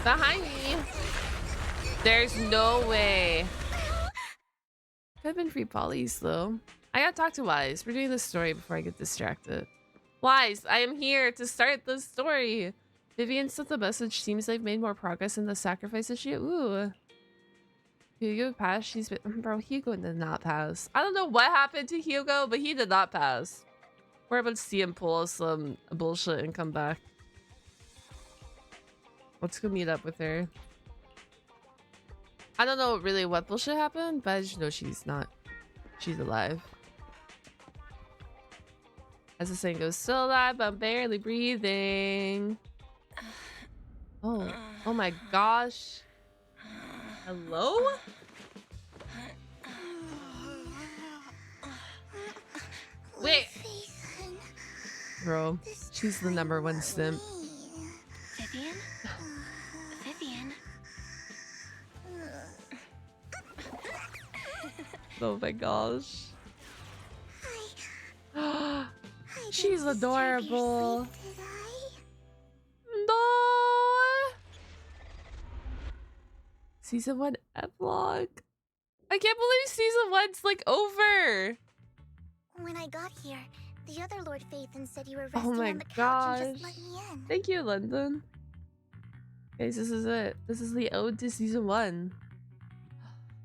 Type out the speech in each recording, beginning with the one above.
Behind me. There's no way. Could have been free polys though. I gotta talk to Wise. We're doing this story before I get distracted. Wise, I am here to start the story. Vivian sent the message. Seems they've made more progress in the sacrifice issue. Ooh. Hugo passed. She's been. Bro, Hugo did not pass. I don't know what happened to Hugo, but he did not pass. We're about to see him pull some bullshit and come back. Let's go meet up with her. I don't know really what bullshit happened, but I just know she's not. She's alive. As the saying goes, still alive, but I'm barely breathing. Oh my gosh. Hello? Wait. Bro, she's the #1 simp. Vivian? Vivian? Oh my gosh. She's adorable. No. Season 1 epilogue. I can't believe season 1's like over. When I got here, the other Lord Phaethon said you were Oh resting my on the couch gosh. and just let me in. Thank you, London. Guys, this is it. This is the ode to season 1.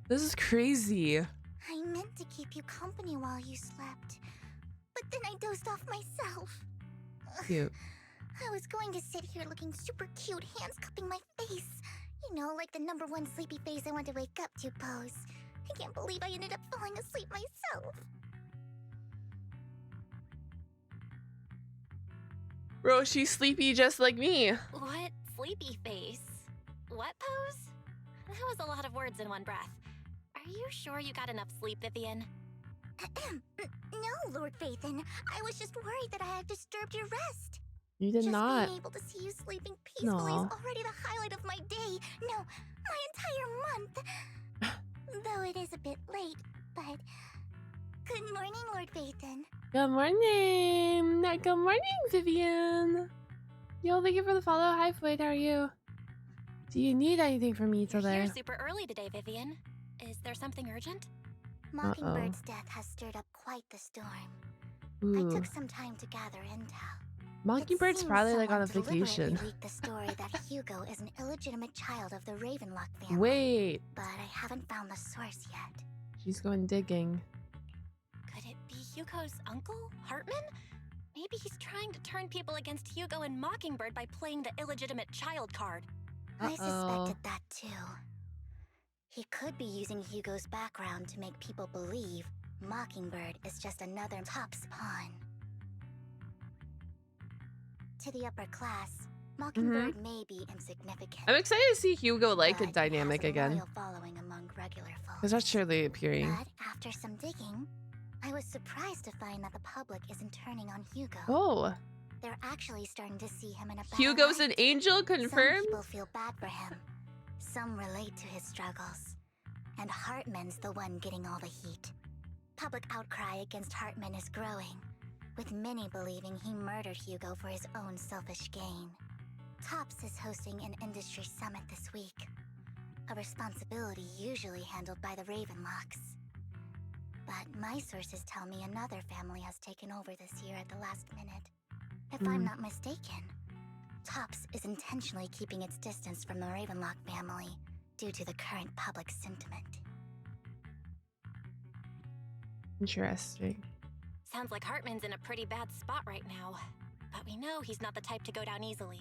This is crazy. I meant to keep you company while you slept, but then I dozed off myself. Cute. I was going to sit here looking super cute, hands cupping my face. You know, like the #1 sleepy face I want to wake up to pose. I can't believe I ended up falling asleep myself. Bro, she's sleepy just like me. What sleepy face? What pose? That was a lot of words in one breath. Are you sure you got enough sleep, Vivian? No, Lord Phaethon. I was just worried that I had disturbed your rest. You did Just not. being able to see you sleeping peacefully No. is already the highlight of my day. No, my entire month. Though it is a bit late, but... Good morning, Lord Phaethon. Good morning. Good morning, Vivian. Yo, thank you for the follow. Hi, Floyd. How are you? Do you need anything from me You're today? here super early today, Vivian. Is there something urgent? Mockingbird's death has stirred up quite the storm. Ooh. I took some time to gather intel. Mockingbird's It probably seems like on a someone deliberately vacation. leaked the story that Hugo is an illegitimate child of the Ravenlock family. Wait. But I haven't found the source yet. She's going digging. Could it be Hugo's uncle, Hartman? Maybe he's trying to turn people against Hugo and Mockingbird by playing the illegitimate child card. I suspected that too. He could be using Hugo's background to make people believe Mockingbird is just another Top's pawn. To the upper class, Mockingbird may be insignificant. I'm excited to see Hugo like a but it dynamic has a again. loyal following among regular folks. Because that's surely appearing. But after some digging, I was surprised to find that the public isn't turning on Hugo. Oh. They're actually starting to see him in a bad Hugo's light. an angel, Some confirmed? people feel bad for him. Some relate to his struggles. And Hartman's the one getting all the heat. Public outcry against Hartman is growing, with many believing he murdered Hugo for his own selfish gain. Tops is hosting an industry summit this week, a responsibility usually handled by the Ravenlocks. But my sources tell me another family has taken over this year at the last minute. If I'm not mistaken, Tops is intentionally keeping its distance from the Ravenlock family due to the current public sentiment. Interesting. Sounds like Hartman's in a pretty bad spot right now. But we know he's not the type to go down easily.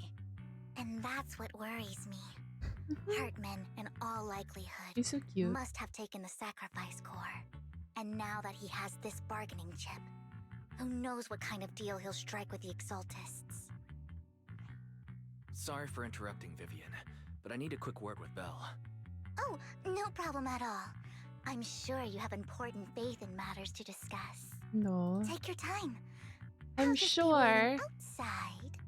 And that's what worries me. Hartman, in all likelihood, He's so cute. must have taken the sacrifice core. And now that he has this bargaining chip, who knows what kind of deal he'll strike with the Exaltists. Sorry for interrupting, Vivian, but I need a quick word with Belle. Oh, no problem at all. I'm sure you have important faith in matters to discuss. No. Take your time. I'm I'll just be sure. waiting outside.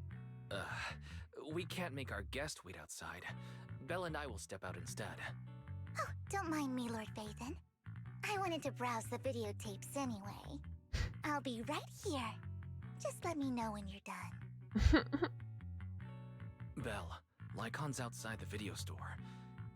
We can't make our guest wait outside. Belle and I will step out instead. Oh, don't mind me, Lord Phaethon. I wanted to browse the videotapes anyway. I'll be right here. Just let me know when you're done. Belle, Lycaon's outside the video store.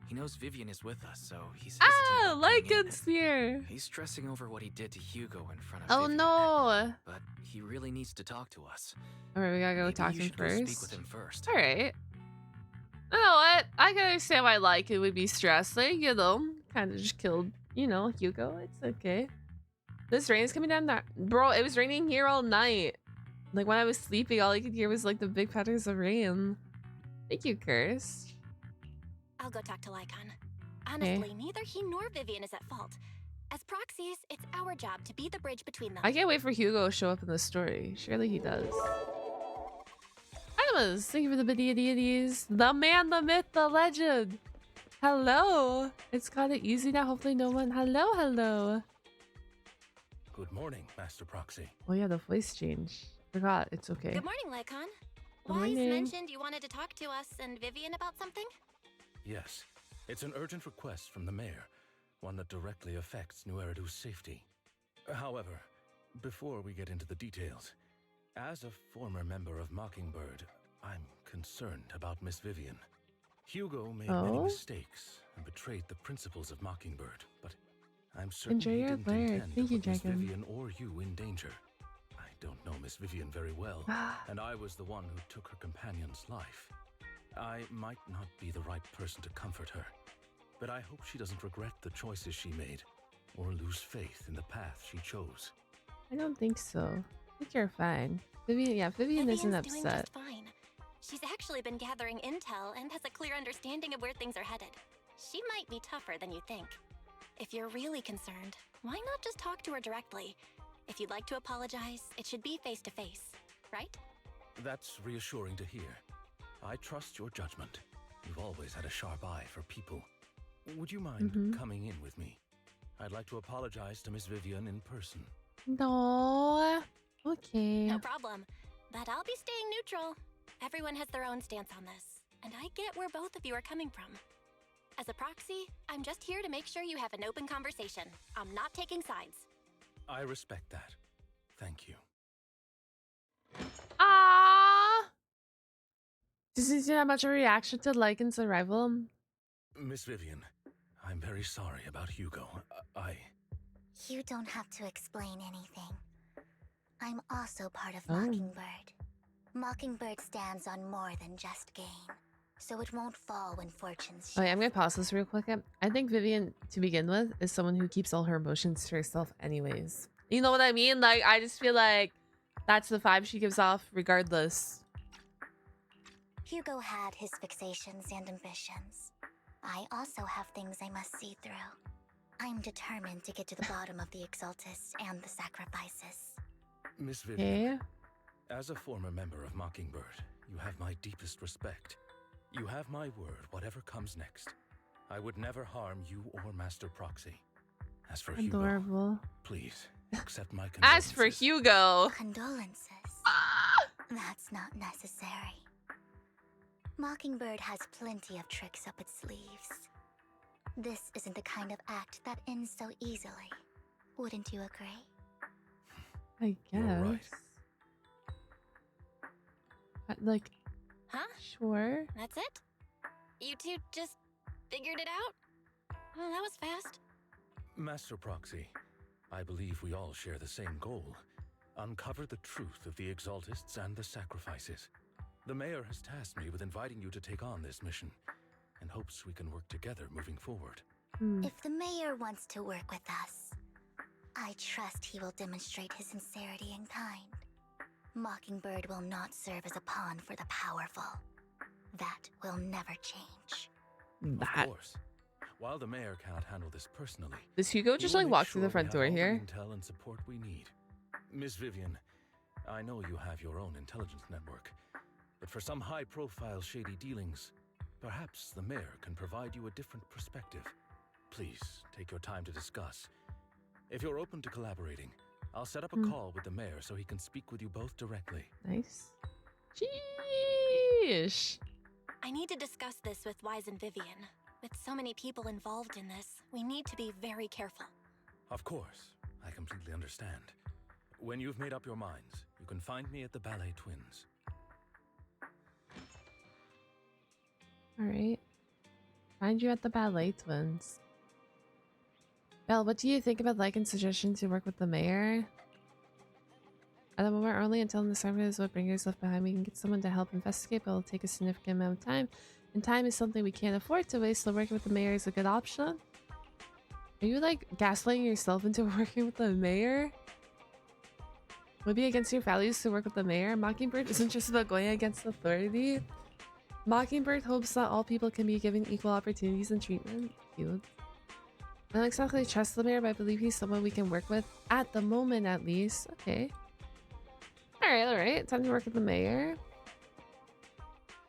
He knows Vivian is with us, so he's hesitant Ah, about coming in. Lycaon's here. He's stressing over what he did to Hugo in front of Oh Vivian. no. But he really needs to talk to us. Alright, we gotta go Maybe talk to you him should go speak with first. him first. Alright. You know what? I can understand why Lycaon would be stressed. Like, you know, kind of just killed, you know, Hugo. It's okay. This rain is coming down there. Bro, it was raining here all night. Like, when I was sleeping, all I could hear was, like, the big patterns of rain. Thank you, Curse. I'll go talk to Lycaon. Honestly, neither he nor Vivian is at fault. As proxies, it's our job to be the bridge between them. I can't wait for Hugo to show up in the story. Surely he does. Animas, thank you for the deities. The man, the myth, the legend. Hello. It's got it easy now. Hopefully no one. Hello, hello. Good morning, Master Proxy. Oh yeah, the voice change. Forgot. It's okay. Good morning, Lycaon. Good Wise morning. mentioned you wanted to talk to us and Vivian about something? Yes, it's an urgent request from the mayor, one that directly affects New Eridu's safety. However, before we get into the details, as a former member of Mockingbird, I'm concerned about Miss Vivian. Hugo made many Oh? mistakes and betrayed the principles of Mockingbird, but I'm certain Enjoy he your didn't bird. intend Thank to you, put Miss Dragon. Vivian or you in danger. I don't know Miss Vivian very well, and I was the one who took her companion's life. I might not be the right person to comfort her, but I hope she doesn't regret the choices she made or lose faith in the path she chose. I don't think so. I think you're fine. Vivian, yeah, Vivian isn't Vivian's doing upset. just fine. She's actually been gathering intel and has a clear understanding of where things are headed. She might be tougher than you think. If you're really concerned, why not just talk to her directly? If you'd like to apologize, it should be face to face, right? That's reassuring to hear. I trust your judgment. You've always had a sharp eye for people. Would you mind coming in with me? I'd like to apologize to Miss Vivian in person. No. Okay. No problem. But I'll be staying neutral. Everyone has their own stance on this, and I get where both of you are coming from. As a proxy, I'm just here to make sure you have an open conversation. I'm not taking sides. I respect that. Thank you. Ah. Does he have much of a reaction to Lycan's arrival? Miss Vivian, I'm very sorry about Hugo. You don't have to explain anything. I'm also part of Oh. Mockingbird. Mockingbird stands on more than just gain, so it won't fall when fortunes Okay, I'm gonna shift. pause this real quick. I think Vivian, to begin with, is someone who keeps all her emotions to herself anyways. You know what I mean? Like, I just feel like that's the vibe she gives off regardless. Hugo had his fixations and ambitions. I also have things I must see through. I'm determined to get to the bottom of the Exaltists and the sacrifices. Miss Vivian, Okay. as a former member of Mockingbird, you have my deepest respect. You have my word, whatever comes next. I would never harm you or Master Proxy. As for Hugo, Adorable. please accept my condolences. As for Hugo. Condolences. That's not necessary. Mockingbird has plenty of tricks up its sleeves. This isn't the kind of act that ends so easily. Wouldn't you agree? I guess. You're right. Like, Huh? sure. That's it? You two just figured it out? Oh, that was fast. Master Proxy, I believe we all share the same goal. Uncover the truth of the Exaltists and the sacrifices. The mayor has tasked me with inviting you to take on this mission, and hopes we can work together moving forward. If the mayor wants to work with us, I trust he will demonstrate his sincerity in kind. Mockingbird will not serve as a pawn for the powerful. That will never change. That. Of course. While the mayor cannot handle this personally, Does Hugo he just will like make walk through sure the front we door have all here? the intel and support we need. Miss Vivian, I know you have your own intelligence network, but for some high-profile shady dealings, perhaps the mayor can provide you a different perspective. Please take your time to discuss. If you're open to collaborating, I'll set up a call with the mayor so he can speak with you both directly. Nice. Sheesh. I need to discuss this with Wise and Vivian. With so many people involved in this, we need to be very careful. Of course, I completely understand. When you've made up your minds, you can find me at the Ballet Twins. Alright. Find you at the Ballet Twins. Belle, what do you think about Lycaon's suggestion to work with the mayor? At the moment, only until the survey is what bringers left behind. We can get someone to help investigate, but it'll take a significant amount of time. And time is something we can't afford to waste, so working with the mayor is a good option. Are you like gaslighting yourself into working with the mayor? Would it be against your values to work with the mayor? Mockingbird isn't just about going against authority. Mockingbird hopes that all people can be given equal opportunities and treatment. Cute. I don't exactly trust the mayor, but I believe he's someone we can work with at the moment, at least. Okay. Alright. Time to work with the mayor.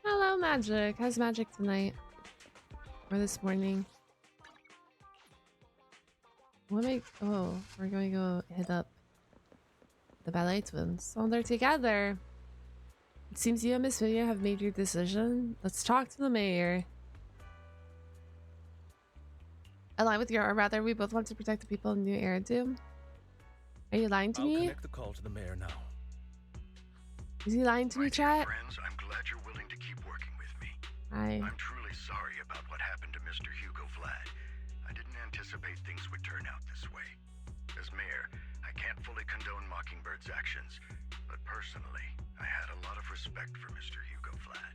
Hello, Magic. How's Magic tonight? Or this morning? What make? Oh, we're going to go hit up the Ballet Twins. Oh, they're together. It seems you and Miss Vivian have made your decision. Let's talk to the mayor. Align with your, or rather, we both want to protect the people in New Eridu. Are you lying to I'll me? connect the call to the mayor now. Is he lying to me, chat? Friends, I'm glad you're willing to keep working with me. Hi. I'm truly sorry about what happened to Mr. Hugo Vlad. I didn't anticipate things would turn out this way. As mayor, I can't fully condone Mockingbird's actions, but personally, I had a lot of respect for Mr. Hugo Vlad.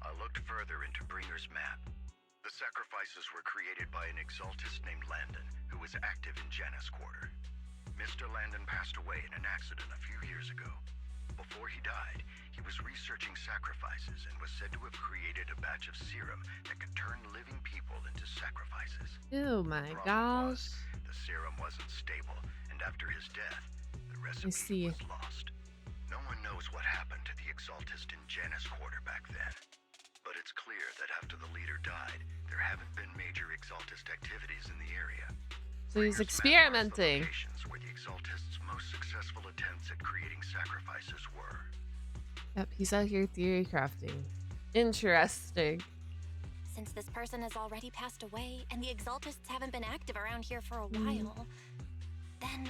I looked further into Bringer's map. The sacrifices were created by an exaltist named Landon, who was active in Janus Quarter. Mr. Landon passed away in an accident a few years ago. Before he died, he was researching sacrifices and was said to have created a batch of serum that could turn living people into sacrifices. Oh my Problem gosh. was, the serum wasn't stable, and after his death, the recipe was lost. No one knows what happened to the exaltist in Janus Quarter back then. But it's clear that after the leader died, there haven't been major exaltist activities in the area. So he's Bringer's map experimenting. marks the locations where the exaltist's most successful attempts at creating sacrifices were. Yep, he's out here theory crafting. Interesting. Since this person has already passed away and the exaltists haven't been active around here for a while, then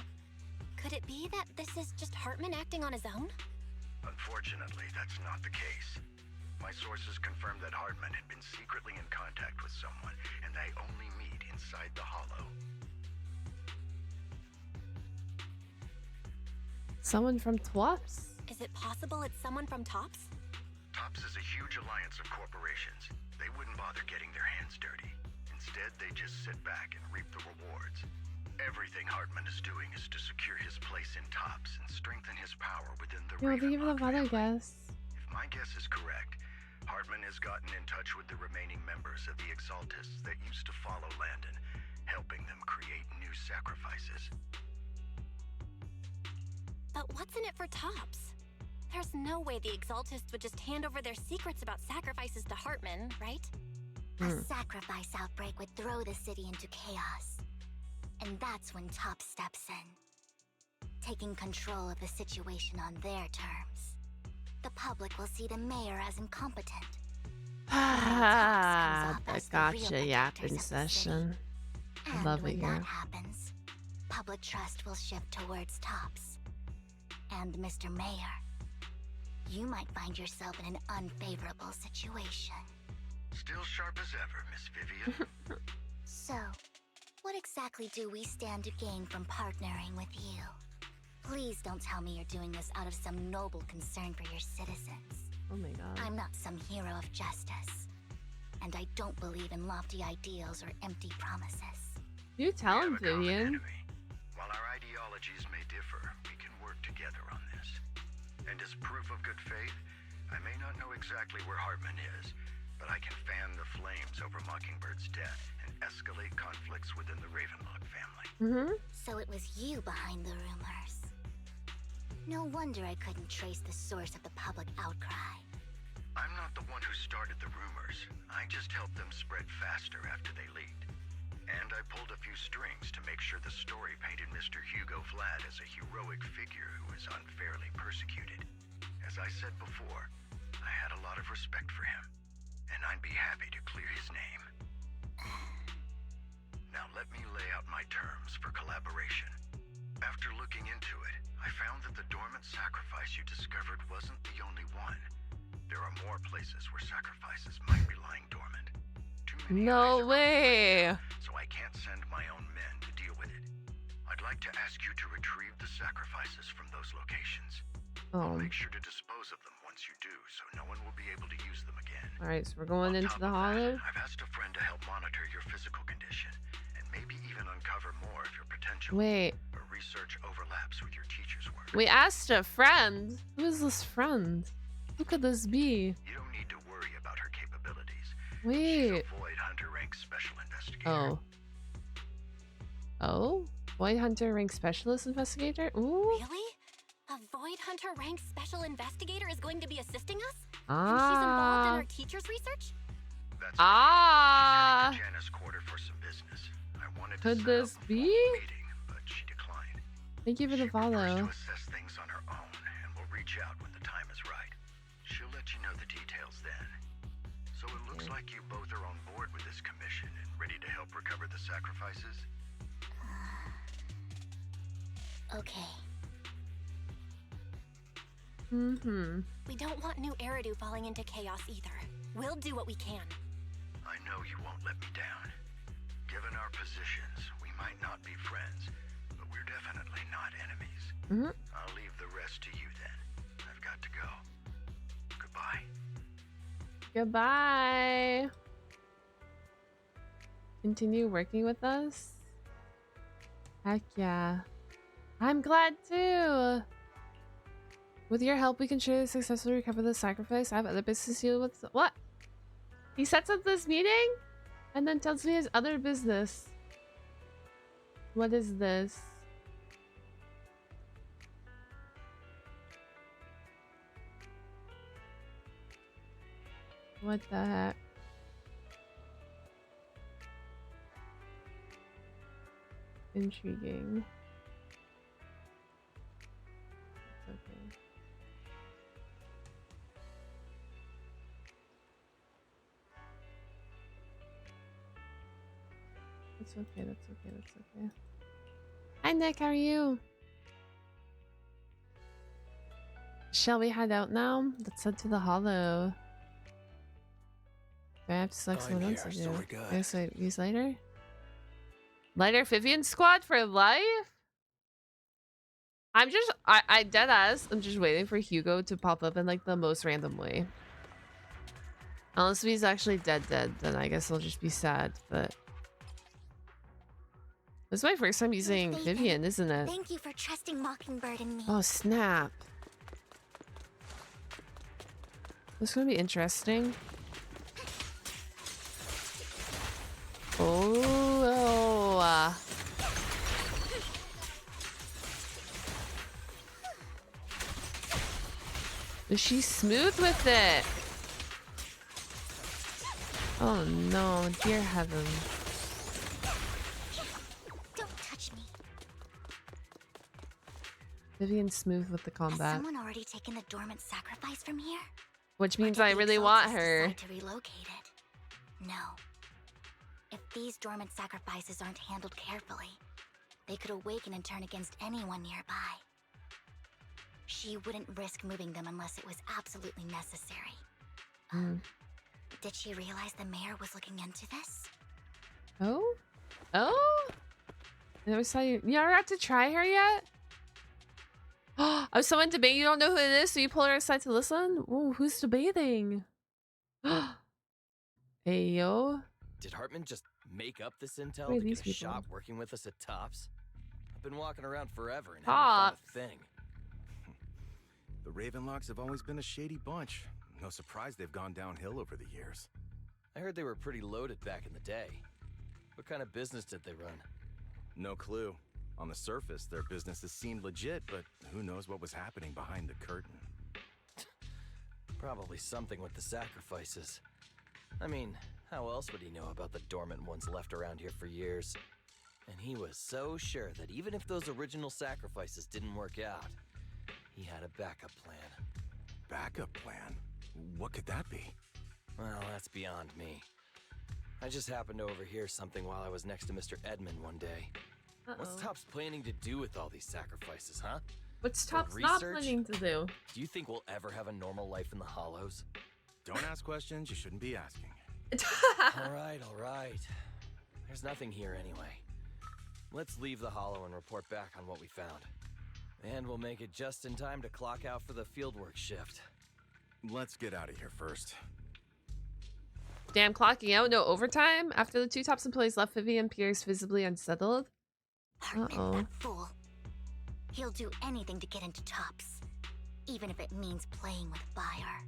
could it be that this is just Hartman acting on his own? Unfortunately, that's not the case. My sources confirmed that Hartman had been secretly in contact with someone, and they only meet inside the Hollow. Someone from TWAPS? Is it possible it's someone from TOPS? TOPS is a huge alliance of corporations. They wouldn't bother getting their hands dirty. Instead, they just sit back and reap the rewards. Everything Hartman is doing is to secure his place in TOPS and strengthen his power within the Yo, they give Ravenlock the other family. guess. If my guess is correct, Hartman has gotten in touch with the remaining members of the Exaltists that used to follow Landon, helping them create new sacrifices. But what's in it for TOPS? There's no way the Exaltists would just hand over their secrets about sacrifices to Hartman, right? A sacrifice outbreak would throw the city into chaos. And that's when TOPS steps in, taking control of the situation on their terms. The public will see the mayor as incompetent. Ah, the gotcha yapping session. And Love when it that here. happens, public trust will shift towards TOPS. And Mr. Mayor, you might find yourself in an unfavorable situation. Still sharp as ever, Miss Vivian. So, what exactly do we stand to gain from partnering with you? Please don't tell me you're doing this out of some noble concern for your citizens. Oh my god. I'm not some hero of justice. And I don't believe in lofty ideals or empty promises. You tell him, We have a common Vivian. enemy. While our ideologies may differ, we can work together on this. And as proof of good faith, I may not know exactly where Hartman is, but I can fan the flames over Mockingbird's death and escalate conflicts within the Ravenlock family. So it was you behind the rumors. No wonder I couldn't trace the source of the public outcry. I'm not the one who started the rumors. I just helped them spread faster after they leaked. And I pulled a few strings to make sure the story painted Mr. Hugo Vlad as a heroic figure who was unfairly persecuted. As I said before, I had a lot of respect for him, and I'd be happy to clear his name. Now let me lay out my terms for collaboration. After looking into it, I found that the dormant sacrifice you discovered wasn't the only one. There are more places where sacrifices might be lying dormant. Too many eyes No are on me way. right now, so I can't send my own men to deal with it. I'd like to ask you to retrieve the sacrifices from those locations. I'll make sure to dispose of them once you do, so no one will be able to use them again. All right, so we're going On into top the of that, hollow. I've asked a friend to help monitor your physical condition, and maybe even uncover more of your potential. Wait, Or research overlaps with your teacher's work. we asked a friend. Who is this friend? Who could this be? You don't need to worry about her capabilities. Wait. She's a Void Hunter rank special investigator. Oh, Void Hunter rank specialist investigator. Ooh. Really? A Void Hunter ranked special investigator is going to be assisting us? And she's involved in our teacher's research? That's Ah. She's heading to Jana's quarter for some business. I wanted to Could set this up a be? formal meeting, but she declined. Thank you for the She prefers follow. to assess things on her own, and will reach out when the time is right. She'll let you know the details then. So it looks like you both are on board with this commission and ready to help recover the sacrifices? Okay. We don't want new Eridu falling into chaos either. We'll do what we can. I know you won't let me down. Given our positions, we might not be friends, but we're definitely not enemies. I'll leave the rest to you then. I've got to go. Goodbye. Goodbye. Continue working with us? Heck yeah. I'm glad too. With your help, we can successfully recover the sacrifice. I have other business to deal with. What? He sets up this meeting and then tells me his other business. What is this? What the heck? Intriguing. It's okay. That's okay, that's okay, that's okay. Hi Nick, how are you? Shall we head out now? Let's head to the hollow. Do I have to select someone else to do? I guess I use lighter? Lighter Vivian squad for life? I dead ass. I'm just waiting for Hugo to pop up in like the most random way. Unless he's actually dead, then I guess I'll just be sad, but. This is my first time using Vivian, isn't it? Thank you for trusting Mockingbird and me. Oh, snap. This is gonna be interesting. Oh. Is she smooth with it? Oh no, dear heaven. Don't touch me. Vivian's smooth with the Has combat. someone already taken the dormant sacrifice from here? Which Or means did I the really want Exaltus her. decide to relocate it? No. If these dormant sacrifices aren't handled carefully, they could awaken and turn against anyone nearby. She wouldn't risk moving them unless it was absolutely necessary. Did she realize the mayor was looking into this? Oh? Oh? I never saw you. You ever got to try her yet? Oh, someone debating. You don't know who it is, so you pull her aside to listen? Ooh, who's debating? Hey, yo. Did Hartman just make up this intel Who are to these get a people? shot working with us at Tops? I've been walking around forever and Tops. haven't found a thing. The Ravenlocks have always been a shady bunch. No surprise they've gone downhill over the years. I heard they were pretty loaded back in the day. What kind of business did they run? No clue. On the surface, their businesses seemed legit, but who knows what was happening behind the curtain. Probably something with the sacrifices. I mean, how else would he know about the dormant ones left around here for years? And he was so sure that even if those original sacrifices didn't work out, he had a backup plan. Backup plan? What could that be? Well, that's beyond me. I just happened to overhear something while I was next to Mr. Edmund one day. What's Tops planning to do with all these sacrifices, huh? What's For Top's not research? planning to do? Do you think we'll ever have a normal life in the Hollows? Don't ask questions you shouldn't be asking. All right. There's nothing here anyway. Let's leave the Hollow and report back on what we found. And we'll make it just in time to clock out for the fieldwork shift. Let's get out of here first. Damn, clocking out, no overtime? After the two Tops employees left, Vivian appears visibly unsettled. Hartman, that fool. He'll do anything to get into Tops, even if it means playing with fire.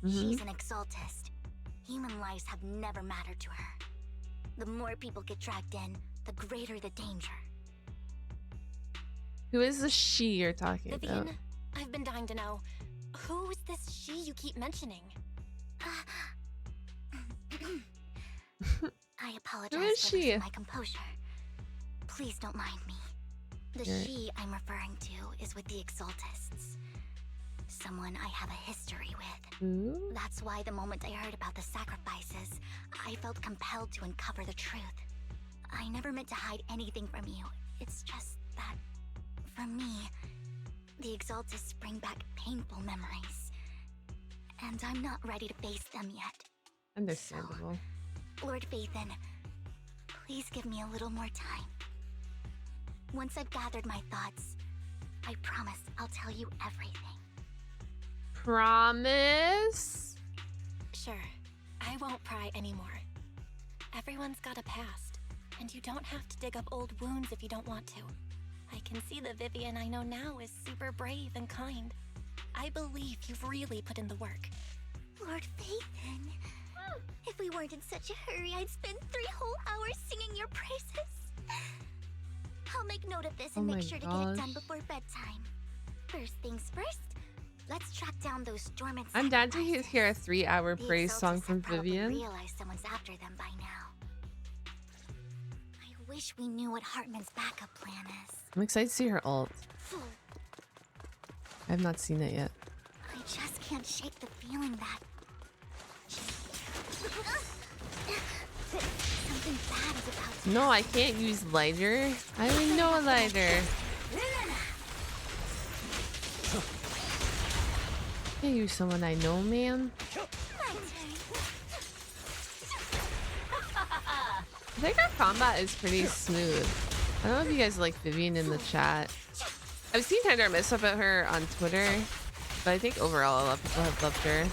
She's an exaltist. Human lives have never mattered to her. The more people get dragged in, the greater the danger. Who is the she you're talking about? Vivian, I've been dying to know. Who's this she you keep mentioning? I apologize Who is for she? losing my composure. Please don't mind me. The Yeah. she I'm referring to is with the exaltists. Someone I have a history with. Ooh. That's why the moment I heard about the sacrifices, I felt compelled to uncover the truth. I never meant to hide anything from you. It's just that, for me, the exaltists bring back painful memories. And I'm not ready to face them yet. Understandable. Lord Vathan, please give me a little more time. Once I've gathered my thoughts, I promise I'll tell you everything. Promise? Sure, I won't pry anymore. Everyone's got a past, and you don't have to dig up old wounds if you don't want to. I can see the Vivian I know now is super brave and kind. I believe you've really put in the work. Lord Vathan, if we weren't in such a hurry, I'd spend 3 whole hours singing your praises. I'll make note of this and Oh make my sure to get it done gosh. before bedtime. First things first, let's track down those dormant I'm down to sacrifices. hear a 3-hour The praise song exaltists from have probably Vivian. realized someone's after them by now. I wish we knew what Hartman's backup plan is. I'm excited to see her ult. I have not seen it yet. I just can't shake the feeling that something bad is about to No, I can't use lighter. I only know a lighter. Can't use someone I know, man. I think our combat is pretty smooth. I don't know if you guys like Vivian in the chat. I've seen Tender Miss about her on Twitter, but I think overall a lot of people have loved her.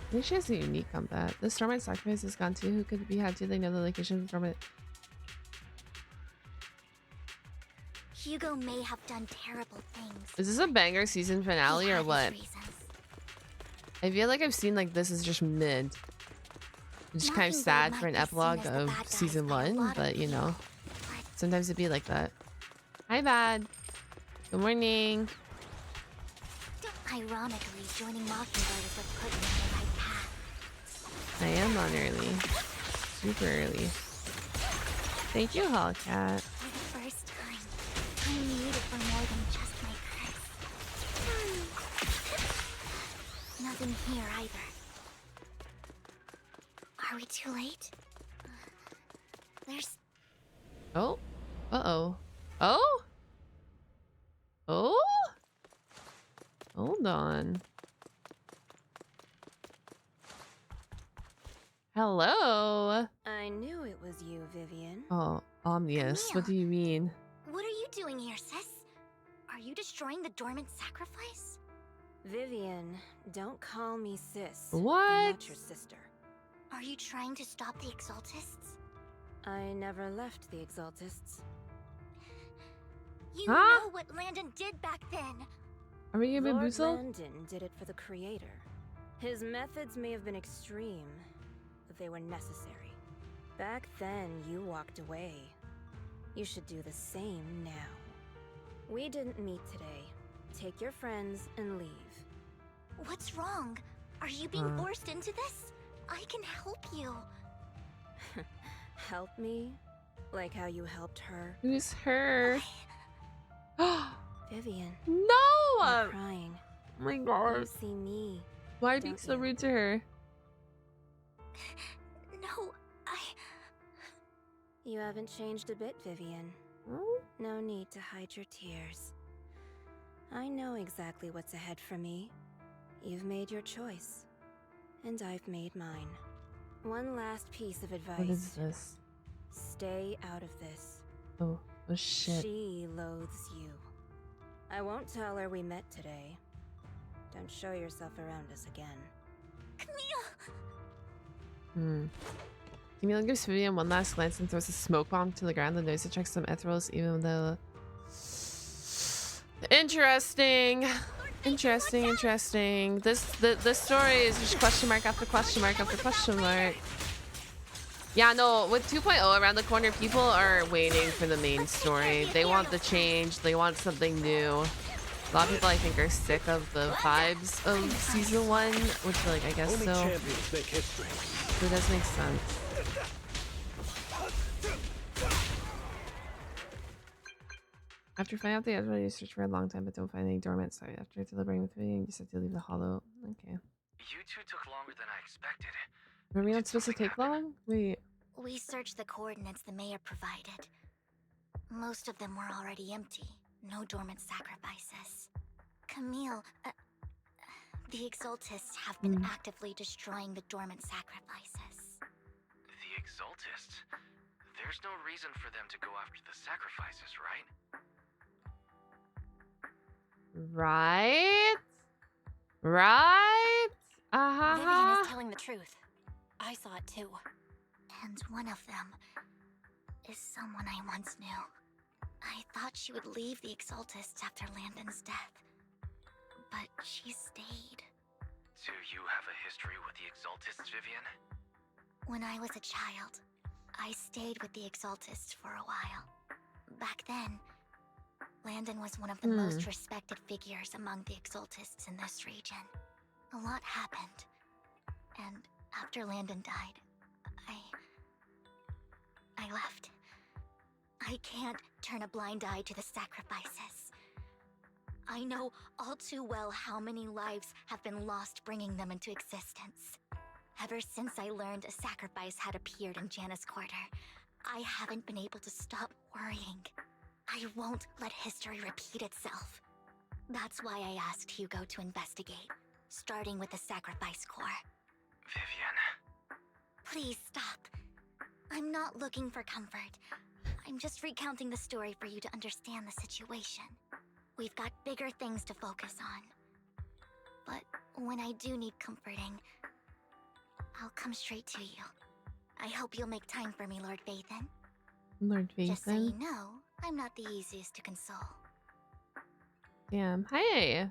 I think she has a unique combat. The Stormlight sacrifice is gone too. Who could be had to? They know the location of the Stormlight. Hugo may have done terrible things. Is this a banger season finale He or had his what? reasons. I feel like I've seen like this is just mid. It's kind of Mockingbird sad might for an be seen epilogue as the of bad guys season by a 1, lot of but you know, people, but sometimes it'd be like that. Hi, Bad. Good morning. ironically, joining Mockingbird is what put me on the right path. I am on early. Super early. Thank you, Hallcat. For the first time, I need it for more than just my curse. Nothing here either. Are we too late? There's... Oh. Uh-oh. Oh? Oh? Hold on. Hello. I knew it was you, Vivian. Oh, Omnius. What do you mean? What are you doing here, sis? Are you destroying the dormant sacrifice? Vivian, don't call me sis. What? I'm not your sister. Are you trying to stop the Exaltists? I never left the Exaltists. You Huh? know what Landon did back then. Are we gonna be Lord boozled? Landon did it for the Creator. His methods may have been extreme, but they were necessary. Back then, you walked away. You should do the same now. We didn't meet today. Take your friends and leave. What's wrong? Are you being forced into this? I can help you. Help me? Like how you helped her? Who's her? Vivian, No! you're crying. Oh my You god. see me. Why are you being so don't you? rude to her? No, You haven't changed a bit, Vivian. Hmm? No need to hide your tears. I know exactly what's ahead for me. You've made your choice, and I've made mine. One last piece of advice. What is this? Stay out of this. Oh, oh shit. She loathes you. I won't tell her we met today. Don't show yourself around us again. Camille! Camille gives Vivian one last glance and throws a smoke bomb to the ground and knows it checks some ethers, even though... Interesting. Interesting. This story is just question mark after question mark after question mark. Yeah, no, with 2.0 around the corner, people are waiting for the main story. They want the change. They want something new. A lot of people, I think, are sick of the vibes of season 1, which, like, I guess so. It does make sense. After finding out the other, you search for a long time, but don't find any dormant. Sorry, after deliberating with me, you said to leave the hollow. Okay. You two took longer than I expected. Were we not supposed to take long? Wait. We searched the coordinates the mayor provided. Most of them were already empty. No dormant sacrifices. Camille, the Exaltists have been actively destroying the dormant sacrifices. The Exaltists? There's no reason for them to go after the sacrifices, right? Right? Vivian is telling the truth. I saw it too. And one of them is someone I once knew. I thought she would leave the Exaltists after Landon's death, but she stayed. Do you have a history with the Exaltists, Vivian? When I was a child, I stayed with the Exaltists for a while. Back then, Landon was one of the most respected figures among the Exaltists in this region. A lot happened, and after Landon died, I left. I can't turn a blind eye to the sacrifices. I know all too well how many lives have been lost bringing them into existence. Ever since I learned a sacrifice had appeared in Janus Quarter, I haven't been able to stop worrying. I won't let history repeat itself. That's why I asked Hugo to investigate, starting with the Sacrifice Core. Vivian. Please stop. I'm not looking for comfort. I'm just recounting the story for you to understand the situation. We've got bigger things to focus on. But when I do need comforting, I'll come straight to you. I hope you'll make time for me, Lord Vathan. Lord Vathan? Just so you know, I'm not the easiest to console. Damn. Hi!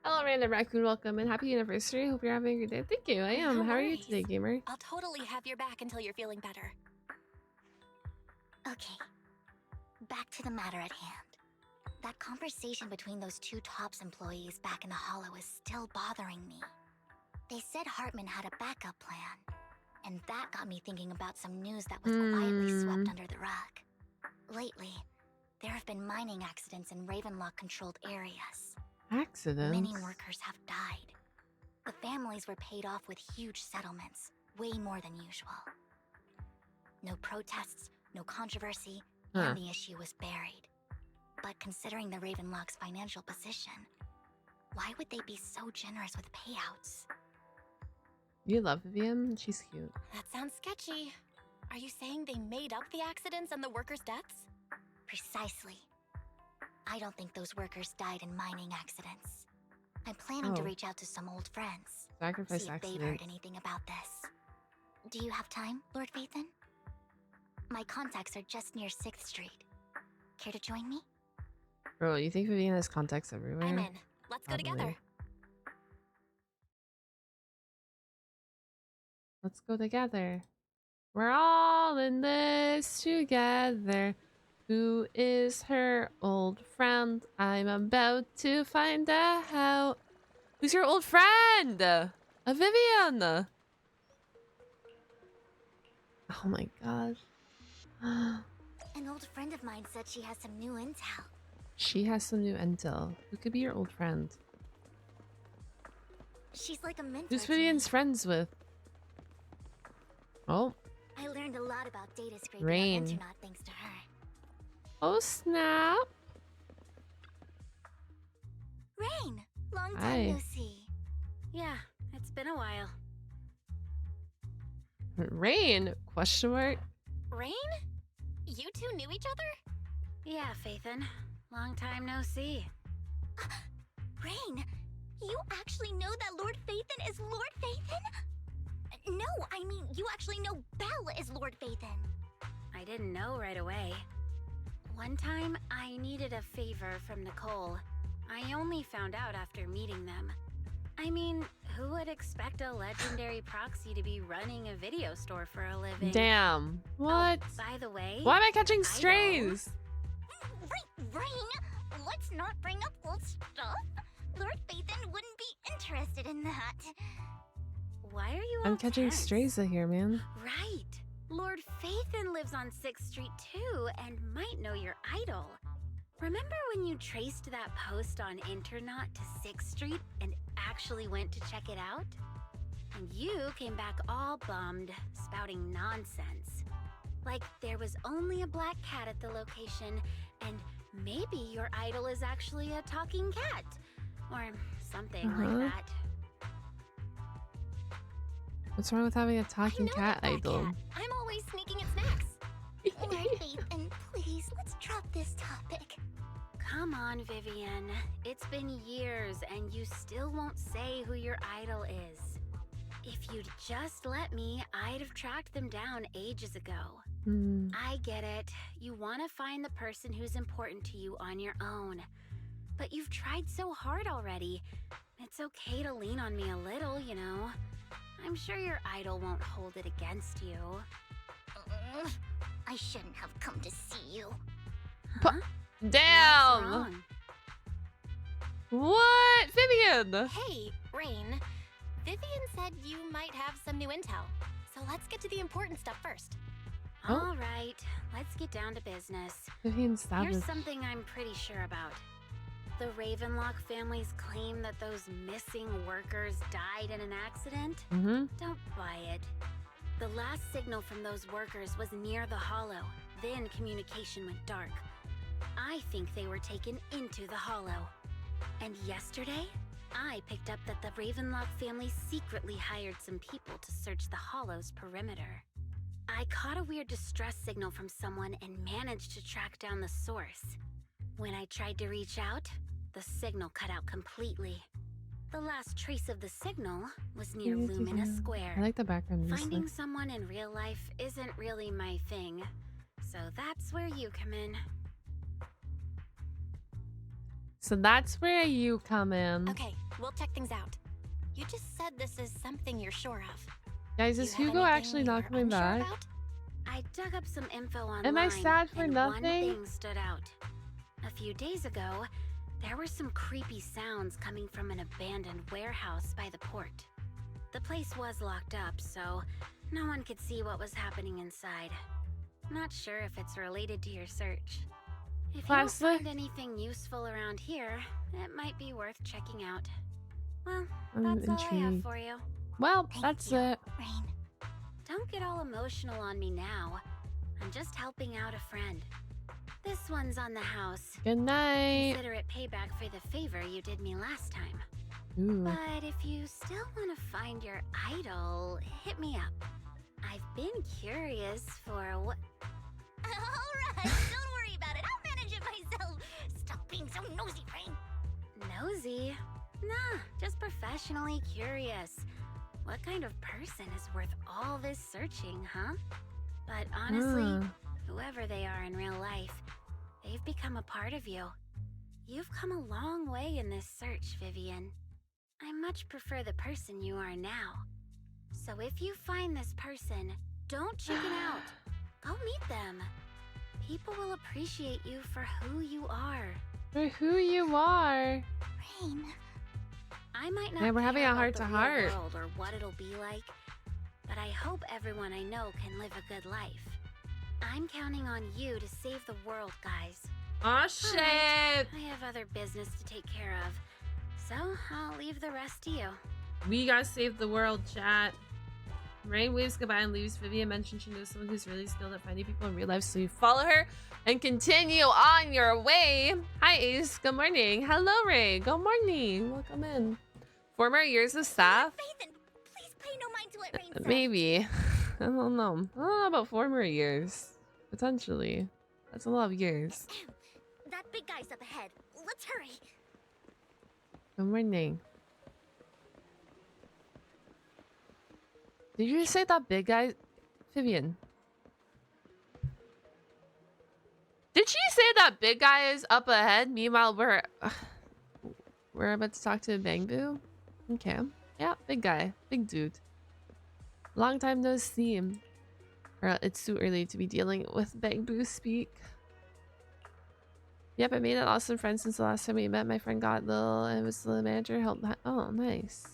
Hello, Random Raccoon. Welcome and happy anniversary. Hope you're having a good day. Thank you. I am. No How are you worries. today, gamer? I'll totally have your back until you're feeling better. Okay. Back to the matter at hand. That conversation between those two TOPS employees back in the Hollow is still bothering me. They said Hartman had a backup plan, and that got me thinking about some news that was quietly swept under the rug. Lately, there have been mining accidents in Ravenlock-controlled areas. Accidents? Many workers have died. The families were paid off with huge settlements, way more than usual. No protests, no controversy, and the issue was buried. But considering the Ravenlock's financial position, why would they be so generous with payouts? You love Vivian? She's cute. That sounds sketchy. Are you saying they made up the accidents and the workers' deaths? Precisely. I don't think those workers died in mining accidents. I'm planning to reach out to some old friends. Sacrifice See if they've heard anything about this. Do you have time, Lord Vathan? My contacts are just near 6th Street. Care to join me? Bro, you think Vivian has contacts everywhere? I'm in. Let's go together. Let's go together. We're all in this together. Who is her old friend? I'm about to find out. Who's your old friend? Vivian. Oh my gosh. An old friend of mine said she has some new intel. She has some new intel. Who could be your old friend? She's like a mentor. Who's Vivian's friends with? Oh, I learned a lot about data scraping Rain. on the internet thanks to her. Oh snap! Rain, long time Hi. no see. Yeah, it's been a while. Rain? Question mark. Rain? You two knew each other? Yeah, Phaethon. Long time no see. Rain, you actually know that Lord Phaethon is Lord Phaethon? No, I mean, you actually know Belle is Lord Phaethon. I didn't know right away. One time, I needed a favor from Nicole. I only found out after meeting them. I mean, who would expect a legendary proxy to be running a video store for a living? Damn. What? Oh, by the way, Why am I catching Idol. strays? Rain, let's not bring up old stuff. Lord Phaethon wouldn't be interested in that. Why are you I'm all catching tense? strays out here, man. Right. Lord Phaethon lives on 6th Street too and might know your idol. Remember when you traced that post on Internet to 6th Street and actually went to check it out? And you came back all bummed, spouting nonsense. Like there was only a black cat at the location, and maybe your idol is actually a talking cat. Or something like that. What's wrong with having a talking cat idol? I'm always sneaking at snacks. Lord Phaethon, please, let's drop this topic. Come on, Vivian. It's been years and you still won't say who your idol is. If you'd just let me, I'd have tracked them down ages ago. I get it. You want to find the person who's important to you on your own. But you've tried so hard already. It's okay to lean on me a little, you know. I'm sure your idol won't hold it against you. I shouldn't have come to see you. Huh? Damn! What's wrong? What? Vivian! Hey, Rain. Vivian said you might have some new intel. So let's get to the important stuff first. Oh. All right, let's get down to business. Vivian's savage. Here's something I'm pretty sure about. The Ravenlock family's claim that those missing workers died in an accident? Don't buy it. The last signal from those workers was near the hollow. Then communication went dark. I think they were taken into the hollow. And yesterday, I picked up that the Ravenlock family secretly hired some people to search the hollow's perimeter. I caught a weird distress signal from someone and managed to track down the source. When I tried to reach out, the signal cut out completely. The last trace of the signal was near Lumina Square. I like the background music. Finding someone in real life isn't really my thing, so that's where you come in. So that's where you come in. Okay, we'll check things out. You just said this is something you're sure of. Guys, is You have Hugo anything actually not you're coming unsure back? about? I dug up some info online. Am I sad for and nothing? One thing stood out. A few days ago, there were some creepy sounds coming from an abandoned warehouse by the port. The place was locked up, so no one could see what was happening inside. Not sure if it's related to your search. If you don't Classic. find anything useful around here, it might be worth checking out. Well, I'm that's all I have intrigued. for you. Well, Thank that's you, it. Rain. Don't get all emotional on me now. I'm just helping out a friend. This one's on the house. Good night. Consider it payback for the favor you did me last time. Ooh. But if you still want to find your idol, hit me up. I've been curious for what... Alright, don't worry about it. I'll manage it myself. Stop being so nosy, Rain. Nosy? Nah, just professionally curious. What kind of person is worth all this searching, huh? But honestly, whoever they are in real life, they've become a part of you. You've come a long way in this search, Vivian. I much prefer the person you are now. So if you find this person, don't chicken out. Go meet them. People will appreciate you for who you are. For who you are. Rain. I might not Yeah, we're having care a about the heart-to-heart. real world or what it'll be like, but I hope everyone I know can live a good life. I'm counting on you to save the world, guys. Aw, All shit. right, I have other business to take care of, so I'll leave the rest to you. We gotta save the world, chat. Ray waves goodbye and leaves. Vivian mentioned she knows someone who's really skilled at finding people in real life, so you follow her and continue on your way. Hi, Ace. Good morning. Hello, Ray. Good morning. Welcome in. Former years of staff? Please pay no mind to what Rain says. Maybe. I don't know. I don't know about 4 more years. Potentially. That's a lot of years. That big guy's up ahead. Let's hurry. Good morning. Did you say that big guy? Vivian. Did she say that big guy is up ahead? Meanwhile, we're about to talk to Bangbu? Okay. Yeah, big guy. Big dude. Long time no see. Or it's too early to be dealing with Bangbu speak. Yep, I made an awesome friend since the last time we met. My friend got little and was the manager. Helped. Oh, nice.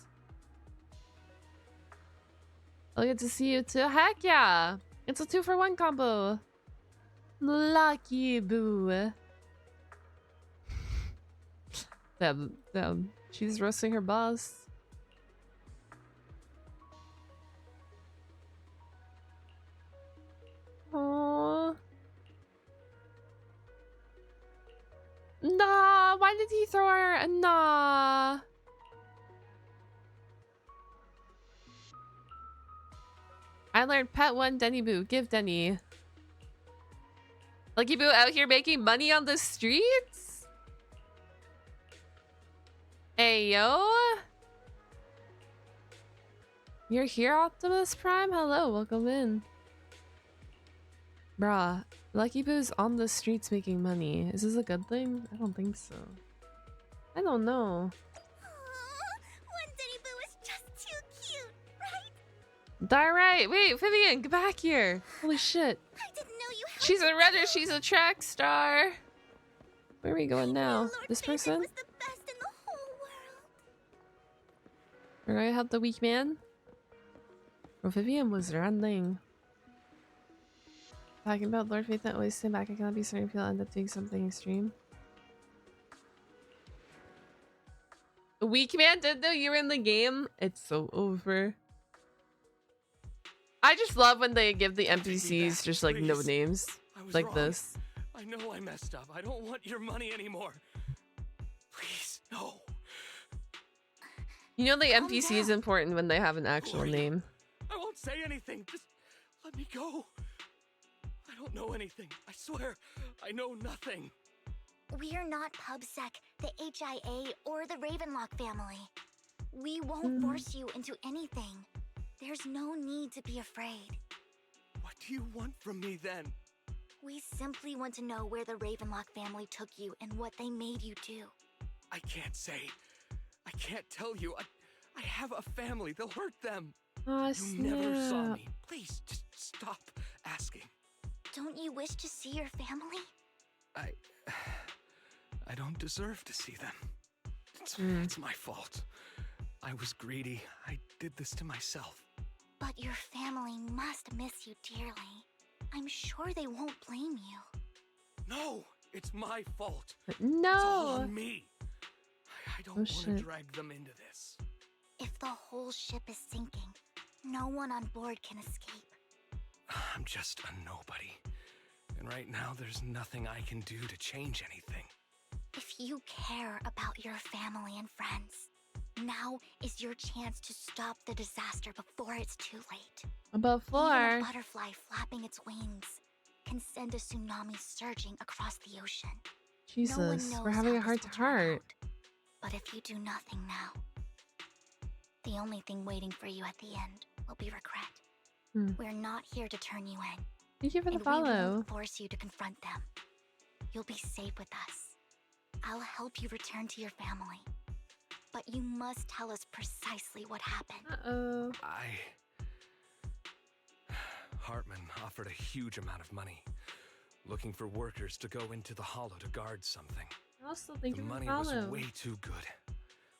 I'll get to see you too. Heck yeah! It's a 2-for-1 combo. Lucky boo. Damn. She's roasting her boss. Aww. Nah, why did he throw her? Nah. I learned pet 1 Denny Boo. Give Denny. Lucky Boo out here making money on the streets? Hey, yo. You're here, Optimus Prime? Hello, welcome in. Bruh, Lucky Boo's on the streets making money. Is this a good thing? I don't think so. I don't know. One Denny Boo is just too cute, right? Alright, wait, Vivian, get back here. Holy shit. I didn't know you had. She's a redder, she's a track star. Where are we going now? Lord This Faison person? was the best in the whole world. We're gonna help the weak man? Well, Vivian was running. Talking about Lord Faith that always stay back. I cannot be certain if you'll end up doing something extreme. The weak man did know you were in the game. It's so over. I just love when they give the NPCs just like no names like wrong. this. I know I messed up. I don't want your money anymore. Please, no. You know the NPC is important when they have an actual name. I won't say anything. Just let me go. I don't know anything. I swear, I know nothing. We are not PubSec, the HIA, or the Ravenlock family. We won't force you into anything. There's no need to be afraid. What do you want from me then? We simply want to know where the Ravenlock family took you and what they made you do. I can't say. I can't tell you. I have a family. They'll hurt them. Oh, You never saw me. Please, just stop asking. Don't you wish to see your family? I don't deserve to see them. It's my fault. I was greedy. I did this to myself. But your family must miss you dearly. I'm sure they won't blame you. No, it's my fault. No. It's all on me. I don't want to shit. drag them into this. If the whole ship is sinking, no one on board can escape. I'm just a nobody. And right now, there's nothing I can do to change anything. If you care about your family and friends, now is your chance to stop the disaster before it's too late. Even Before. a butterfly flapping its wings can send a tsunami surging across the ocean. No one Jesus, knows we're having how a this heart to will turn heart. out. But if you do nothing now, the only thing waiting for you at the end will be regret. We're not here to turn you in. Thank you for the And we follow. won't force you to confront them. You'll be safe with us. I'll help you return to your family. But you must tell us precisely what happened. Uh-oh. Hartman offered a huge amount of money, looking for workers to go into the hollow to guard something. Also, thank The you for the money was follow. way too good.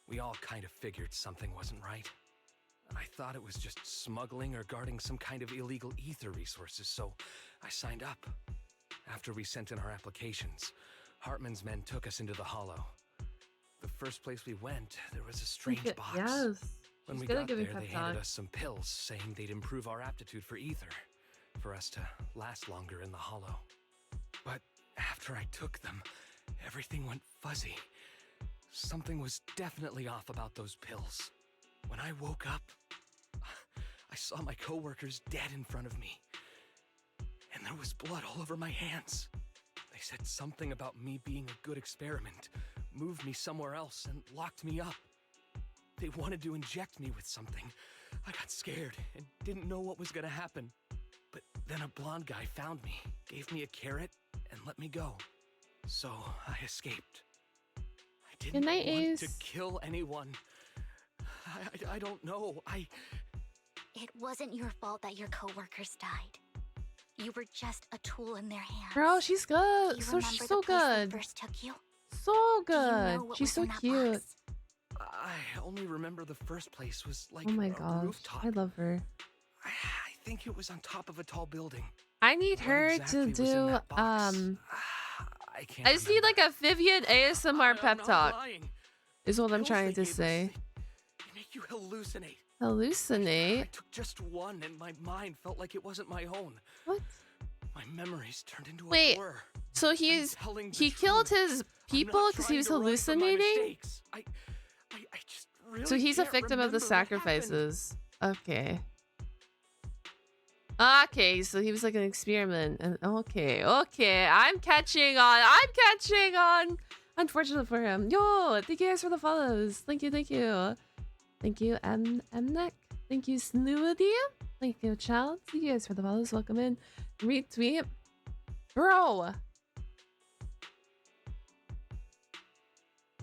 We all kind of figured something wasn't right. I thought it was just smuggling or guarding some kind of illegal ether resources, so I signed up. After we sent in our applications, Hartman's men took us into the hollow. The first place we went, there was a strange box. Yes. When She's we good at got giving there, pep they handed talks. us some pills saying they'd improve our aptitude for ether, for us to last longer in the hollow. But after I took them, everything went fuzzy. Something was definitely off about those pills. When I woke up, I saw my coworkers dead in front of me. And there was blood all over my hands. They said something about me being a good experiment, moved me somewhere else, and locked me up. They wanted to inject me with something. I got scared and didn't know what was gonna happen. But then a blonde guy found me, gave me a carrot, and let me go. So I escaped. I didn't Good night, want to Ace. kill anyone. I don't know. It wasn't your fault that your coworkers died. You were just a tool in their hands. Bro, she's good. Do you So remember she's the so place they good. first took you? So Do you good. know what She's was so in that cute. box? I only remember the first place was like Oh my a gosh. rooftop. I love her. I think it was on top of a tall building. I need What her exactly to was in do that box? I can't I just need like a Vivian ASMR I'm pep not talk. lying. Is what I'm Pills trying they to gave us, say. they make you hallucinate. I Hallucinate? took just one and my mind felt like it wasn't my own. What? My memories turned into Wait, a blur. so I'm he telling the killed truth. his I'm people not because he trying was to run from my hallucinating? mistakes. I just really So he's a can't victim of the remember what happened. sacrifices. Okay. Okay, so he was like an experiment. And okay, I'm catching on. Unfortunate for him. Yo, thank you guys for the follows. Thank you. Thank you, Mneck. Thank you, Snoody. Thank you, Child. Thank you guys for the follows. Welcome in. Retweet. Bro.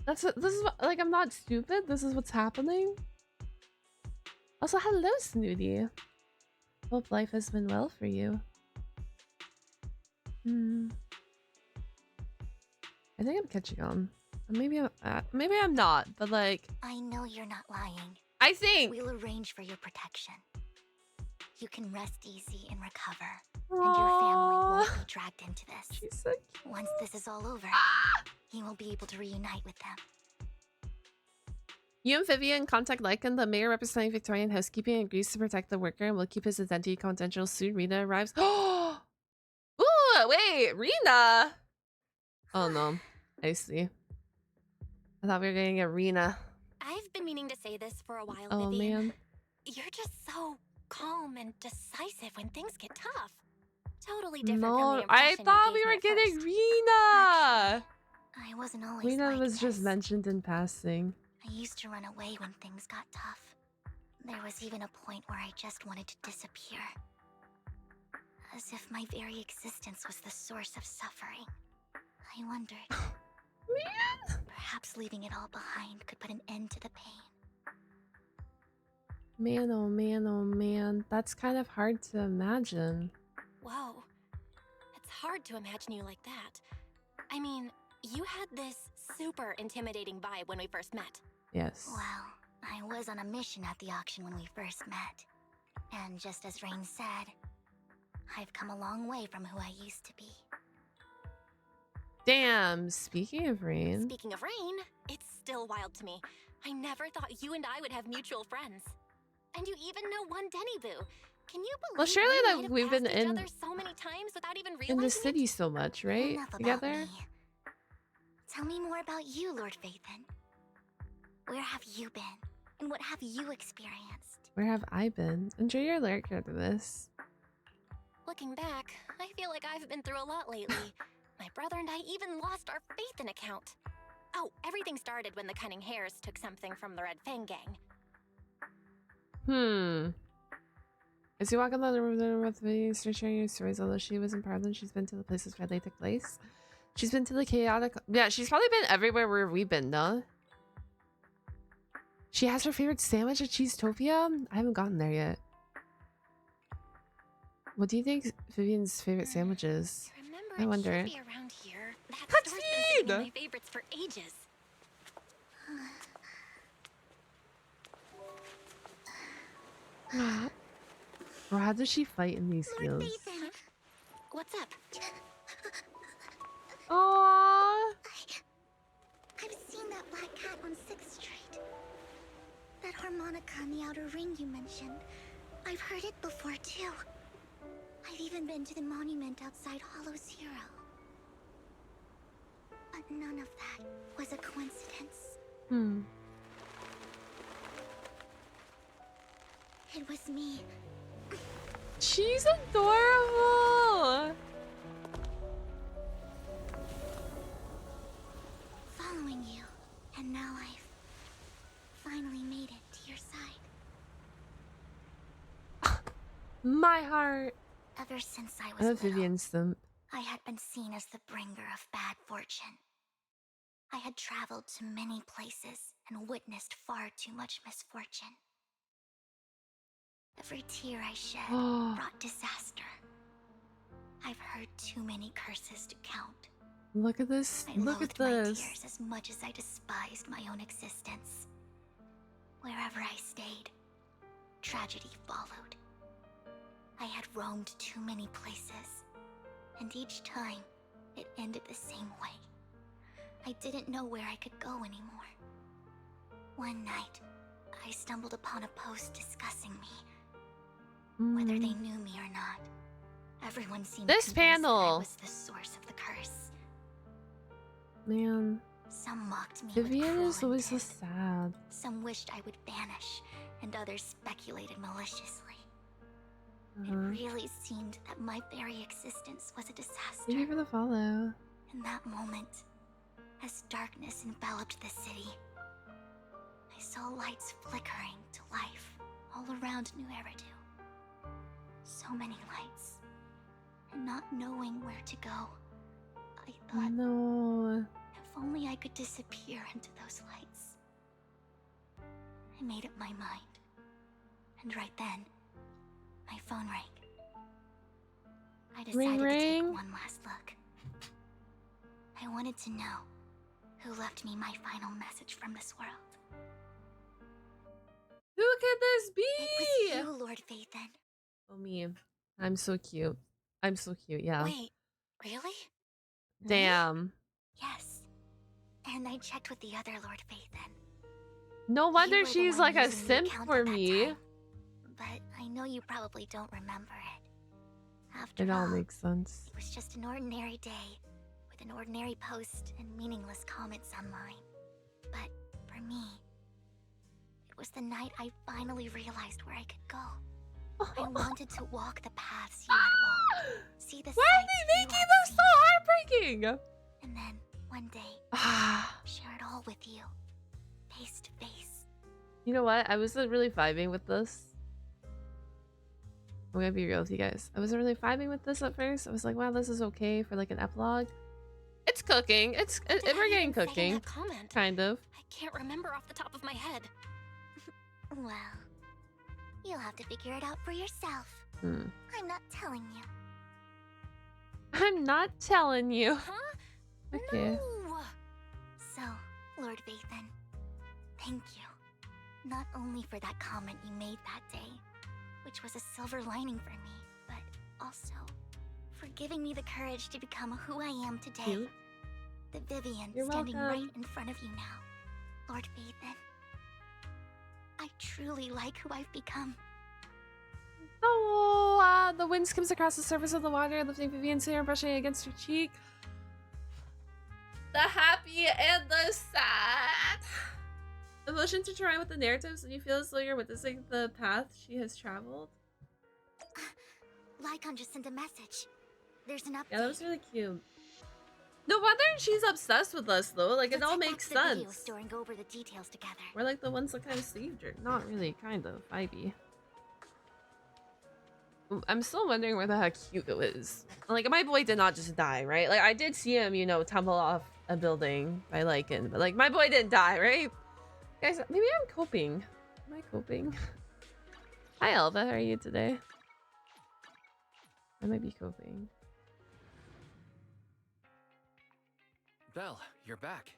This is what, like, I'm not stupid. This is what's happening. Also, hello, Snooty. Hope life has been well for you. I think I'm catching on. Maybe I'm not, but like, I know you're not lying. I think. We'll arrange for your protection. You can rest easy and recover, and your family won't be dragged into this. She's so cute. Once this is all over, you will be able to reunite with them. You and Vivian contact Lycaon, the mayor representing Victorian Housekeeping, agrees to protect the worker and will keep his identity confidential. Soon Rena arrives. Oh! Ooh, wait, Rena! Oh no, I see. I thought we were getting a Rena. I've been meaning to say this for a while, Oh Vivian. man. You're just so calm and decisive when things get tough. Totally different from No, the I impression thought you we gave me were at getting first. Rena! I wasn't always Rena like was just this. mentioned in passing. I used to run away when things got tough. There was even a point where I just wanted to disappear. As if my very existence was the source of suffering. I wondered. Man! Perhaps leaving it all behind could put an end to the pain. Man, oh man, oh man. That's kind of hard to imagine. Whoa. It's hard to imagine you like that. I mean, you had this super intimidating vibe when we first met. Yes. Well, I was on a mission at the auction when we first met. And just as Rain said, I've come a long way from who I used to be. Damn, speaking of Rain. Speaking of Rain, it's still wild to me. I never thought you and I would have mutual friends. And you even know one Denny Boo. Can you believe Well, surely we that might have we've been passed each in- other so many times without even realizing In the it? city so much, right? Enough about Together? me. Tell me more about you, Lord Phaethon. Where have you been? And what have you experienced? Where have I been? Enjoy your lyric after this. Looking back, I feel like I've been through a lot lately. My brother and I even lost our Phaethon account. Oh, everything started when the Cunning Hares took something from the Red Fang gang. As you walk along the room with me, start sharing your stories. Although she wasn't part of them, she's been to the places where they took place. She's been to the chaotic... Yeah, she's probably been everywhere where we've been, no? She has her favorite sandwich at Cheesetopia? I haven't gotten there yet. What do you think Vivian's favorite sandwich is? Remember, I wonder. it should be around here. That store's been sitting in my favorites for ages. Bro, how does she fight in these Lord fields? Phaethon! What's up? Aww. I've seen that black cat on 6th Street. That That harmonica in the outer ring you mentioned, I've heard it before too. I've even been to the monument outside Hollow Zero. But none of that was a coincidence. It was me. She's adorable. Following you, and now I've finally made it to your side. My heart. Ever since I I was love little, Vivian's thumb. I had been seen as the bringer of bad fortune. I had traveled to many places and witnessed far too much misfortune. Every tear I shed brought disaster. I've heard too many curses to count. Look at this. I Look at loathed my this. tears as much as I despised my own existence. Wherever I stayed, tragedy followed. I had roamed too many places, and each time, it ended the same way. I didn't know where I could go anymore. One night, I stumbled upon a post discussing me. Whether they knew me or not, everyone seemed This convinced that I panel. was the source of the curse. Man, Some mocked me Vivian with is cruel always so intent. sad. Some wished I would vanish, and others speculated maliciously. It really seemed that my very existence was a disaster. Thank you for the follow. In that moment, as darkness enveloped the city, I saw lights flickering to life all around New Eridu. So many lights, and not knowing where to go, I thought, No. if only I could disappear into those lights. I made up my mind, and right then, my phone rang. I decided to take one last look. I wanted to know who left me my final message from this world. Who could this be? It was you, Lord Vathan. Oh, me. I'm so cute. I'm so cute, yeah. Wait, really? Damn. Yes. And I checked with the other Lord Vathan. No You wonder were the she's one like a using the simp account for at that me. time. But I know you probably don't remember it. After It all all, makes sense. it was just an ordinary day with an ordinary post and meaningless comments online. But for me, it was the night I finally realized where I could go. I wanted to walk the paths you had walked, see the Why are they sights you making had this seen, so heartbreaking? and then one day share it all with you, face to face. You know what? I wasn't really vibing with this. I'm gonna be real with you guys. I wasn't really vibing with this at first. I was like, wow, this is okay for like an epilogue. It's cooking. We're getting cooking. Comment? Kind of. I can't remember off the top of my head. Well, you'll have to figure it out for yourself. Hmm. I'm not telling you. I'm not telling you. Huh? Okay. No! So, Lord Vathan, thank you. Not only for that comment you made that day, which was a silver lining for me, but also for giving me the courage to become who I am today. Cute. The Vivian You're standing welcome. right in front of you now. Lord Vathan, I truly like who I've become. Oh, the wind skims across the surface of the water, lifting Vivian's hair and brushing it against her cheek. The happy and the sad. Emotions intertwine with the narratives, and you feel as though you're witnessing the path she has traveled. Lycaon just sent a message. There's an update. Yeah, that was really cute. No wonder she's obsessed with us, though. Like, it all makes The video sense. storing over the details together. We're like the ones that kind of saved her. Not really, kind of. Vibey. I'm still wondering where the heck Hugo is. Like, my boy did not just die, right? Like, I did see him, you know, tumble off a building by Lycaon, but like, my boy didn't die, right? Guys, maybe I'm coping. Am I coping? Hi, Elva. How are you today? I might be coping. Belle, you're back.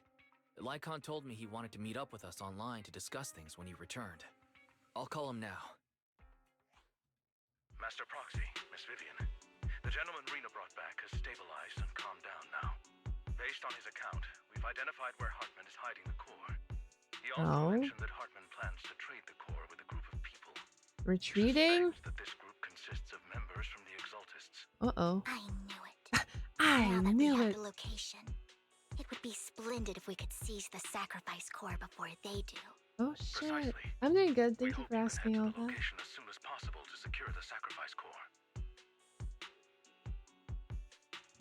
Lycaon told me he wanted to meet up with us online to discuss things when you returned. I'll call him now. Master Proxy, Miss Vivian. The gentleman Rena brought back has stabilized and calmed down now. Based on his account, we've identified where Hartman is hiding the core. He also mentioned that Hartman plans to trade the Retreating? That this group consists of members from the Exaltists. Uh-oh. I knew it. I Now that knew we have it. the location, it would be splendid if we could seize the sacrifice core before they do. Oh shit. I'm doing good. Thank you for asking all that. Location as soon as possible to secure the sacrifice core.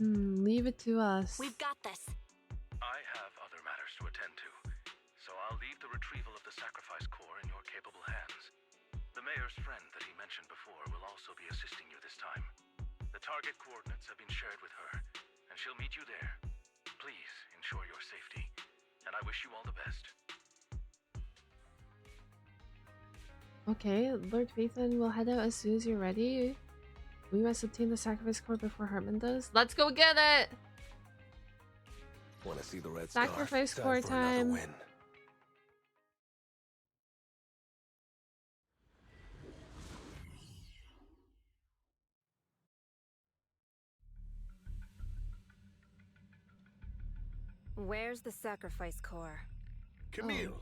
Leave it to us. We've got this. I have other matters to attend to, so I'll leave the retrieval of the sacrifice core in your capable hands. The mayor's friend that he mentioned before will also be assisting you this time. The target coordinates have been shared with her, and she'll meet you there. Please ensure your safety, and I wish you all the best. Okay, Lord Phaethon will head out as soon as you're ready. We must obtain the sacrifice core before Hartman does. Let's go get it! Want to see the red Sacrifice star? core Time for another time. win. Where's the sacrifice core? Camille,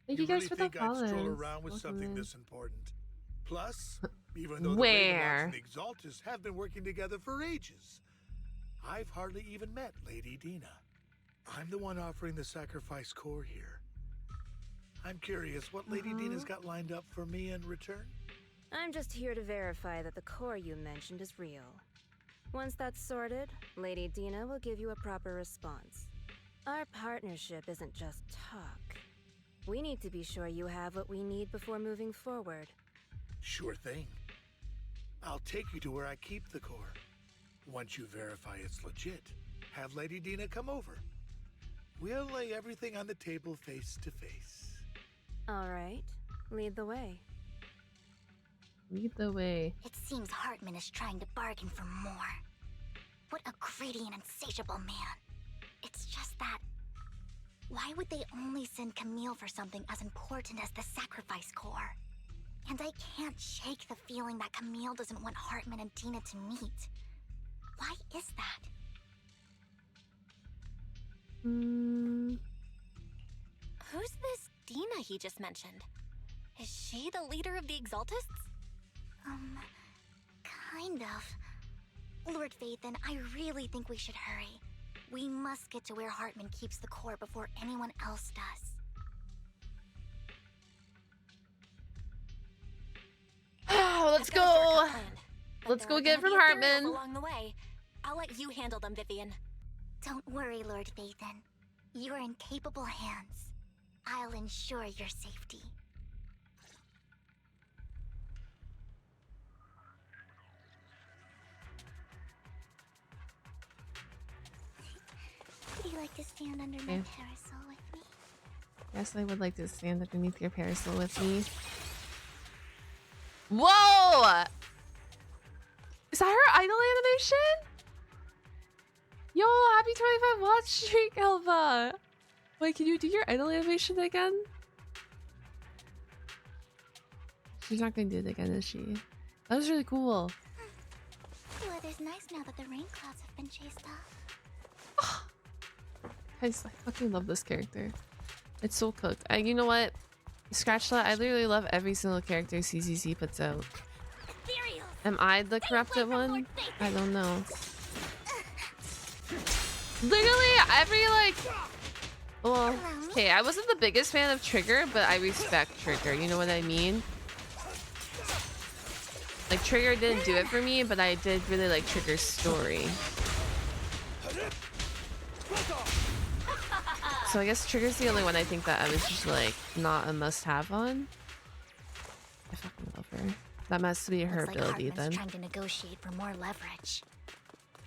Thank you you guys really for the think I'd stroll follows. around with Welcome something in. this important? Plus, even though the Where? Ravenlocks and the Exaltists have been working together for ages, I've hardly even met Lady Dina. I'm the one offering the sacrifice core here. I'm curious what Lady Dina's got lined up for me in return. I'm just here to verify that the core you mentioned is real. Once that's sorted, Lady Dina will give you a proper response. Our partnership isn't just talk. We need to be sure you have what we need before moving forward. Sure thing. I'll take you to where I keep the core. Once you verify it's legit, have Lady Dina come over. We'll lay everything on the table face to face. All right, lead the way. Lead the way. It seems Hartman is trying to bargain for more. What a greedy and insatiable man. It's just that... why would they only send Camille for something as important as the sacrifice core? And I can't shake the feeling that Camille doesn't want Hartman and Dina to meet. Why is that? Who's this Dina he just mentioned? Is she the leader of the Exaltists? Kind of. Lord Phaethon, I really think we should hurry. We must get to where Hartman keeps the core before anyone else does. Let's I've got a go! shortcut planned, but Let's there go are get it gonna from be ethereals Hartman. along the way. I'll let you handle them, Vivian. Don't worry, Lord Phaethon. You're in capable hands. I'll ensure your safety. Would you like to stand under my Okay. parasol with me? Yes, I would like to stand underneath your parasol with me. Whoa! Is that her idol animation? Yo, happy 25 watch streak, Elva! Wait, can you do your idol animation again? She's not gonna do it again, is she? That was really cool. The weather's nice now that the rain clouds have been chased off. Guys, I fucking love this character. It's so cooked. You know what? Scratch that. I literally love every single character CCC puts out. Am I the corrupted one? I don't know. Literally every like... Well, okay, I wasn't the biggest fan of Trigger, but I respect Trigger. You know what I mean? Like, Trigger didn't do it for me, but I did really like Trigger's story. So I guess Trigger's the only one I think that I was just like not a must-have on. I fucking love her. That must be her Looks like ability Hartman's then. trying to negotiate for more leverage.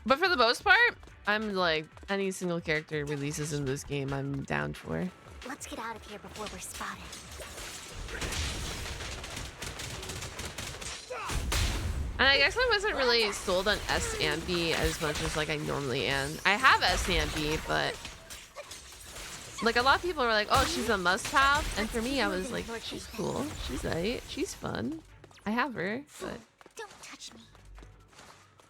But for the most part, I'm like any single character releases in this game, I'm down for. Let's get out of here before we're spotted. And I guess I wasn't really sold on S and B as much as like I normally am. I have S and B, but like a lot of people were like, "Oh, she's a must-have," and for me, I was like, "She's cool. She's right. She's fun. I have her, but Don't touch me.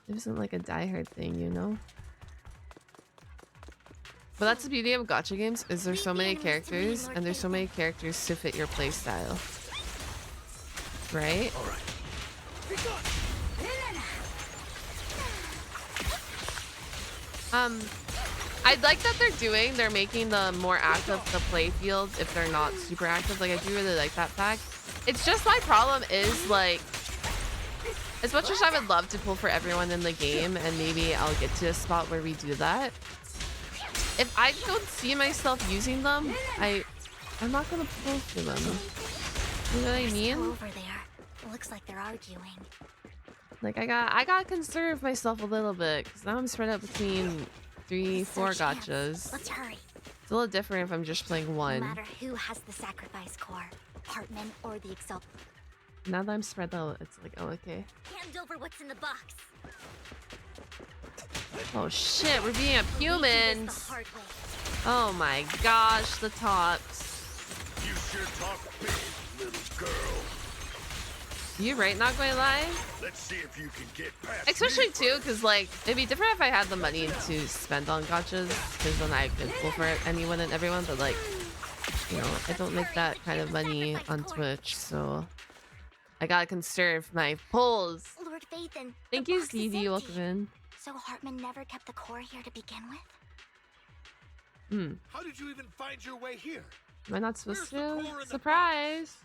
it wasn't like a die-hard thing, you know." But that's the beauty of gacha games, is there's so many characters, and there's so many characters to fit your playstyle. Right? All right. I like that they're making the more active the play fields if they're not super active. Like, I do really like that fact. It's just my problem is, like, as much as I would love to pull for everyone in the game, and maybe I'll get to a spot where we do that, if I don't see myself using them, I'm not gonna pull for them. You know what I mean? Over there. Looks like they're arguing. Like, I gotta conserve myself a little bit, because now I'm spread out between 3, 4 gotchas. Let's hurry. It's a little different if I'm just playing one. No matter who has the sacrifice core, Hartman or the Exalt. Now that I'm spread out, it's like, oh, okay. Hand over what's in the box. Oh shit, we're being up humans. Oh my gosh, the tops. You sure talk big, little girl. You right, not going to lie? Let's see if you can get past Especially me too, because like, it'd be different if I had the money to spend on gotchas, because then I could pull for anyone and everyone, but like, you know, I don't make that kind of money on Twitch, so I gotta conserve my pulls. Lord Vathan, Thank you, Stevie. Welcome in. So Hartman never kept the core here to begin with? How did you even find your way here? Am I not supposed Where's the to? core in the Surprise!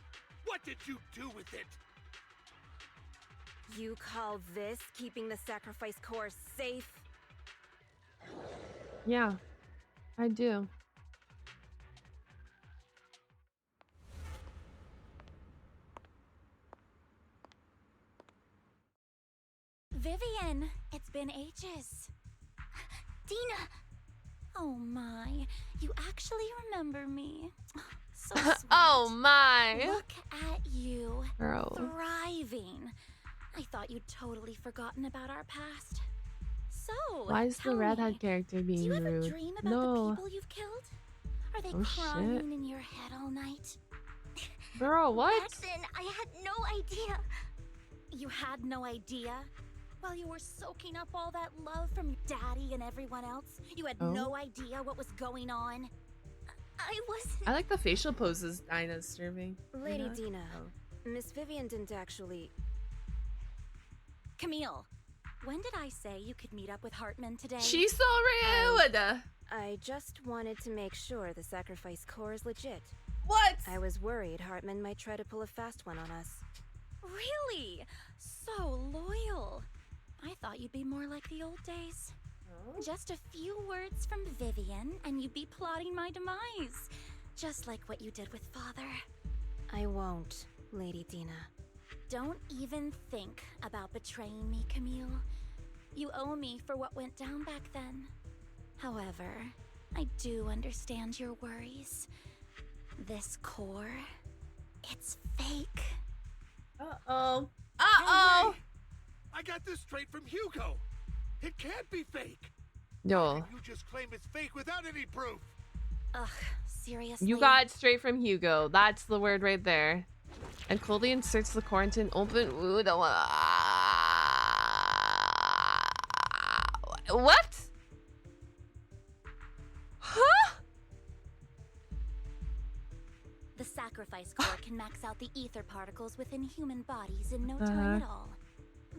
What did you do with it? You call this keeping the sacrifice core safe? Yeah, I do. Vivian, it's been ages. Dina! Oh my, you actually remember me. So sweet. Oh my! Look at you. Bro. Thriving. I thought you'd totally forgotten about our past. So, Why is the tell redhead me, character being do you ever rude? dream about No. the people you've killed? Are they Oh, crying shit. in your head all night? Bro, what? Back then, I had no idea. You had no idea? While you were soaking up all that love from your daddy and everyone else, you had Oh. no idea what was going on? I wasn't. I like the facial poses Dina's serving. Lady Dina? Dina, Oh. Miss Vivian didn't actually... Camille, when did I say you could meet up with Hartman today? She's so rude! I just wanted to make sure the sacrifice core is legit. What? I was worried Hartman might try to pull a fast one on us. Really? So loyal. I thought you'd be more like the old days. Oh. Just a few words from Vivian and you'd be plotting my demise. Just like what you did with Father. I won't, Lady Dina. Don't even think about betraying me, Camille. You owe me for what went down back then. However, I do understand your worries. This core, it's fake. Uh-oh. No Uh-oh! way! I got this straight from Hugo. It can't be fake. Yo, You just claim it's fake without any proof. Ugh, seriously? you got it straight from Hugo. That's the word right there. And Colby inserts the quarantine open. Ooh, don't want. What? Huh? The sacrifice core can max out the ether particles within human bodies in no time at all.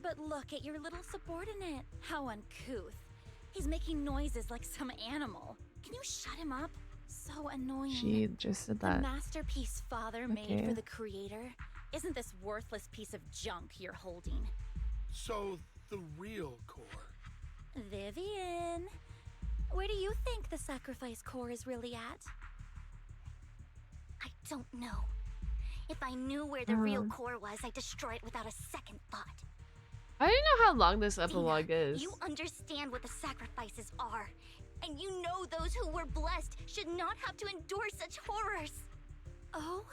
But look at your little subordinate. How uncouth. He's making noises like some animal. Can you shut him up? So annoying. She just said The that. masterpiece Father made Okay. for the creator isn't this worthless piece of junk you're holding. So, the real core. Vivian, where do you think the sacrifice core is really at? I don't know. If I knew where the real core was, I'd destroy it without a second thought. I don't know how long this epilogue Dina, is. You understand what the sacrifices are. And you know those who were blessed should not have to endure such horrors. Oh,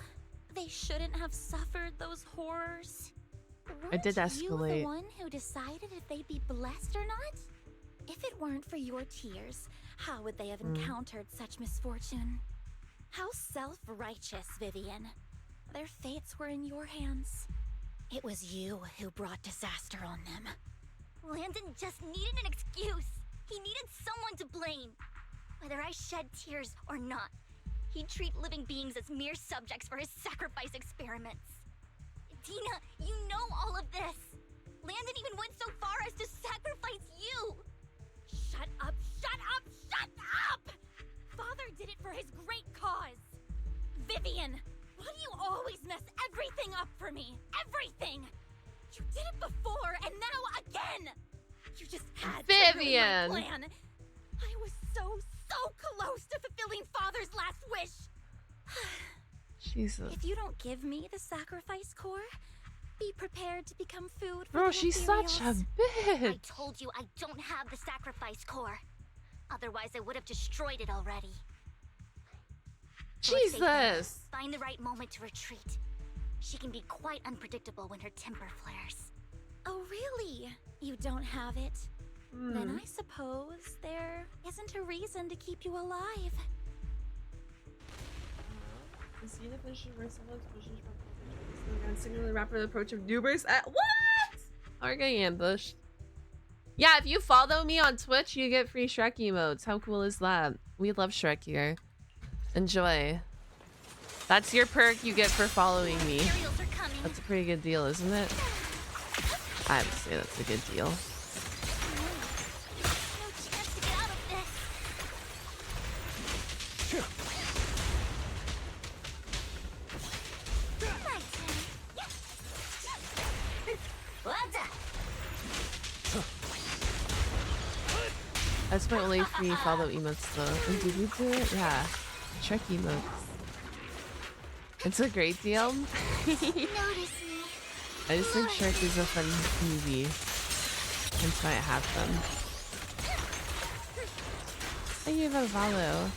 they shouldn't have suffered those horrors. I did Weren't you the escalate. one who decided if they'd be blessed or not? If it weren't for your tears, how would they have encountered such misfortune? How self-righteous, Vivian. Their fates were in your hands. It was you who brought disaster on them. Landon just needed an excuse. He needed someone to blame. Whether I shed tears or not, he'd treat living beings as mere subjects for his sacrifice experiments. Dina, you know all of this. Landon even went so far as to sacrifice you. Shut up, shut up, shut up! Father did it for his great cause. Vivian, why do you always mess everything up for me? Everything! You did it before, and now again! You just had Vivian. to ruin my plan. I was so close to fulfilling Father's last wish. Jesus. If you don't give me the sacrifice core, be prepared to become food for Bro, the she's such a Ethereals. bitch. I told you I don't have the sacrifice core. Otherwise, I would have destroyed it already. Lord Satan, Jesus. find the right moment to retreat. She can be quite unpredictable when her temper flares. Oh, really? You don't have it? Then I suppose there isn't a reason to keep you alive. Singular rapid approach of newbers at what? Are getting ambushed. Yeah, if you follow me on Twitch, you get free Shrek emotes. How cool is that? We love Shrek here. Enjoy. That's your perk you get for following me. That's a pretty good deal, isn't it? I would say that's a good deal. That's my only free follow emotes though. And did we do it? Yeah. Shrek emotes. It's a great deal. I just think Shrek is a fun movie. That's why I have them. Thank you for the follow.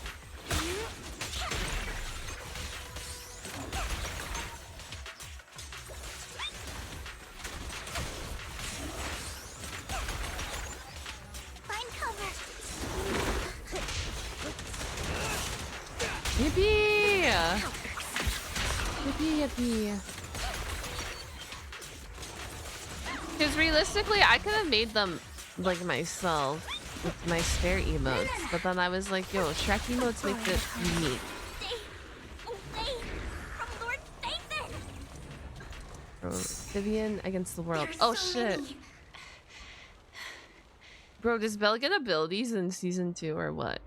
Yippee! Yippee, yippee. Because realistically, I could have made them like myself with my spare emotes, but then I was like, yo, Shrek emotes make it unique. Bro, Vivian against the world. Oh shit. Bro, does Belle get abilities in season 2 or what?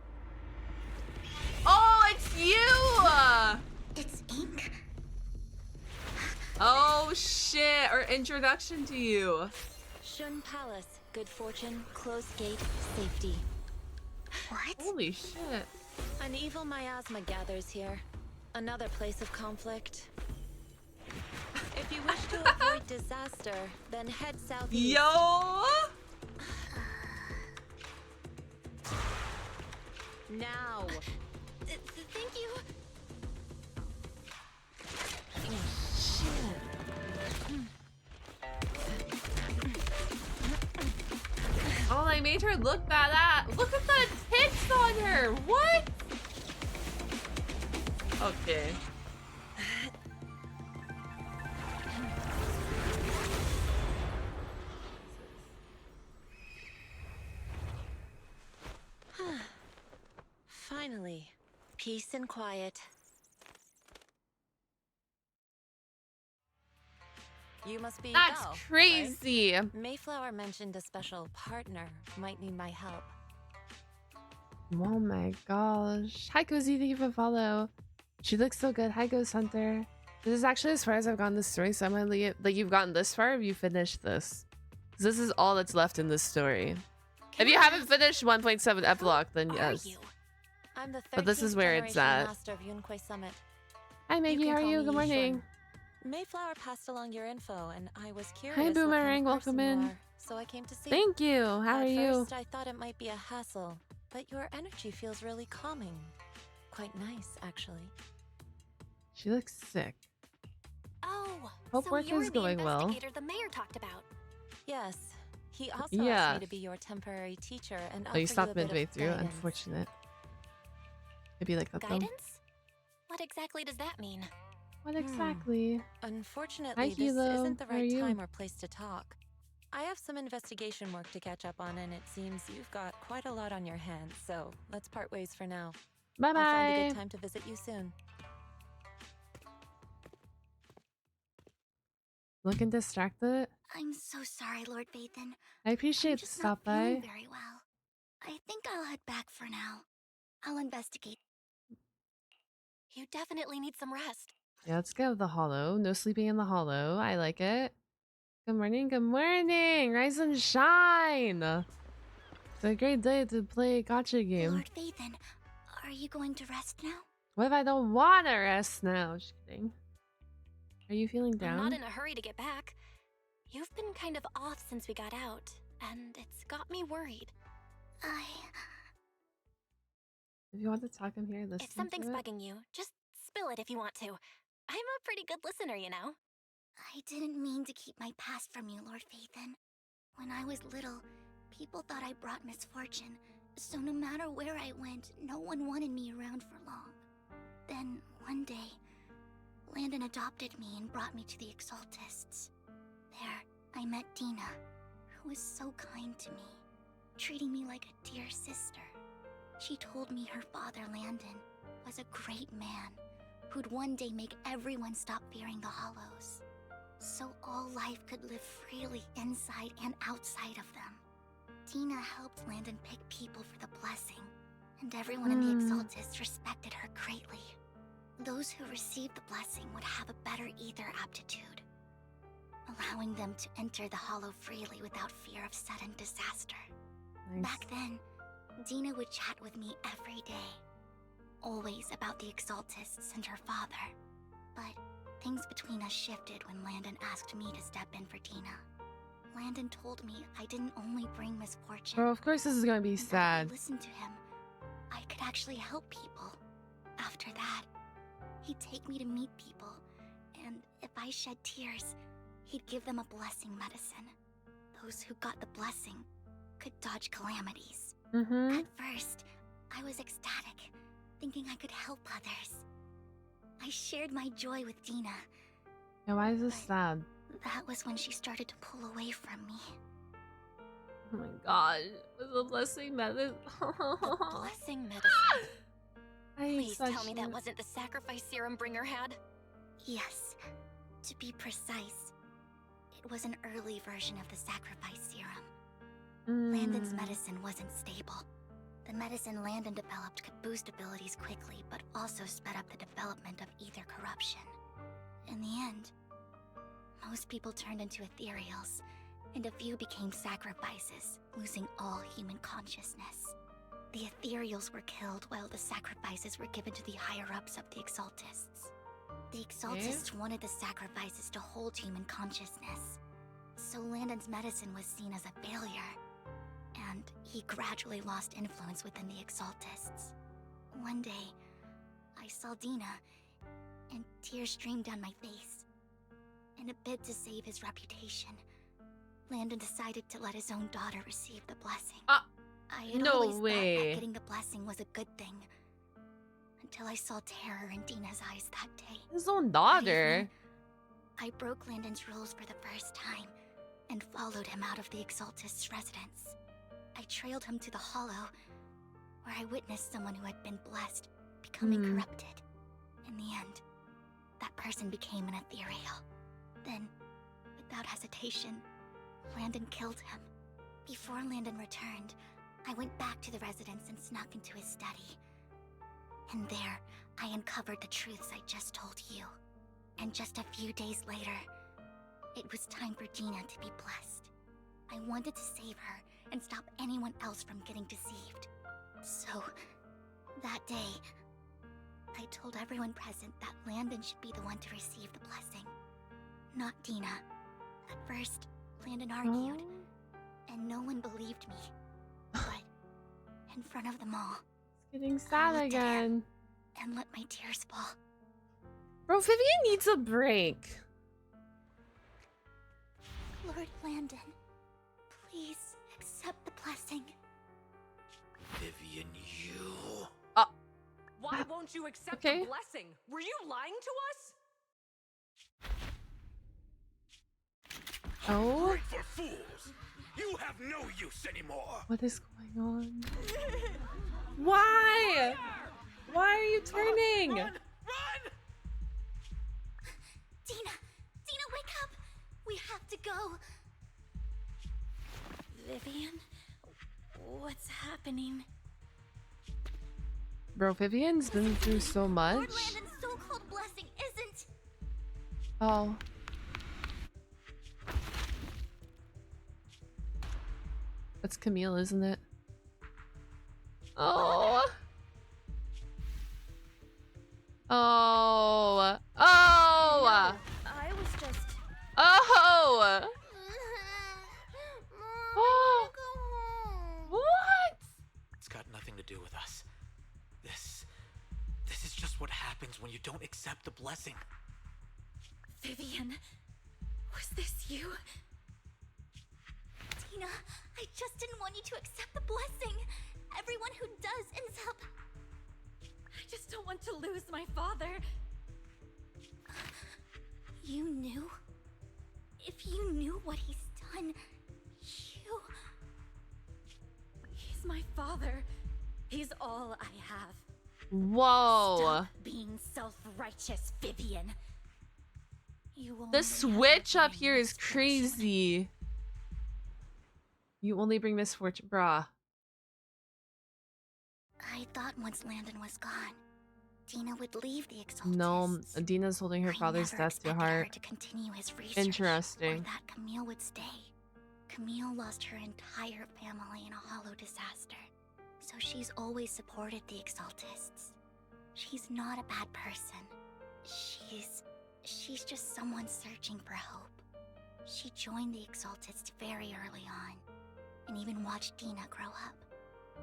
Oh, it's you! It's ink. Oh shit, our introduction to you. Shun Palace, good fortune, closed gate, safety. What? Holy shit. An evil miasma gathers here. Another place of conflict. If you wish to avoid disaster, then head southeast. Yo! Now. Thank you. Oh, I made her look badass. Look at the tits on her. What? Okay. Finally, peace and quiet. You must be That's Belle, crazy. right? Mayflower mentioned a special partner might need my help. Oh my gosh. Hi, Cozy. Thank you for follow. She looks so good. Hi, Ghost Hunter. This is actually as far as I've gotten this story, so I'm gonna leave. Like, you've gotten this far, have you finished this? 'Cause this is all that's left in this story. If you haven't finished 1.7 epilogue, then yes. I'm the But this is where it's at. Master of Yunquei Summit. Hi, Maggie. How are you? Good morning. Mayflower passed along your info, and I was curious. Hi, what Boomerang. kind of person Welcome you in. are, so I came to see. Thank you. How are you? At first, I thought it might be a hassle, but your energy feels really calming. Quite nice, actually. She looks sick. Oh, Hope so work you're is the going well. investigator the mayor talked about. Yes. He also Yeah. asked me to be your temporary teacher and Oh, offer you stopped a bit midway of through? guidance. Unfortunate. Maybe like that though. Guidance? What exactly does that mean? What exactly? Unfortunately, Hi, this Hilo. isn't the How are right you? time or place to talk. I have some investigation work to catch up on, and it seems you've got quite a lot on your hands, so let's part ways for now. Bye-bye. I'll find a good time to visit you soon. Looking distracted? I'm so sorry, Lord Vathan. I I'm appreciate the just not stop feeling by. very well. I think I'll head back for now. I'll investigate. You definitely need some rest. Yeah, let's go to the hollow. No sleeping in the hollow. I like it. Good morning, good morning. Rise and shine. It's a great day to play a gacha game. Lord Vathan, are you going to rest now? What if I don't want to rest now? Just kidding. Are you feeling I'm not down? in a hurry to get back. You've been kind of off since we got out, and it's got me worried. If you want to talk, I'm here. Listen. If something's to it. bugging you, just spill it if you want to. I'm a pretty good listener, you know. I didn't mean to keep my past from you, Lord Vathan. When I was little, people thought I brought misfortune, so no matter where I went, no one wanted me around for long. Then, one day, Landon adopted me and brought me to the Exaltists. There, I met Dina, who was so kind to me, treating me like a dear sister. She told me her father, Landon, was a great man who'd one day make everyone stop fearing the Hollows, so all life could live freely inside and outside of them. Dina helped Landon pick people for the blessing, and everyone in the Exaltists respected her greatly. Those who received the blessing would have a better ether aptitude, allowing them to enter the Hollow freely without fear of sudden disaster. Nice. Back then, Dina would chat with me every day, always about the Exaltists and her father. But things between us shifted when Landon asked me to step in for Dina. Landon told me I didn't only bring misfortune. Bro, of course this is gonna be and that sad. if I listened to him, I could actually help people. After that, he'd take me to meet people, and if I shed tears, he'd give them a blessing medicine. Those who got the blessing could dodge calamities. At first, I was ecstatic, thinking I could help others. I shared my joy with Dina. Yeah, why is this sad? That was when she started to pull away from me. Oh my god. Was the blessing medicine? Blessing medicine. Please such tell me that wasn't the sacrifice serum Bringer had. Yes, to be precise, it was an early version of the sacrifice serum. Landon's medicine wasn't stable. The medicine Landon developed could boost abilities quickly, but also sped up the development of ether corruption. In the end, most people turned into ethereals, and a few became sacrifices, losing all human consciousness. The ethereals were killed while the sacrifices were given to the higher-ups of the Exaltists. The Exaltists wanted the sacrifices to hold human consciousness, so Landon's medicine was seen as a failure, and he gradually lost influence within the Exaltists. One day, I saw Dina, and tears streamed down my face. In a bid to save his reputation, Landon decided to let his own daughter receive the blessing. I had always thought that getting the blessing was a good thing, until I saw terror in Dina's eyes that day. His own daughter? I broke Landon's rules for the first time, and followed him out of the Exaltist's residence. I trailed him to the Hollow, where I witnessed someone who had been blessed becoming corrupted. In the end, that person became an ethereal. Then, without hesitation, Landon killed him. Before Landon returned, I went back to the residence and snuck into his study. And there, I uncovered the truths I just told you. And just a few days later, it was time for Dina to be blessed. I wanted to save her and stop anyone else from getting deceived. So, that day, I told everyone present that Landon should be the one to receive the blessing, not Dina. At first, Landon argued, and no one believed me. But, in front of them all, It's getting sad again. and let my tears fall. Bro, Vivian needs a break. Lord Landon, please accept the blessing. Vivian, you... Why won't you accept Okay. the blessing? Were you lying to us? Oh? Great for fools! You have no use anymore! What is going on? Why? Why are you turning? Dina! Dina, wake up! Vivian, what's happening? Bro, Vivian's been through so much. Lord Landon's so-called blessing isn't. Oh. That's Camille, isn't it? Oh. Oh. Oh. I was just... Oh. Oh. What? It's got nothing to do with us. This is just what happens when you don't accept the blessing. Vivian, was this you? Dina, I just didn't want you to accept the blessing. Everyone who does ends up... I just don't want to lose my father. You knew? If you knew what he's done, you... He's my father. He's all I have. Whoa. Stop being self-righteous, Vivian. The switch up here is crazy. You only bring misfortune, brah. I thought once Landon was gone, Dina would leave the Exalted. No, Dina's holding her father's death to heart. To continue his research, Interesting. or that Camille would stay. Camille lost her entire family in a hollow disaster, so she's always supported the Exaltists. She's not a bad person. She's just someone searching for hope. She joined the Exaltists very early on, and even watched Dina grow up.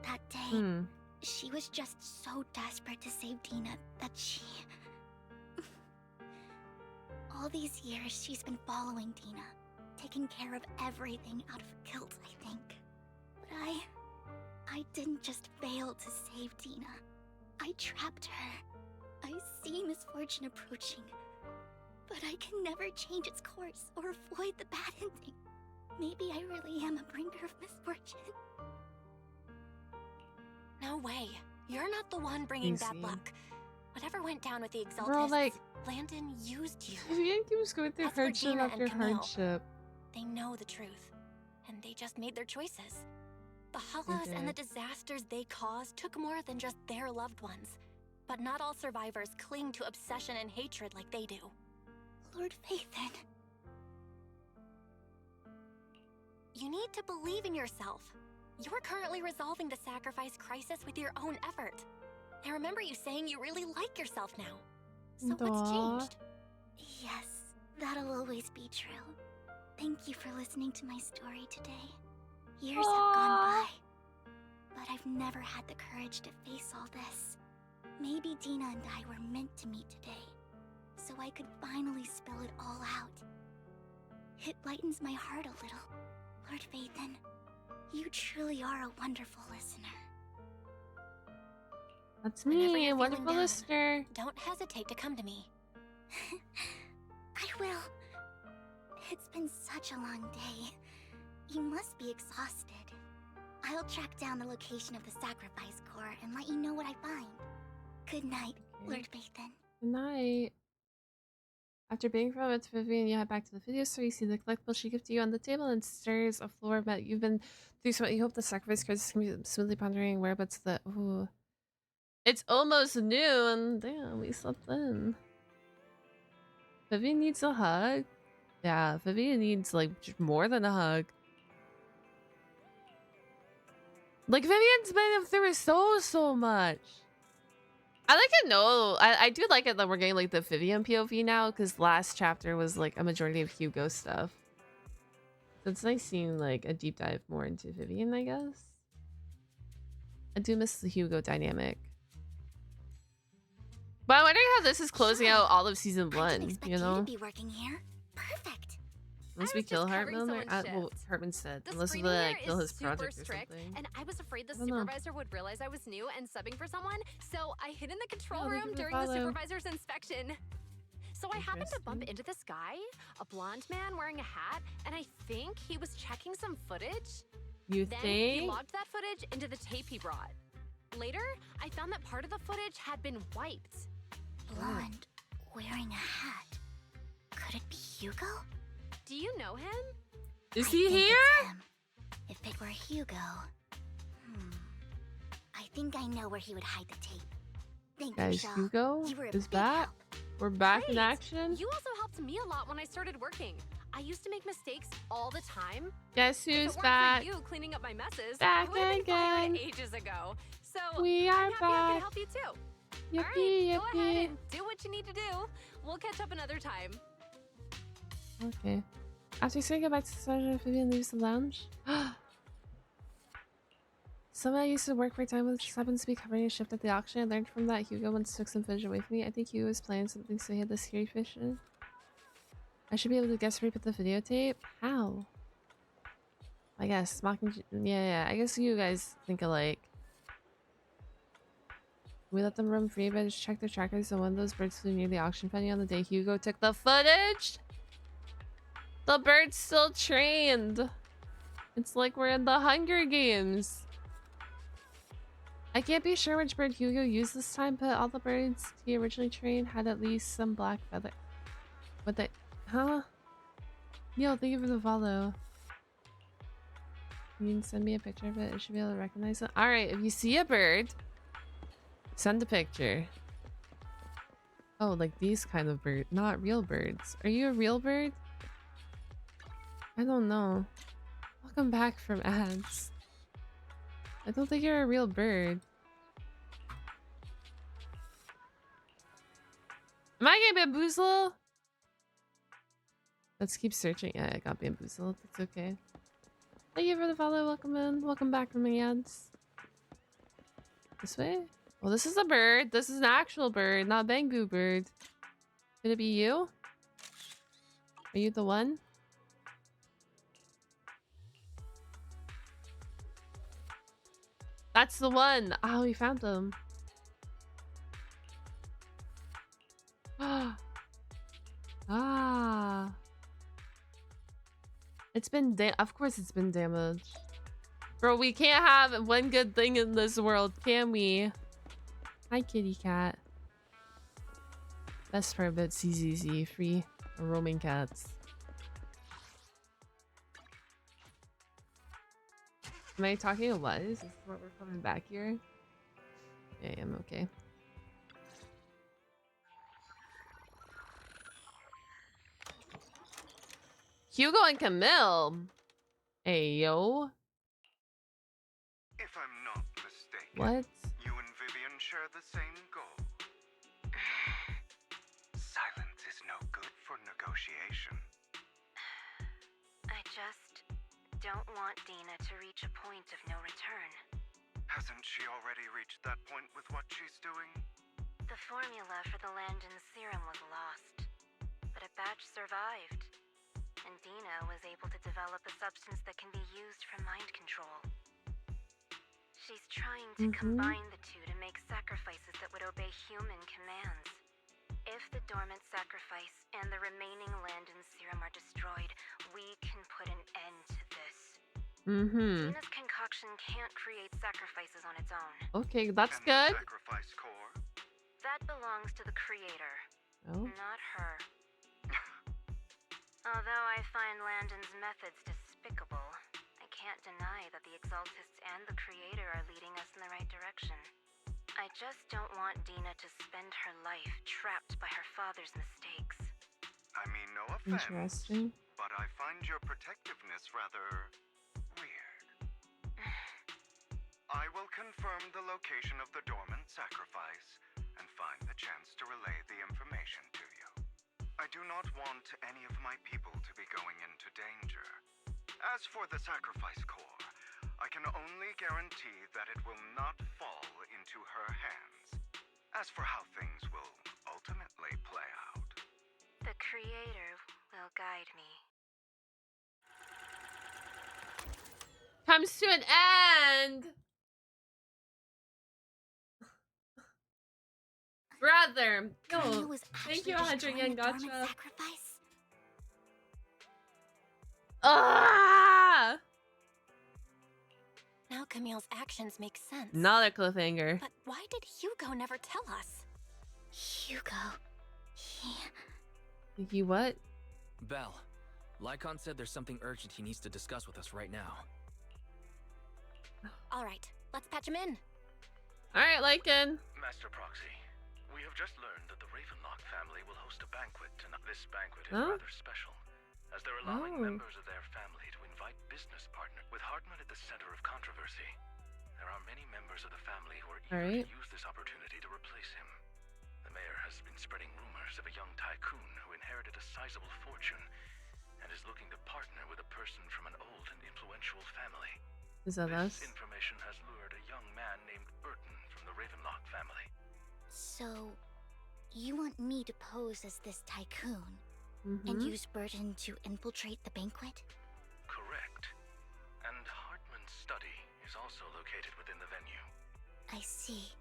That day, she was just so desperate to save Dina that she... All these years, she's been following Dina, taking care of everything out of guilt, I think. But I didn't just fail to save Dina. I trapped her. I see misfortune approaching, but I can never change its course or avoid the bad ending. Maybe I really am a bringer of misfortune. No way. You're not the one bringing bad luck. Whatever went down with the Exaltists, Bro, like, Landon used you. Vivian keeps going through As for hardship Dina after and Camille, hardship. They know the truth, and they just made their choices. The hollows and the disasters they caused took more than just their loved ones. But not all survivors cling to obsession and hatred like they do. Lord Phaethon. You need to believe in yourself. You're currently resolving the sacrifice crisis with your own effort. I remember you saying you really like yourself now. So what's changed? Yes, that'll always be true. Thank you for listening to my story today. Years have gone by, but I've never had the courage to face all this. Maybe Dina and I were meant to meet today, so I could finally spill it all out. It lightens my heart a little. Lord Phaethon, you truly are a wonderful listener. That's me, a wonderful down, listener. Don't hesitate to come to me. I will. It's been such a long day. You must be exhausted. I'll track down the location of the sacrifice core and let you know what I find. Good night, Lord Phaethon. Good night. After being from it to Vivian, you head back to the video store. You see the collectible she gifted you on the table and stirs a floor mat. You've been through so much. You hope the sacrifice crisis can be smoothly pondering whereabouts the... Ooh. It's almost noon. Damn, we slept in. Vivian needs a hug. Yeah, Vivian needs, like, more than a hug. Like, Vivian's been through so much. I like it. No, I do like it that we're getting like the Vivian POV now, because last chapter was like a majority of Hugo stuff. So it's nice seeing like a deep dive more into Vivian, I guess. I do miss the Hugo dynamic. But I'm wondering how this is closing out all of season 1, you know? To be working here. Perfect. Once we kill Hartman, well, Hartman said, unless we like kill his project or something. And I was afraid the I don't know. supervisor would realize I was new and subbing for someone, so I hid in the control Oh, thank room you for during the follow. supervisor's inspection. So I happened to bump into this guy, a blonde man wearing a hat, and I think he was checking some footage. You Then think? he logged that footage into the tape he brought. Later, I found that part of the footage had been wiped. Blonde, wearing a hat. Could it be Hugo? Do you know him? Is he think here? it's him. If it were Hugo... I think I know where he would hide the tape. Thank you, Guys, Shaw. Hugo You were a is big back. help. We're back in Great. action. You also helped me a lot when I started working. I used to make mistakes all the time. Guess If who's it weren't back? for you cleaning up my messes, Back I would have been again. fired ages ago. So We are I'm happy I back. can help you too. Yippee, All right, go ahead yippee. and do what you need to do. We'll catch up another time. Okay. After saying goodbye to Sergeant, Vivian leaves the lounge. Someone I used to work part-time with just happens to be covering a shift at the auction. I learned from that Hugo once took some footage away from me. I think Hugo was planning something, so he had the scary fish in. I should be able to guess where he put the videotape. How? I guess. Yeah. I guess you guys think alike. We let them roam free, but I just checked their trackers, and one of those birds flew near the auction venue on the day Hugo took the footage. The bird's still trained. It's like we're in the Hunger Games. I can't be sure which bird Hugo used this time, but all the birds he originally trained had at least some black feather. What they... Huh? Yo, thank you for the follow. You can send me a picture of it. I should be able to recognize it. Alright, if you see a bird, send a picture. Oh, like these kind of birds. Not real birds. Are you a real bird? I don't know. Welcome back from ads. I don't think you're a real bird. Am I getting bamboozled? Let's keep searching. Yeah, I got bamboozled. It's okay. Thank you for the follow. Welcome in. Welcome back from the ads. This way? Well, this is a bird. This is an actual bird, not bamboo bird. Could it be you? Are you the one? That's the one. Oh, we found them. Ah. It's been of course it's been damaged. Bro, we can't have one good thing in this world, can we? Hi, kitty cat. Best part about CZZ, free roaming cats. Am I talking a what? Is this what we're coming back here? Yeah, I'm okay. Hugo and Camille. Hey, yo. If I'm not mistaken, What? you and Vivian share the same goal. Silence is no good for negotiation. I just don't want Dina to reach a point of no return. Hasn't she already reached that point with what she's doing? The formula for the Landon serum was lost, but a batch survived, and Dina was able to develop a substance that can be used for mind control. She's trying to combine the two to make sacrifices that would obey human commands. If the dormant sacrifice and the remaining Landon serum are destroyed, we can put an end to this. Dina's concoction can't create sacrifices on its own. Okay, that's And good. The sacrifice core? That belongs to the creator, Oh. not her. Although I find Landon's methods despicable, I can't deny that the Exaltists and the Creator are leading us in the right direction. I just don't want Dina to spend her life trapped by her father's mistakes. I mean, no offense. Interesting. But I find your protectiveness rather weird. I will confirm the location of the dormant sacrifice and find the chance to relay the information to you. I do not want any of my people to be going into danger. As for the sacrifice core, I can only guarantee that it will not fall into her hands. As for how things will ultimately play out, The Creator will guide me. Comes to an end. Brother. Camille No. was Thank actually you, 100 yen destroying the dormant gotcha. sacrifice? Ah! Now Camille's actions make sense. Another cliffhanger. But why did Hugo never tell us? Hugo... You what? Belle, Lycaon said there's something urgent he needs to discuss with us right now. All right, let's patch him in. All right, Lycaon. Master Proxy, we have just learned that the Ravenlock family will host a banquet tonight. This banquet is Huh? rather special, as they're allowing Oh. members of their family to invite business partners. With Hartman at the center of controversy, there are many members of the family who are eager All right. to use this opportunity to replace him. The mayor has been spreading rumors of a young tycoon who inherited a sizable fortune and is looking to partner with a person from an old and influential family. Is that us? This information has lured a young man named Burton from the Ravenlock family. So, you want me to pose as this tycoon and Mhm. use Burton to infiltrate the banquet? Correct. And Hartman's study is also located within the venue. I see.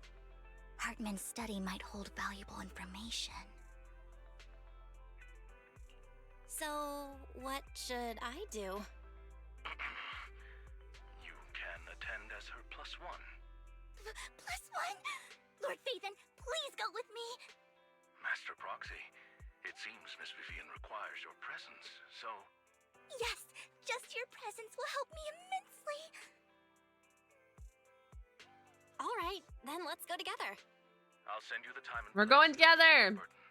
Hartman's study might hold valuable information. So, what should I do? You can attend as her +1. +1? Lord Faven, please go with me! Master Proxy, it seems Miss Vivian requires your presence, so... Yes, just your presence will help me immensely! All right, then let's go together. I'll send you the time and We're place going to visit together. Burton.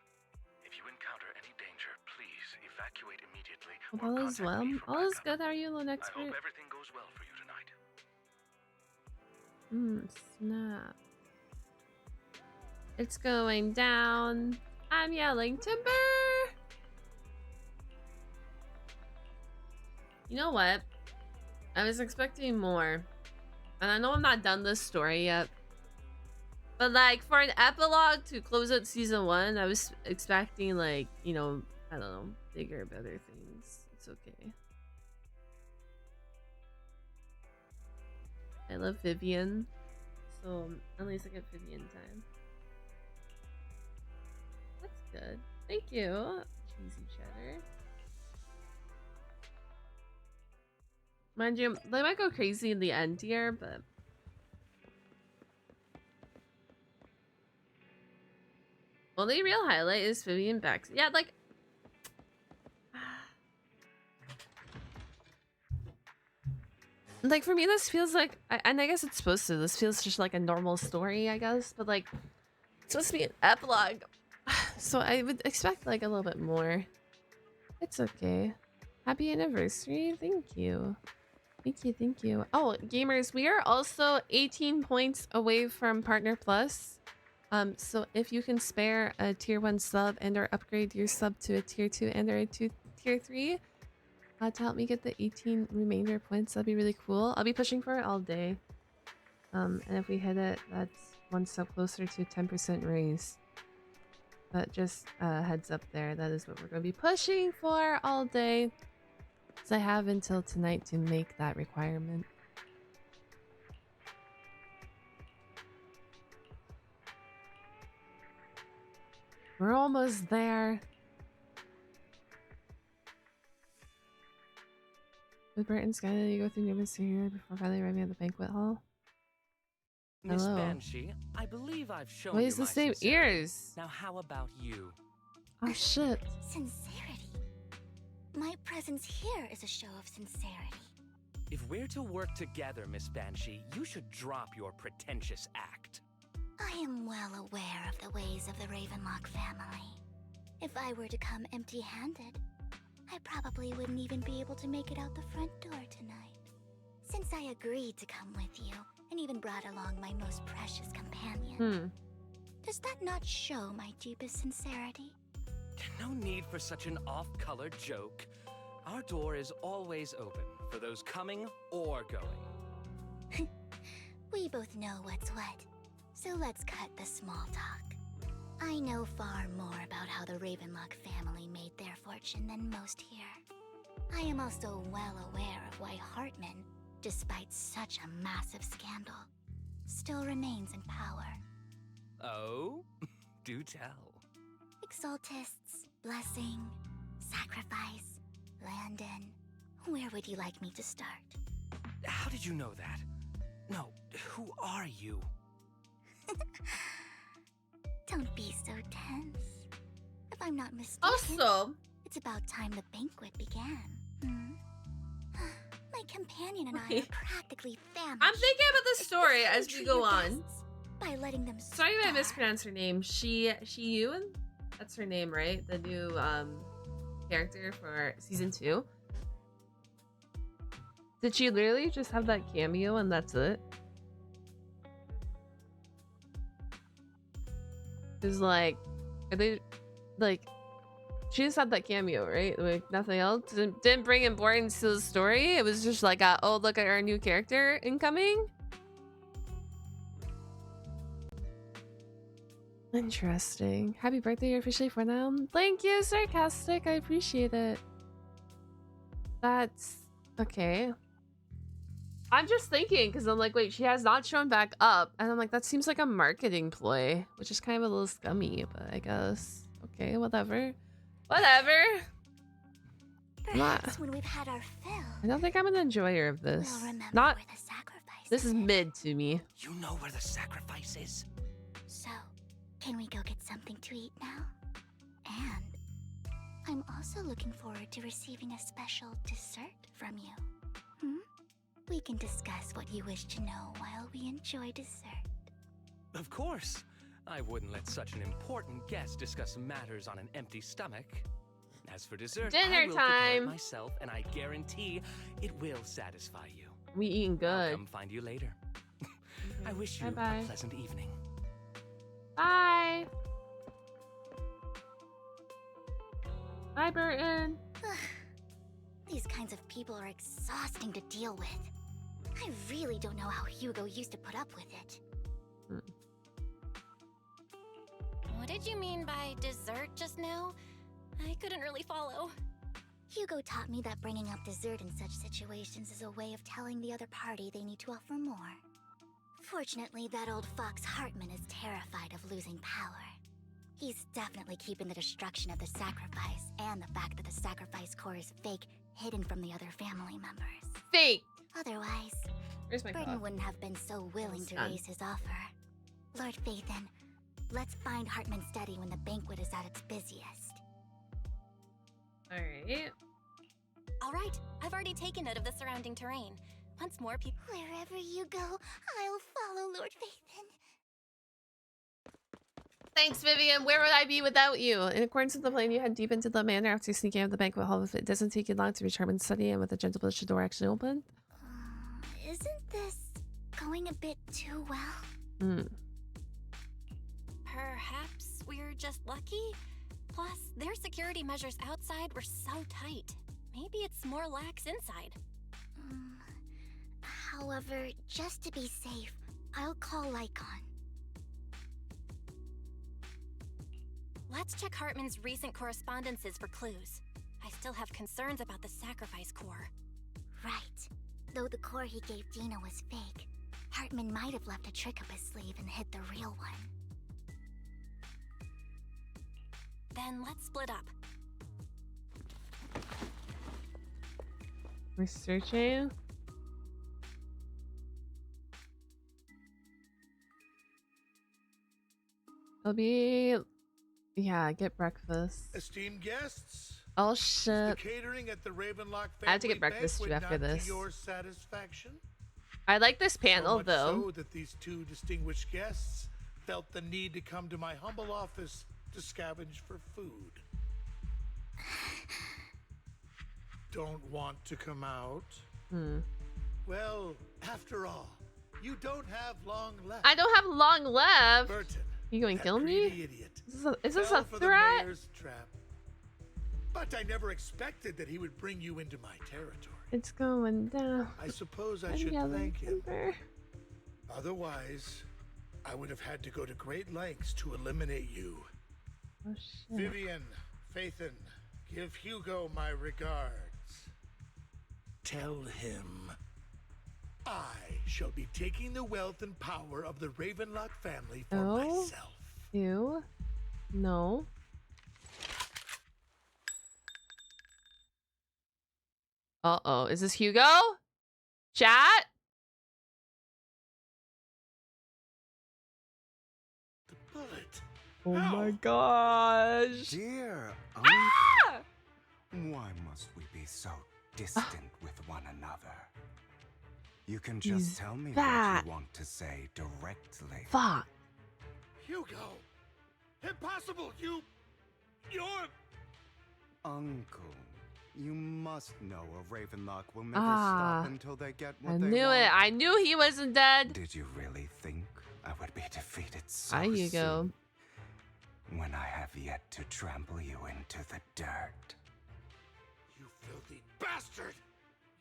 If you encounter any danger, please evacuate immediately Hope or all is contact well. me for All is backup. good. How are you, little I expert? hope everything goes well for you tonight. Snap. It's going down. I'm yelling timber. You know what? I was expecting more. And I know I'm not done this story yet. But like for an epilogue to close out season 1, I was expecting like, you know, I don't know, bigger, better things. It's okay. I love Vivian. So at least I get Vivian time. That's good. Thank you, cheesy cheddar. Mind you, they might go crazy in the end here, but only real highlight is Vivian Bex. Yeah, like for me this feels like and I guess it's supposed to. This feels just like a normal story, I guess, but like it's supposed to be an epilogue. So I would expect like a little bit more. It's okay. Happy anniversary. Thank you. Thank you, thank you. Oh, gamers, we are also 18 points away from Partner Plus. So if you can spare a tier 1 sub and or upgrade your sub to a tier 2 and or a tier 3 to help me get the 18 remainder points, that'd be really cool. I'll be pushing for it all day. And if we hit it, that's one step closer to 10% raise. But just heads up there, that is what we're going to be pushing for all day. So I have until tonight to make that requirement. We're almost there. With Bert and Skylar, you go through Nervous here before finally arriving at the banquet hall. Miss Hello. Banshee, I believe I've shown Why you is the my same sincerity. ears? Now how about you? Oh shit. Sincerity? My presence here is a show of sincerity. If we're to work together, Miss Banshee, you should drop your pretentious act. I am well aware of the ways of the Ravenlock family. If I were to come empty-handed, I probably wouldn't even be able to make it out the front door tonight. Since I agreed to come with you, and even brought along my most precious companion, does that not show my deepest sincerity? No need for such an off-color joke. Our door is always open for those coming or going. We both know what's what, so let's cut the small talk. I know far more about how the Ravenlock family made their fortune than most here. I am also well aware of why Hartman, despite such a massive scandal, still remains in power. Oh? Do tell. Exaltists, blessing, sacrifice, Landon. Where would you like me to start? How did you know that? No, who are you? Don't be so tense. If I'm not mistaken, Also, it's about time the banquet began. My companion and I are practically famished. I'm thinking about the story How do you as we treat go your on. guests? By letting them Sorry if I starve. mispronounced her name. She that's her name, right? The new character for season 2. Did she literally just have that cameo and that's it? It's like, are they like? She just had that cameo, right? Like nothing else. Didn't bring importance to the story. It was just like, oh, look at our new character incoming. Interesting. Happy birthday, you're officially 4 now. Thank you, Sarcastic. I appreciate it. That's okay. I'm just thinking because I'm like, wait, she has not shown back up, and I'm like, that seems like a marketing ploy, which is kind of a little scummy, but I guess okay, whatever. Whatever. Perhaps when we've had our fill, I don't think I'm an enjoyer of this. we'll remember Not. where the sacrifice This is is. mid to me. You know where the sacrifice is? So, can we go get something to eat now? And I'm also looking forward to receiving a special dessert from you. We can discuss what you wish to know while we enjoy dessert. Of course. I wouldn't let such an important guest discuss matters on an empty stomach. As for dessert, I Dinner will prepare it time. myself, and I guarantee it will satisfy you. We eating I'll good. come find you later. I wish you Bye-bye. a pleasant evening. Bye. Bye, Burton. These kinds of people are exhausting to deal with. I really don't know how Hugo used to put up with it. What did you mean by dessert just now? I couldn't really follow. Hugo taught me that bringing up dessert in such situations is a way of telling the other party they need to offer more. Fortunately, that old fox Hartman is terrified of losing power. He's definitely keeping the destruction of the sacrifice and the fact that the sacrifice core is fake hidden from the other family members. Fake. Otherwise, Where's my Burton cough? wouldn't have been so willing to Done. raise his offer. Lord Phaethon, let's find Hartman's study when the banquet is at its busiest. Alright. All right, I've already taken note of the surrounding terrain. Once more people. Wherever you go, I'll follow Lord Phaethon. Thanks, Vivian. Where would I be without you? In accordance with the plan, you head deep into the manor after sneaking out of the banquet hall. If it doesn't take you long to reach Hartman's study, and with a gentle push, the door actually opened. Isn't this going a bit too well? Perhaps we're just lucky? Plus, their security measures outside were so tight. Maybe it's more lax inside. However, just to be safe, I'll call Lycaon. Let's check Hartman's recent correspondences for clues. I still have concerns about the sacrifice core. Right. Though the core he gave Dina was fake, Hartman might have left a trick up his sleeve and hid the real one. Then let's split up. Researching. It'll be... Yeah, get breakfast. Esteemed guests, Oh, the shit. catering at the Ravenlock I have to family get breakfast too banquet after not this. to your satisfaction? I like this So panel, much though. so that these two distinguished guests felt the need to come to my humble office to scavenge for food. Don't want to come out? Well, after all, you don't have long left. I don't have long left. Burton, You going to kill greedy me? idiot, Is this fell a for the threat? mayor's trap. But I never expected that he would bring you into my territory. It's going down. I suppose I I'm should yelling thank him. timber. Otherwise, I would have had to go to great lengths to eliminate you. Oh, shit. Vivian, Phaethon, give Hugo my regards. Tell him I shall be taking the wealth and power of the Ravenlock family for myself. Ew. No. Uh-oh. Is this Hugo? Chat? Bullet. Oh my gosh. Dear, Ah! why must we be so distant with one another. You can just He's tell me fat. what you want to say directly. Fuck. Hugo! Impossible! You're... Uncle, you must know a Ravenlock will never stop until they get what I they knew want. it. I knew he wasn't dead. Did you really think I would be defeated so Hi, Hugo. soon? When I have yet to trample you into the dirt. You filthy bastard!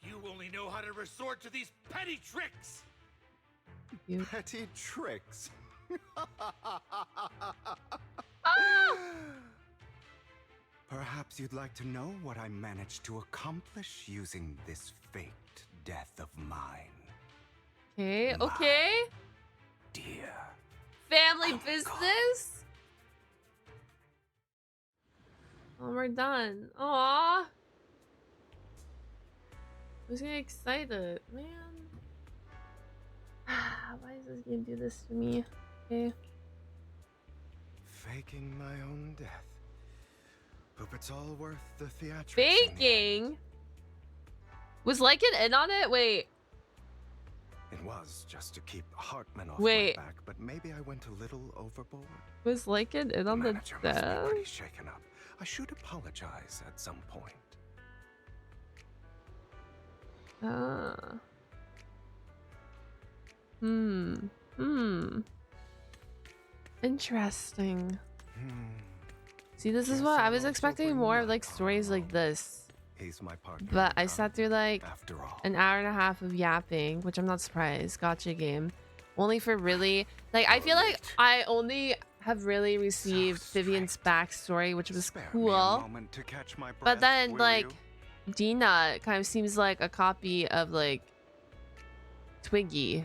You only know how to resort to these petty tricks! Petty tricks? Perhaps you'd like to know what I managed to accomplish using this faked death of mine. Okay, okay. Dear Family business. Oh, we're done. Aww. I was getting excited, man. Why does this game do this to me? Okay. Faking my own death. Hope it's all worth the theatrics. Faking? Was Lycaon in on it? Wait. It was just to keep Hartman off Wait. my back, but maybe I went a little overboard. Was Lycaon in on the Manager must be death? pretty shaken up. I should apologize at some point. Interesting. See, this is what I was expecting, more of like stories like this. He's my partner. But I sat through like After all. an hour and a half of yapping, which I'm not surprised. Gotcha game. Only for really, like, I feel like I only have really received Vivian's backstory, which was cool. To catch my But breath, then, will like, you? Dina kind of seems like a copy of, like, Twiggy.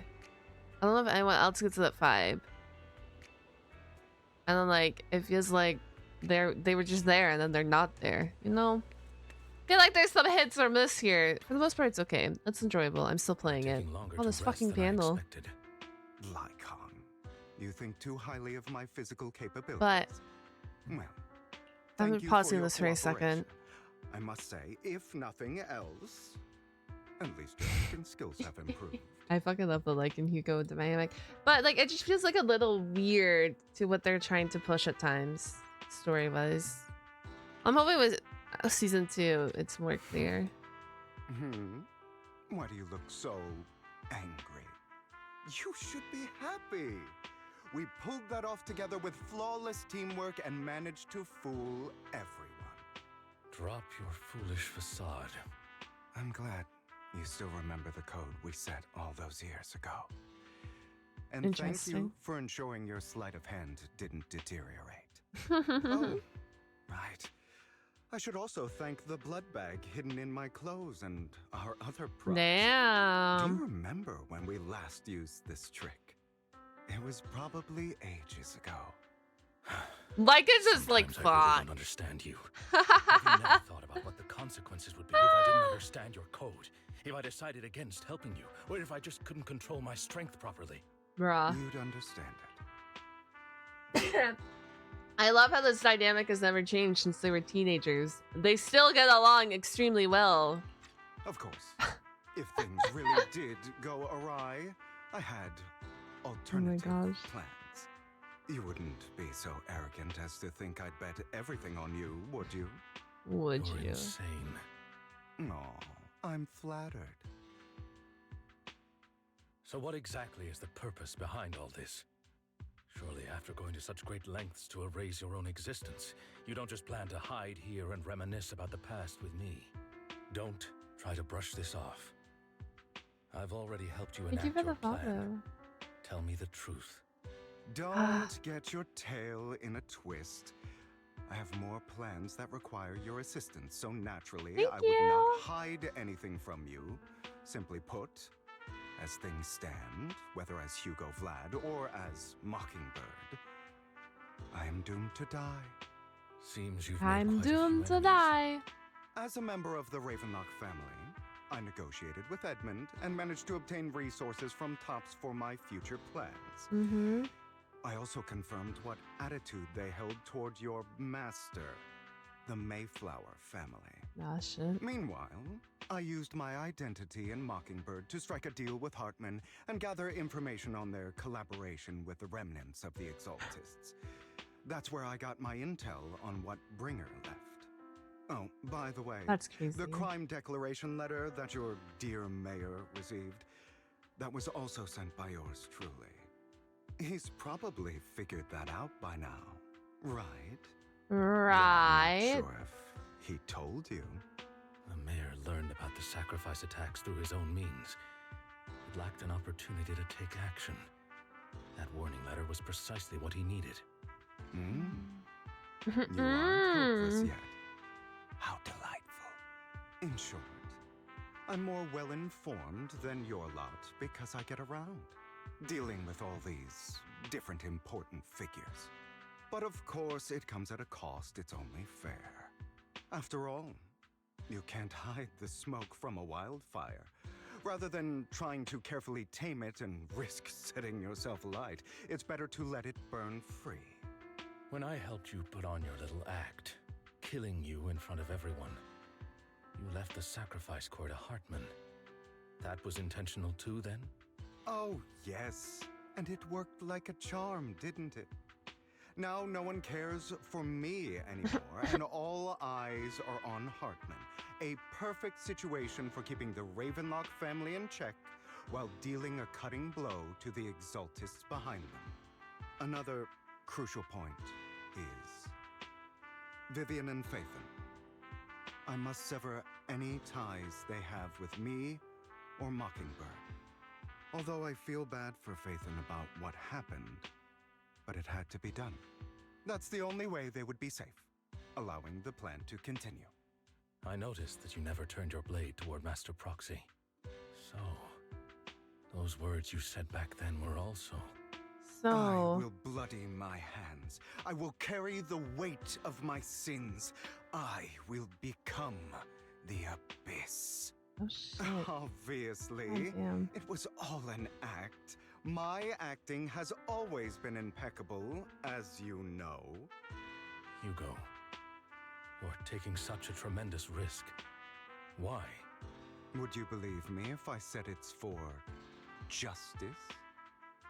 I don't know if anyone else gets that vibe. And then, like, it feels like they were just there and then they're not there, you know? I feel like there's some hits or miss here. For the most part, it's okay. It's enjoyable. I'm still playing it. Oh, this fucking panel. Lycaon, you think too highly of my physical capabilities. But well, I'm thank you pausing your this for a second. cooperation. I must say, if nothing else, at least your acting skills have improved. I fucking love the Lycaon Hugo dynamic. But like it just feels like a little weird to what they're trying to push at times, story-wise. I'm hoping with season 2 it's more clear. Why do you look so angry? You should be happy. We pulled that off together with flawless teamwork and managed to fool everyone. Drop your foolish facade. I'm glad you still remember the code we set all those years ago. And thank you Interesting. for ensuring your sleight of hand didn't deteriorate. Oh, right. I should also thank the blood bag hidden in my clothes and our other props. Do Damn. you remember when we last used this trick? It was probably ages ago. Like it's just like Sometimes I really fuck. don't understand you. Have you never thought about what the consequences would be if I didn't understand your code? If I decided against helping you, or if I just couldn't control my strength properly? Bruh. You'd understand it. I love how this dynamic has never changed since they were teenagers. They still get along extremely well. Of course. If things really did go awry, I had alternative gosh. plans. You wouldn't be so arrogant as to think I'd bet everything on you, would you? Would You're you? insane. Aw, I'm flattered. So what exactly is the purpose behind all this? Surely after going to such great lengths to erase your own existence, you don't just plan to hide here and reminisce about the past with me. Don't try to brush this off. I've already helped you Thank you enact for the your plan. follow. Tell me the truth. Don't get your tail in a twist. I have more plans that require your assistance, so naturally Thank I you. would not hide anything from you. Simply put, as things stand, whether as Hugo Vlad or as Mockingbird, I am doomed to die. Seems you've I'm made quite a few doomed to enemies. die. As a member of the Ravenlock family, I negotiated with Edmund and managed to obtain resources from Tops for my future plans. Mm-hmm. I also confirmed what attitude they held toward your master. the Mayflower family. Ah, shit. Meanwhile, I used my identity in Mockingbird to strike a deal with Hartman and gather information on their collaboration with the remnants of the Exaltists. That's where I got my intel on what Bringer left. Oh, by the way, That's crazy. the crime declaration letter that your dear mayor received, that was also sent by yours truly. He's probably figured that out by now, right? Right. Sure if he told you. The mayor learned about the sacrifice attacks through his own means. It lacked an opportunity to take action. That warning letter was precisely what he needed. You aren't hopeless yet. How delightful. In short, I'm more well-informed than your lot because I get around, dealing with all these different important figures. But of course, it comes at a cost. It's only fair. After all, you can't hide the smoke from a wildfire. Rather than trying to carefully tame it and risk setting yourself alight, it's better to let it burn free. When I helped you put on your little act, killing you in front of everyone, you left the sacrifice core to Hartman. That was intentional too, then? Oh, yes. And it worked like a charm, didn't it? Now no one cares for me anymore, and all eyes are on Hartman. A perfect situation for keeping the Ravenlock family in check while dealing a cutting blow to the Exaltists behind them. Another crucial point is Vivian and Phaethon. I must sever any ties they have with me or Mockingbird. Although I feel bad for Phaethon about what happened, but it had to be done. That's the only way they would be safe, allowing the plan to continue. I noticed that you never turned your blade toward Master Proxy. So, those words you said back then were also... I will bloody my hands. I will carry the weight of my sins. I will become the Abyss. Oh, shit. Obviously, Goddamn. it was all an act. My acting has always been impeccable, as you know. Hugo, you're taking such a tremendous risk. Why? Would you believe me if I said it's for justice?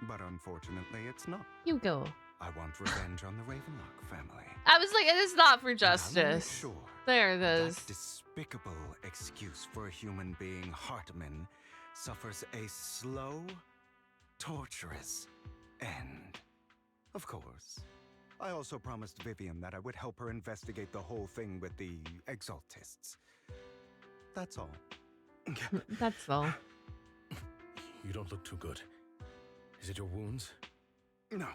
But unfortunately, it's not. Hugo. I want revenge on the Ravenlock family. I was like, it is not for And justice. I'll make sure There it is. that despicable excuse for a human being, Hartman, suffers a slow, torturous end. Of course. I also promised Vivian that I would help her investigate the whole thing with the Exaltists. That's all. That's all. You don't look too good. Is it your wounds? No.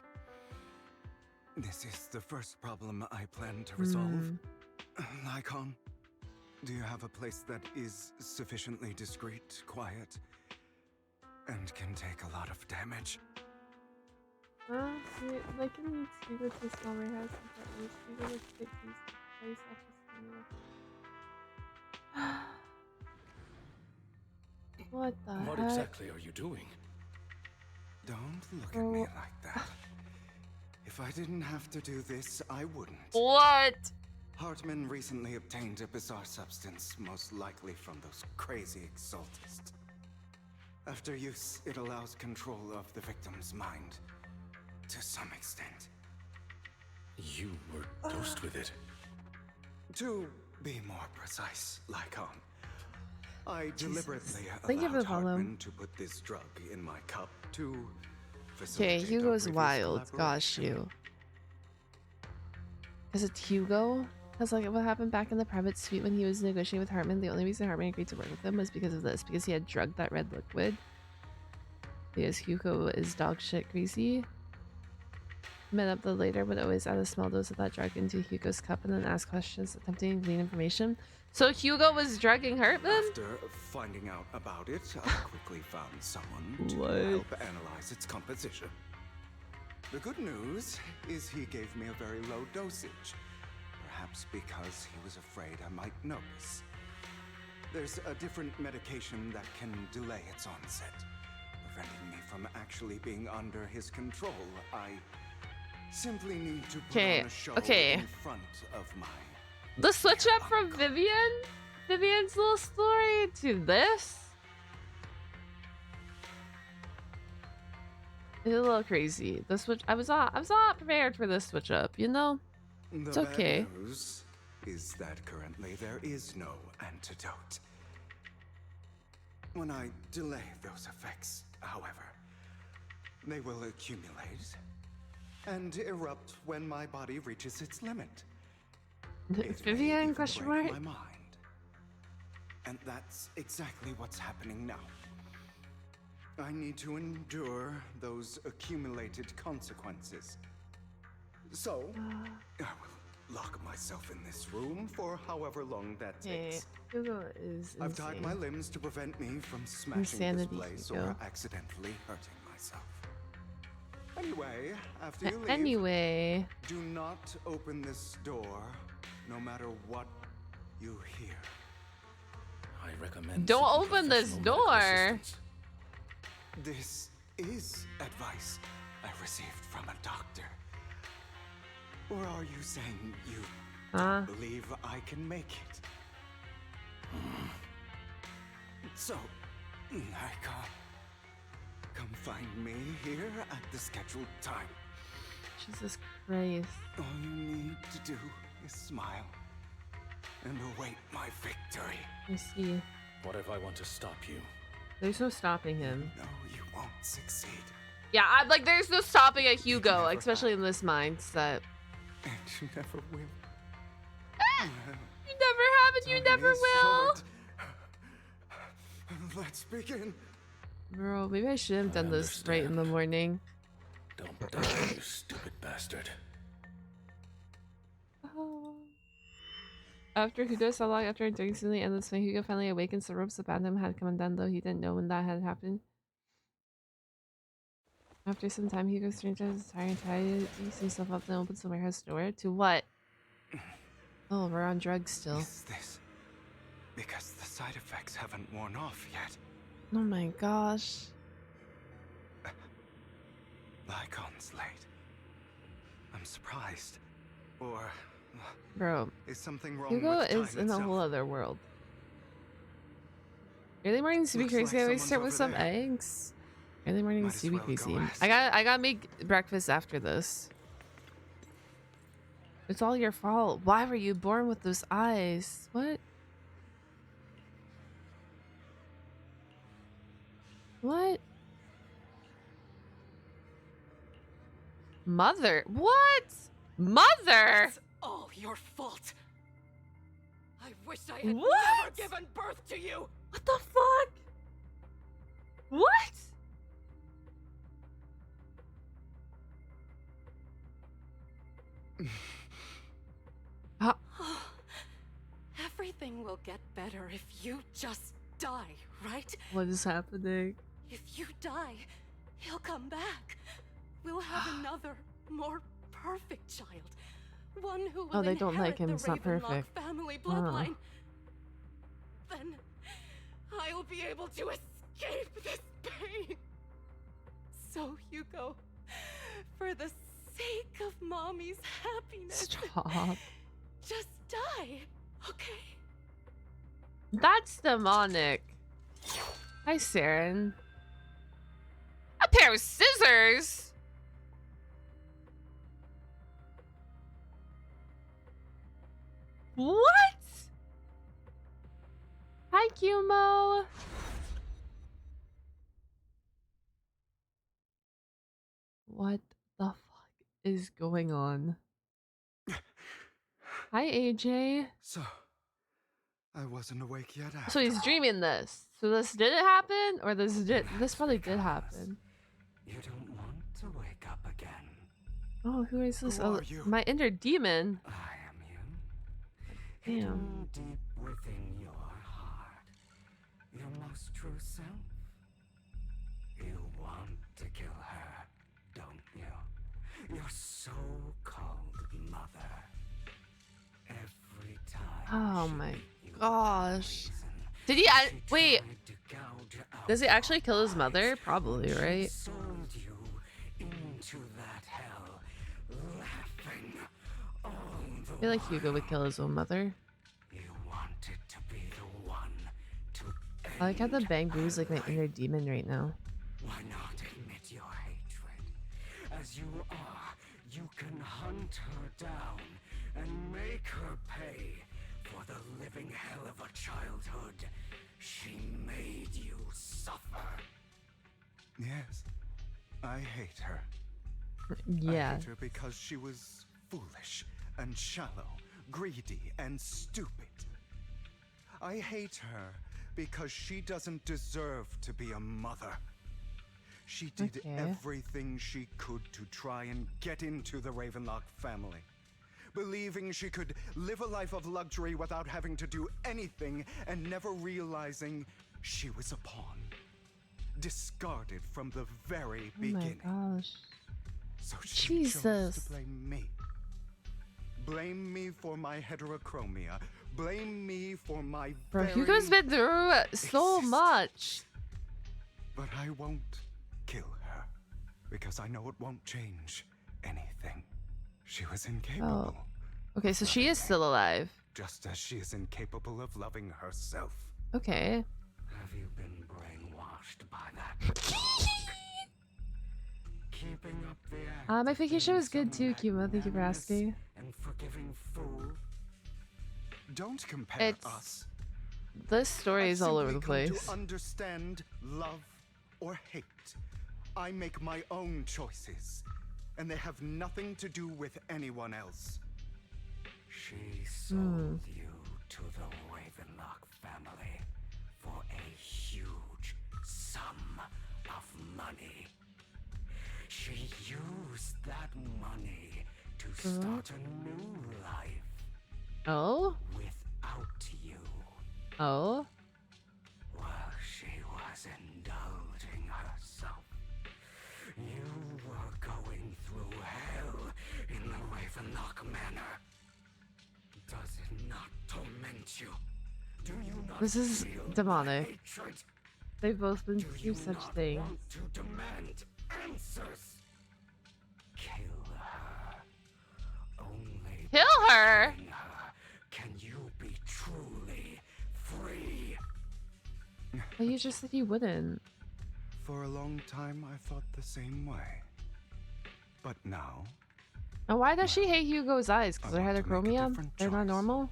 This is the first problem I plan to resolve. Lycaon, do you have a place that is sufficiently discreet, quiet, and can take a lot of damage? Like in the Hugo to a small warehouse and Hugo looks big place What the What heck? exactly are you doing? Don't look at me like that. If I didn't have to do this, I wouldn't. What? Hartman recently obtained a bizarre substance, most likely from those crazy Exaltists. After use, it allows control of the victim's mind, to some extent. You were dosed with it. To be more precise, Lycaon, I deliberately Thank you for allowed the follow. Hartman to put this drug in my cup to Okay, facilitate our Hugo's previous wild. Gosh, collaboration. you. Is it Hugo? Because like what happened back in the private suite when he was negotiating with Hartman, the only reason Hartman agreed to work with him was because of this, because he had drugged that red liquid. Because Hugo is dog shit greasy. Met up later would always add a small dose of that drug into Hugo's cup and then ask questions, attempting to glean information. So Hugo was drugging Hartman? After finding out about it, I quickly found someone to What? help analyze its composition. The good news is he gave me a very low dosage, perhaps because he was afraid I might notice. There's a different medication that can delay its onset, preventing me from actually being under his control. I simply need to put on a show in front of my The switch up from Vivian's little story to this is a little crazy. The switch, I was not prepared for this switch up, you know? It's okay. The bad news is that currently there is no antidote. When I delay those effects, however, they will accumulate and erupt when my body reaches its limit. Vivian, question mark? My mind. And that's exactly what's happening now. I need to endure those accumulated consequences. So, I will lock myself in this room for however long that takes. Hugo is insane. I've tied my limbs to prevent me from smashing Insanity, this place Hugo. or accidentally hurting myself. Anyway, after you leave, Anyway, do not open this door, no matter what you hear. I recommend. don't seeking open this professional medical door. assistance. This is advice I received from a doctor. Or are you saying you don't believe I can make it? So, Lycaon, come find me here at the scheduled time. Jesus Christ. All you need to do is smile and await my victory. I see. What if I want to stop you? There's no stopping him. No, you won't succeed. Yeah, I'm like, there's no stopping a Hugo, especially in this mindset. And you never will. You never have and you never will. Let's begin. Bro, maybe I should have done this right in the morning. Don't die, you stupid bastard. After Hugo saw long after doing something and this way Hugo finally awakens, the ropes about him had come undone, though he didn't know when that had happened. After some time, Hugo stretches his tired, eats himself up, then opens the warehouse door. To what? Oh, we're on drugs still. Is this because the side effects haven't worn off yet? Oh my gosh. Lycaon's late. I'm surprised. Or Bro, is something wrong Hugo with time is in a itself? whole other world. Early mornings to be Looks crazy. like I always someone's start with over some there. eggs. Early mornings Might as to be well go crazy. ask. I gotta make breakfast after this. It's all your fault. Why were you born with those eyes? What? What? Mother? What? Mother? It's all your fault. I wish I had What? never given birth to you. What the fuck? What? Everything will get better if you just die, right? What is happening? If you die, he'll come back. We'll have another, more perfect child. One who will Oh, they don't inherit like him. the It's not Ravenlock perfect. family Huh. bloodline. Then I'll be able to escape this pain. So, Hugo, for the sake of Mommy's happiness, Stop. just die, okay? That's demonic. Hi, Saren. A pair of scissors? What? Hi, Kumo. What the fuck is going on? Hi, AJ. So, I wasn't awake yet. So he's dreaming this. So this didn't happen, or this probably did happen. You don't want to wake up again. Oh, who is this? Who Oh, are you? my inner demon. I am you. Damn. Hidden deep within your heart. Your most true self. You want to kill her, don't you? Your so-called mother. Every time. Oh my gosh. Did he? Wait. Does he actually kill his mother? Probably, right? Sold you into that hell, laughing all the I feel like Hugo would kill his own mother. You wanted to be the one to I like how the bamboo's like my inner demon right now. Why not admit your hatred? As you are, you can hunt her down and make her pay for the living hell of a childhood she made you suffer. Yes, I hate her. Yeah. I hate her because she was foolish and shallow, greedy and stupid. I hate her because she doesn't deserve to be a mother. She did everything she could to try and get into the Ravenlock family, believing she could live a life of luxury without having to do anything and never realizing she was a pawn, discarded from the very beginning. Oh my gosh. So she chose Jesus. to blame me. Blame me for my heterochromia. Blame me for my Bro, very Hugo's been through so much. But I won't kill her because I know it won't change anything. She was incapable. Oh. Okay, so she is still alive. Just as she is incapable of loving herself. Okay. Have you been brainwashed by that? Keeping up the act My vacation was good too, Kima. Thank you for asking. and forgiving fool. Don't compare It's us. this story is all over the Simply come place. to understand love or hate. I make my own choices, and they have nothing to do with anyone else. She sold you to the Ravenlock family for a huge sum of money. She used that money to start a new life Oh? without you. Oh? While she was indulging herself, you were going through hell in the Ravenlock Manor. Does it not torment you? Do you not This is feel demonic. hatred? They've both been Do you through such not things. want to demand answers? Kill her. Only Kill by her? killing her can you be truly free. But you just said you wouldn't. For a long time, I thought the same way. But now, And why does she hate Hugo's eyes? Because I they're want to make a heterochromia? different They're not choice. normal?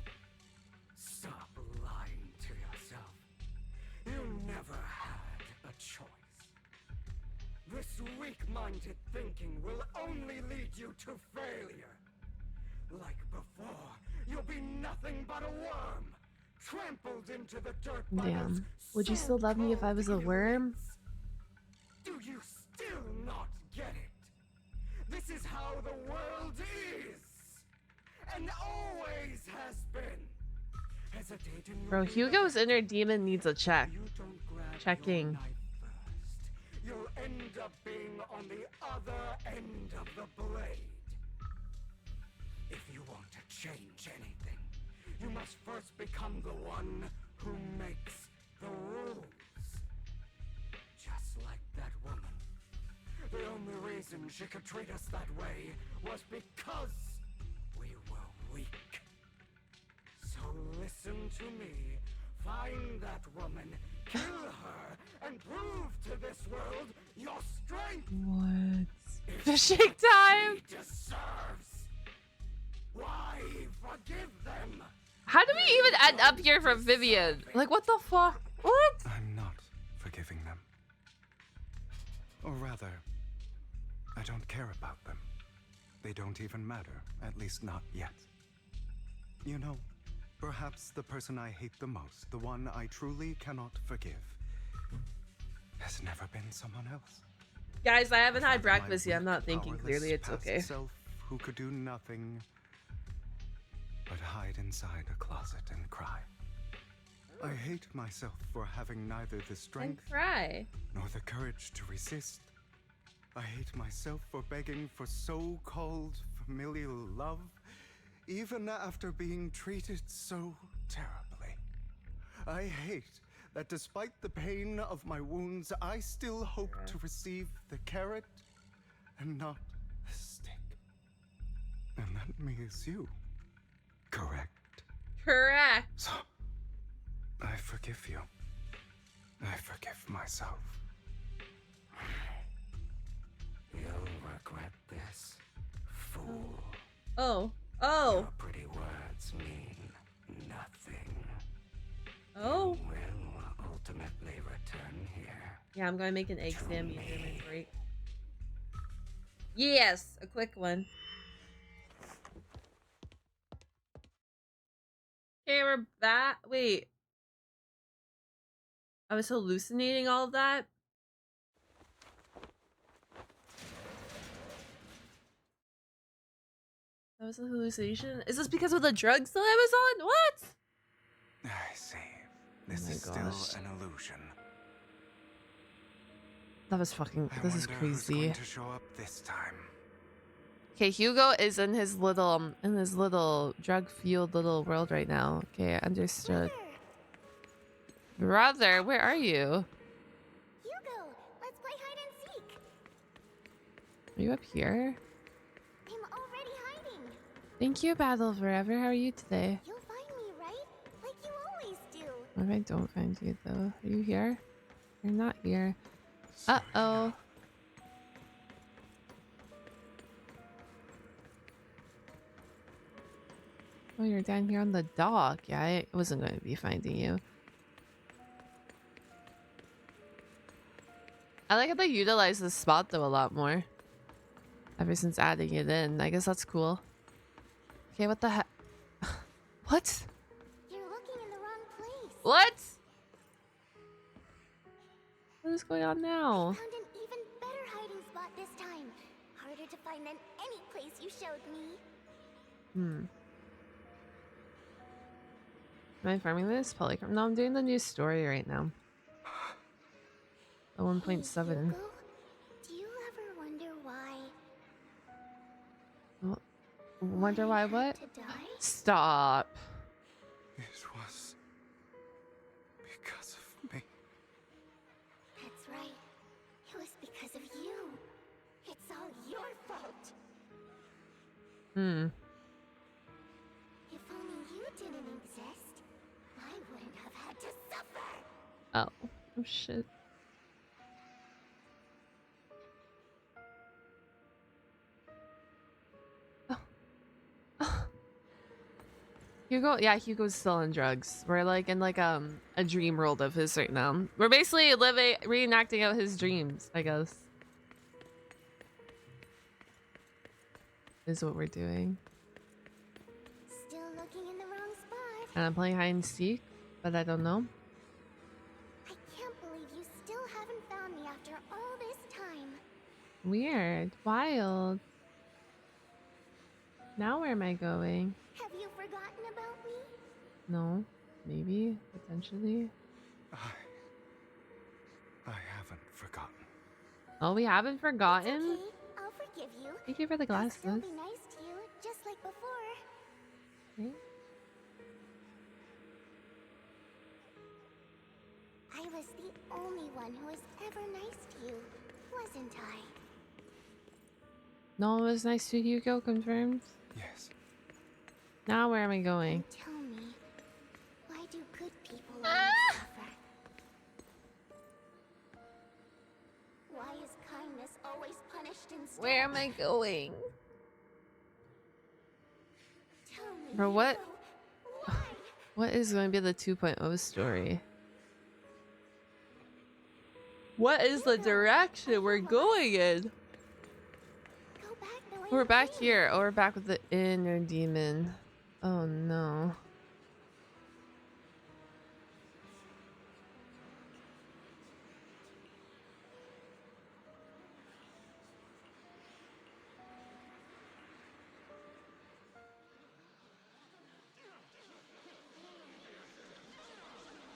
Stop lying to yourself. You never had a choice. This weak-minded thinking will only lead you to failure. Like before, you'll be nothing but a worm, trampled into the dirt by those Damn. Would you still love me if I was a worm? Do you still not get it? This is how the world is, and always has been. Hesitate in your Bro, Hugo's inner demon needs a check. You don't grab Checking. your knife first. You'll end up being on the other end of the blade. If you want to change anything, you must first become the one who makes the rules. Just like that woman. The only reason she could treat us that way was because we were weak. So listen to me. Find that woman, kill her, and prove to this world your strength. What? If Fishing what time? she deserves. Why forgive them? How do we even end up here from Vivian? Like, what the fuck? What? I'm not forgiving them. Or rather, I don't care about them. They don't even matter, at least not yet. You know, perhaps the person I hate the most, the one I truly cannot forgive, has never been someone else. Guys, I haven't had Rather my breakfast yet. I'm not weak, thinking powerless clearly. It's past okay. Self who could do nothing but hide inside a closet and cry. I hate myself for having neither the And strength cry. nor the courage to resist. I hate myself for begging for so-called familial love, even after being treated so terribly. I hate that despite the pain of my wounds, I still hope to receive the carrot and not the stick. And that means you. correct? Correct. So, I forgive you. I forgive myself. You'll regret this, fool. Oh. Oh. Your pretty words mean nothing. Oh. You will ultimately return here. Yeah, I'm gonna make an egg sammy during my break. Yes, a quick one. Okay, we're back. Wait. I was hallucinating all of that? That was a hallucination? Is this because of the drugs that I was on? What? I see. This is still an illusion. That was fucking. This is Who's crazy. going to show up this time? Okay, Hugo is in his little drug-fueled little world right now. Okay, understood. Brother, where are you? Hugo, let's play hide and seek. Are you up here? I'm already hiding. Thank you, Battle Forever. How are you today? You'll find me, right? Like you always do. What if I don't find you, though? Are you here? You're not here. Uh-oh. Oh, you're down here on the dock. Yeah, I wasn't going to be finding you. I like how they utilize this spot, though, a lot more. Ever since adding it in. I guess that's cool. Okay, what the heck? What? You're looking in the wrong place. What? What is going on now? Found an even better hiding spot this time. Harder to find than any place you showed me. Am I farming this? Probably. No, I'm doing the new story right now. The 1.7. Hugo, do you ever wonder why? Wonder why what? Stop. It was because of me. That's right. It was because of you. It's all your fault. If only you didn't exist, I wouldn't have had to suffer. Oh. Oh shit. Hugo, yeah, Hugo's still on drugs. We're like in like a dream world of his right now. We're basically reenacting out his dreams, I guess. Is what we're doing. Still looking in the wrong spot. And I'm playing hide and seek, but I don't know. I can't believe you still haven't found me after all this time. Weird. Wild. Now where am I going? Have you forgotten about me? No. Maybe. Potentially. I haven't forgotten. Oh, we haven't forgotten? It's okay. I'll forgive you. Thank you for the I'll still glasses. be nice to you, just like before. Okay. I was the only one who was ever nice to you, wasn't I? No one was nice to Hugo, confirmed? Yes. Now where am I going? Tell me, why do good people always suffer? Why is kindness always punished instead? Where am I going? Tell me, Bro, what? Hugo, What is going to be the 2.0 story? What is the direction we're going in? We're back here. Oh, we're back with the inner demon. Oh no.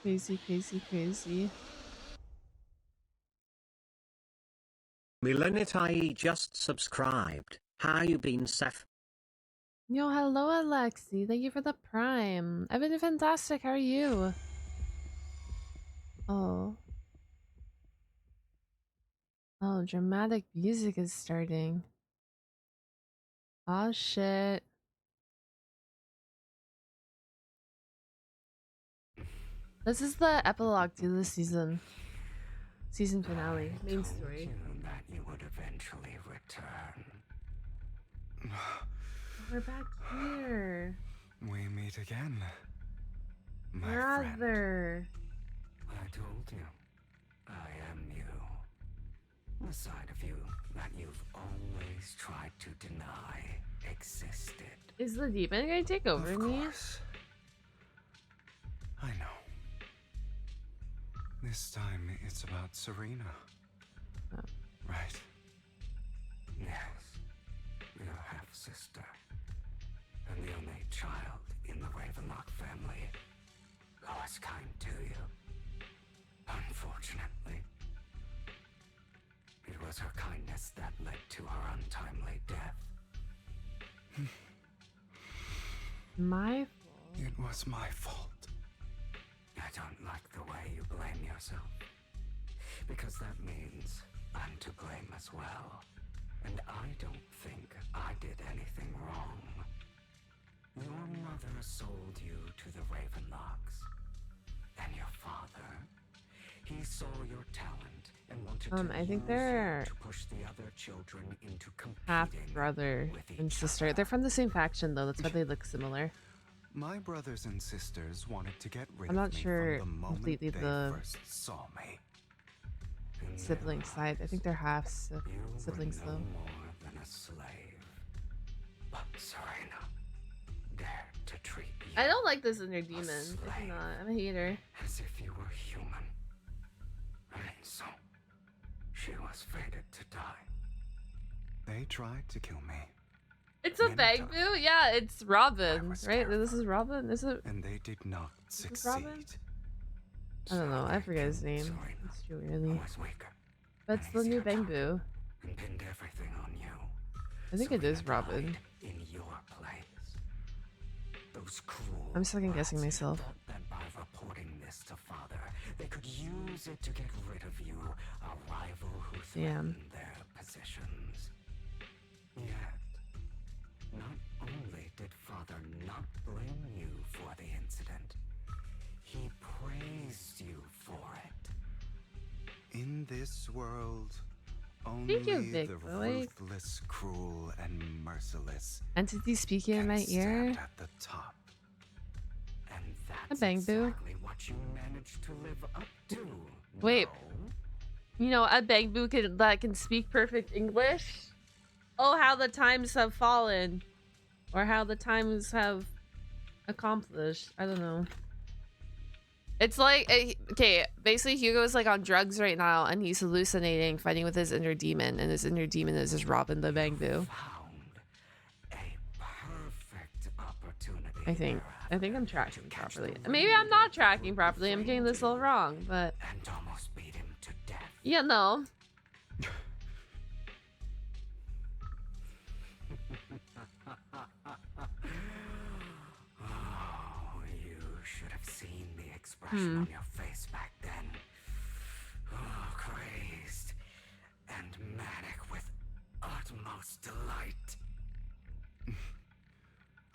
Crazy, crazy, crazy. Milenitai just subscribed. How you been, Seth? Yo, hello, Alexi. Thank you for the prime. I've been fantastic. How are you? Oh. Oh, dramatic music is starting. Oh, shit. This is the epilogue to this season. Season finale. Main story. You that you would eventually return. We're back here. We meet again, my Brother. I told you, I am you. The side of you that you've always tried to deny existed. Is the demon gonna take over me? I know. This time it's about Serena. Oh. Right. Yes, your half-sister. And the only child in the Ravenlock family who was kind to you. Unfortunately, it was her kindness that led to her untimely death. My fault. It was my fault. I don't like the way you blame yourself. Because that means I'm to blame as well. And I don't think I did anything wrong. Your mother sold you to the Ravenlocks. And your father, he saw your talent and wanted to I think use they're you to push the other children into half competing brother with and each sister. other. They're from the same faction though. That's why they look similar. My brothers and sisters wanted to get rid I'm of not me sure from the moment completely they the first saw me. sibling side. I think they're half siblings no though. more than a slave. But Serena dared to treat you I don't like this inner demon. I do not. I'm a hater. as if you were human. And so, she was fated to die. They tried to kill me. It's a Bangboo? Yeah, it's Robin, right? This is Robin? Is it? And they did not Is this succeed. Robin? I don't know. I forget his name. It's Julian. But it's the new Bangboo. And pinned everything on you. I think it is Robin. In your place. Those cruel I'm second guessing myself. thought that by reporting this to Father, they could use it to get rid of you, a rival who threatened their positions. Yet, not only did Father not blame you for the incident, he praised you for it. In this world, Thank you, only big the boy. ruthless, cruel, and merciless Entity speaking in my ear. at the top. And A that's Bangboo. exactly what you managed to live up to. Wait. You know, a Bangboo that can speak perfect English? Oh, how the times have fallen. Or how the times have accomplished. I don't know. It's like, okay, basically Hugo is like on drugs right now and he's hallucinating, fighting with his inner demon, and his inner demon is just Robin the Bangboo. I think I'm tracking properly. Maybe I'm not tracking properly. I'm getting this all wrong, but And almost beat him to death. yeah, no. Oh, you should have seen the expression on your face back then. Oh, crazed and manic with utmost delight.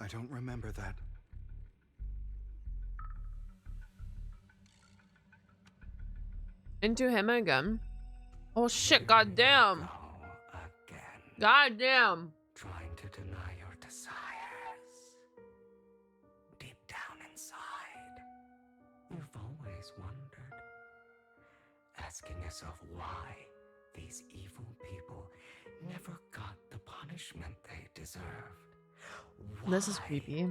I don't remember that. Into him again. Oh shit, goddamn. Goddamn. Trying to deny your desires. Deep down inside, you've always wondered. Asking yourself why these evil people never got the punishment they deserved. This is creepy.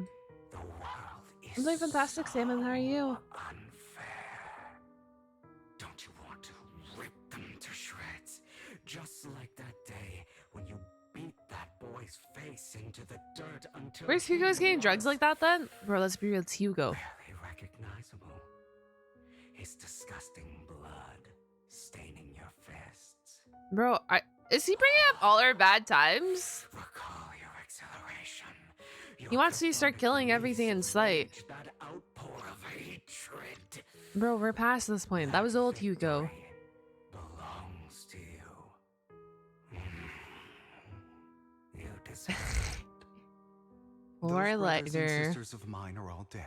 The world is I'm doing fantastic, Salmon. How are you? unfair. Don't you want to rip them to shreds? Just like that day when you beat that boy's face into the dirt until Where's Hugo's getting drugs like that then? Bro, let's be real, it's Hugo. barely recognizable. His disgusting blood staining your fists. Bro, is he bringing up all our bad times? Recall your exhilaration. He wants to start killing everything in sight. That outpour of hatred Bro, we're past this point. That was old Hugo. belongs to you. You deserve it. Poor Those brothers and lighter. sisters of mine are all dead.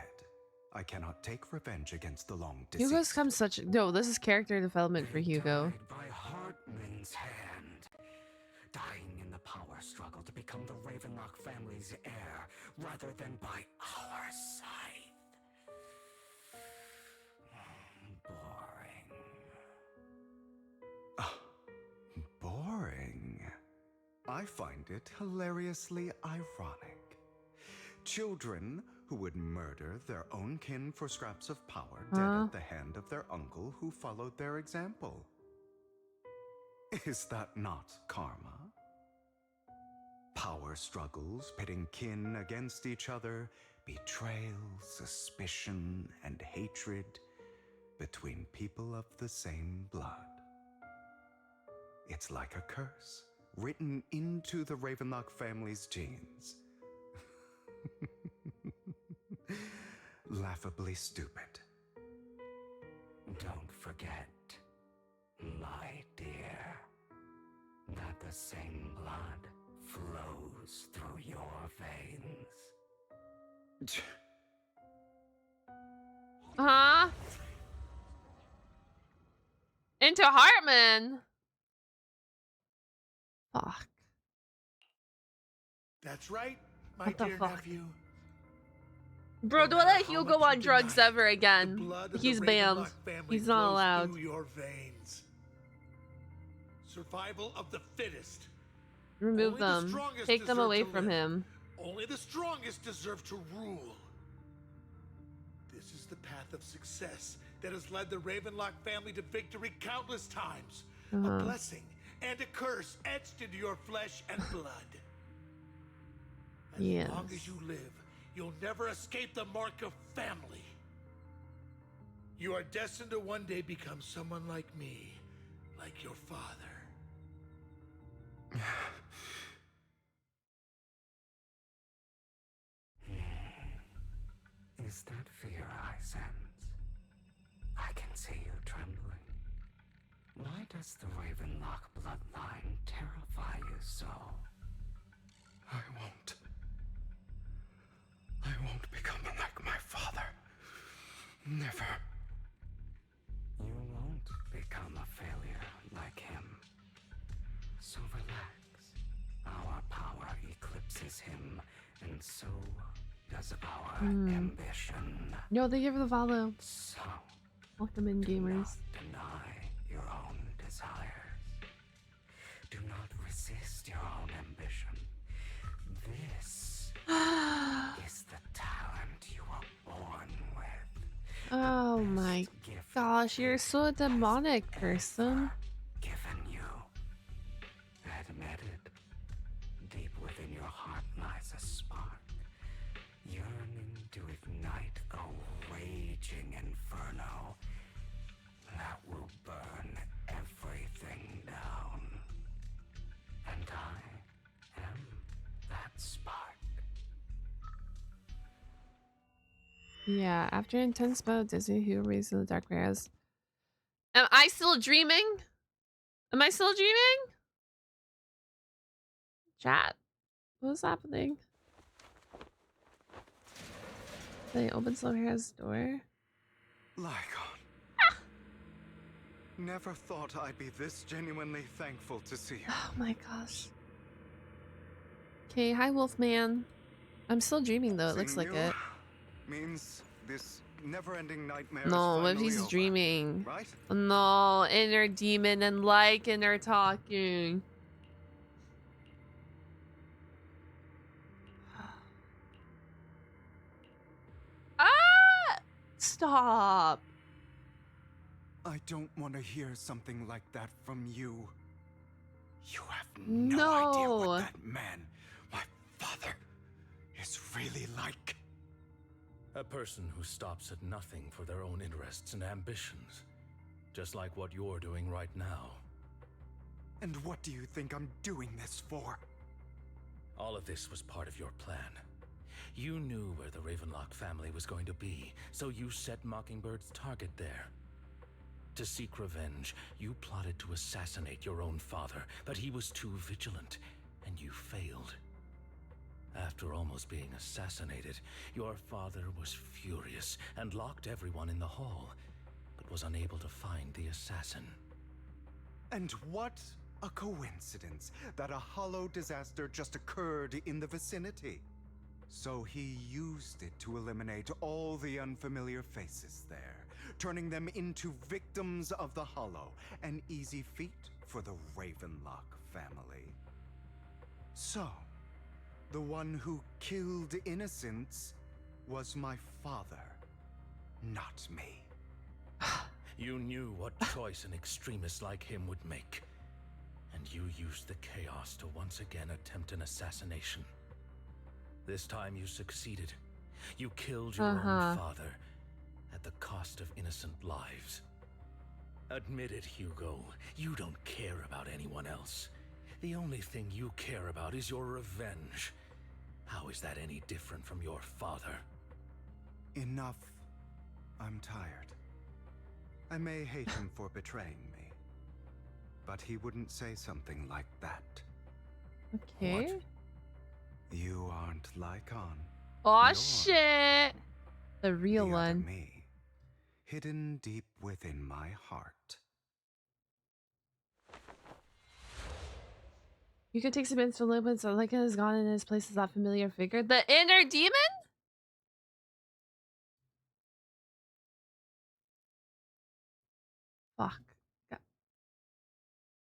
I cannot take revenge against the long Hugo's deceased. come such no. This is character development for Hugo. By Hartman's hand, dying in the power struggle to become the Ravenlock family's heir, rather than by our scythe. Boring. Boring. I find it hilariously ironic. Children who would murder their own kin for scraps of power dead at the hand of their uncle who followed their example. Is that not karma? Power struggles pitting kin against each other, betrayal, suspicion, and hatred between people of the same blood. It's like a curse written into the Ravenlock family's genes. Laughably stupid. Don't forget, my dear, that the same blood flows through your veins. Huh? Into Hartman. Fuck. That's right, my What the dear fuck? nephew. Bro, don't let Hugo on drugs ever again. Blood of He's the banned. Ravenlock family He's not flows allowed. through your veins. Survival of the fittest. Remove Only the them. strongest Take them deserve away to from live. him. Only the strongest deserve to rule. This is the path of success that has led the Ravenlock family to victory countless times. A blessing and a curse etched into your flesh and blood. As long as you live, you'll never escape the mark of family. You are destined to one day become someone like me, like your father. Is that fear I sense? I can see you trembling. Why does the Ravenlock bloodline terrify you so? I won't become like my father. Never. You won't become a failure like him. So relax. Our power eclipses him, and so does our ambition. No, they give the follow. So, welcome in, gamers. deny your own desires. Do not resist your own ambition. This is the talent you were born with. Oh my gosh, you're so a demonic person. Given you. Admit it. Deep within your heart lies a spark, yearning to ignite a raging inferno that will burn everything down. And I am that spark. Yeah, after intense bout of Disney, who raised in the dark mirrors. Am I still dreaming? Am I still dreaming? Chat, what's happening? They open Slowhair's door. Lycaon. Never thought I'd be this genuinely thankful to see you. Oh my gosh. Okay, hi Wolfman. I'm still dreaming though, it looks like Seeing you it. means this never-ending nightmare No, is what if finally he's over, dreaming? right? No, inner demon and Lycaon are talking. Ah! Stop. I don't want to hear something like that from you. You have no idea what that man, my father, is really like. A person who stops at nothing for their own interests and ambitions. Just like what you're doing right now. And what do you think I'm doing this for? All of this was part of your plan. You knew where the Ravenlock family was going to be, so you set Mockingbird's target there. To seek revenge, you plotted to assassinate your own father, but he was too vigilant, and you failed. After almost being assassinated, your father was furious and locked everyone in the hall, but was unable to find the assassin. And what a coincidence that a hollow disaster just occurred in the vicinity. So he used it to eliminate all the unfamiliar faces there, turning them into victims of the hollow, an easy feat for the Ravenlock family. So, the one who killed innocents was my father, not me. You knew what choice an extremist like him would make, and you used the chaos to once again attempt an assassination. This time you succeeded. You killed your own father at the cost of innocent lives. Admit it, Hugo. You don't care about anyone else. The only thing you care about is your revenge. How is that any different from your father? Enough. I'm tired. I may hate him for betraying me, but he wouldn't say something like that. Okay. What? You aren't Lycaon. Oh You're shit! The real the one. other me, hidden deep within my heart. You could take some instant movements so Lycaon has gone in his place as that familiar figure. The inner demon? Fuck. God.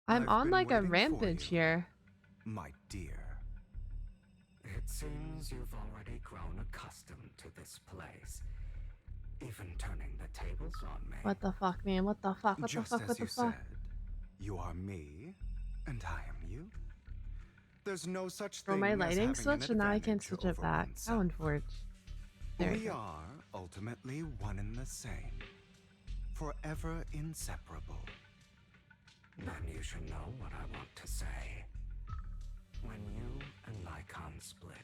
I'm I've on been like a waiting for rampage you, here. my dear. It seems you've already grown accustomed to this place, even turning the tables on me. What the fuck, man? What the fuck? What Just the fuck? as What the you fuck? said, you are me, and I am you. There's no such Throw thing my as lighting having switch an and now I can't advantage switch it over back. How oneself. unfortunate. There we We go. are ultimately one and the same, forever inseparable. Then you should know what I want to say. When you and Lycaon split,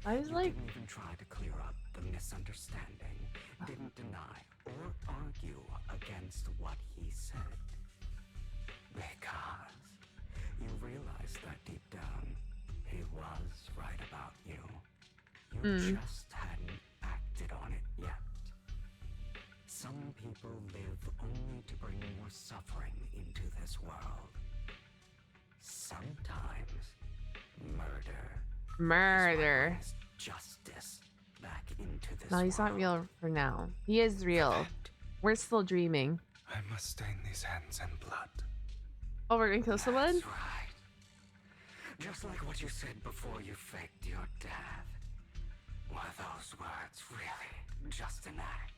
I was you like, didn't even try to clear up the misunderstanding, didn't deny or argue against what he said. Because you realized that deep down, he was right about you. You just hadn't acted on it yet. Some people live only to bring more suffering into this world. Sometimes murder is justice back into this no, he's not world. real for now. He is real. We're still dreaming. I must stain these hands in blood. Oh, we're gonna kill someone? That's right. Just like what you said before you faked your death. Were those words really just an act?